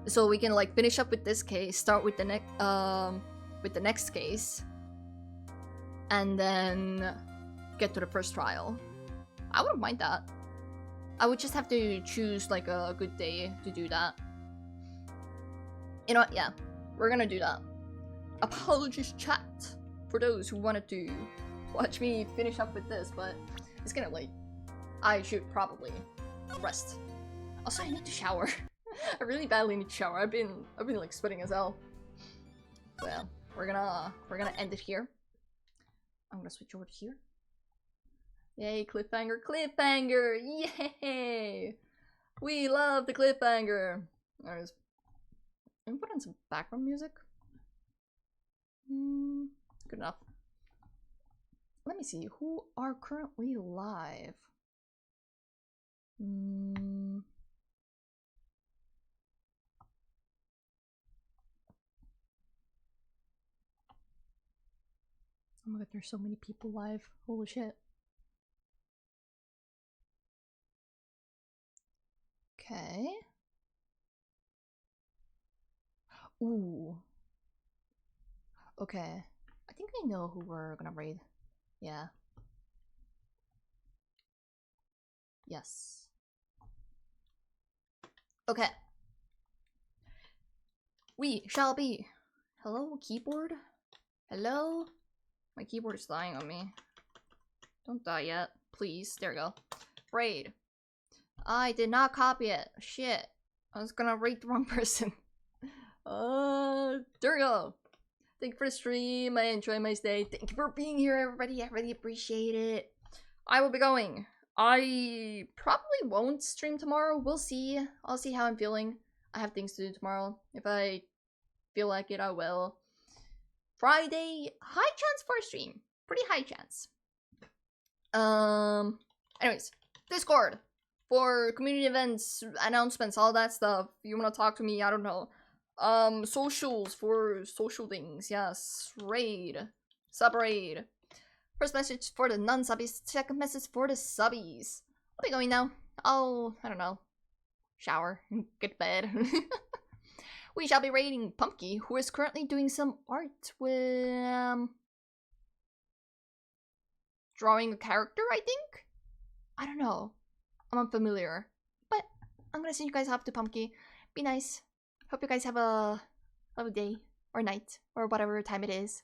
So we can, like, finish up with this case, start with the next case. And then get to the first trial. I wouldn't mind that. I would just have to choose, like, a good day to do that. You know what? Yeah. We're gonna do that. Apologies, chat, for those who wanted to watch me finish up with this, but it's getting late. I should probably rest. Also, I need to shower. I really badly need to shower. I've been like sweating as hell. So yeah, we're gonna end it here. I'm gonna switch over to here. Yay, cliffhanger, cliffhanger! Yay! We love the cliffhanger! Anyways, I'm put in some background music. Good enough. Let me see, who are currently live? Oh my god, there's so many people live. Holy shit. Okay. Ooh. Okay. I think I know who we're gonna raid. Yeah. Yes. Okay. We shall be. Hello, keyboard? Hello? My keyboard is dying on me. Don't die yet. Please. There we go. Raid. I did not copy it. Shit. I was gonna raid the wrong person. There we go. Thank you for the stream. I enjoy my stay. Thank you for being here, everybody. I really appreciate it. I will be going. I probably won't stream tomorrow. We'll see. I'll see how I'm feeling. I have things to do tomorrow. If I feel like it, I will. Friday, high chance for a stream. Pretty high chance. Anyways, Discord for community events, announcements, all that stuff. If you want to talk to me, I don't know. Socials for social things. Yes. Raid. Sub-raid. First message for the non-subbies. Second message for the subbies. I'll be going now. I don't know. Shower. Get to bed. We shall be raiding Pumpkin, who is currently doing some art with... drawing a character, I think? I don't know. I'm unfamiliar. But I'm gonna send you guys off to Pumpkin. Be nice. Hope you guys have a lovely day or night or whatever time it is.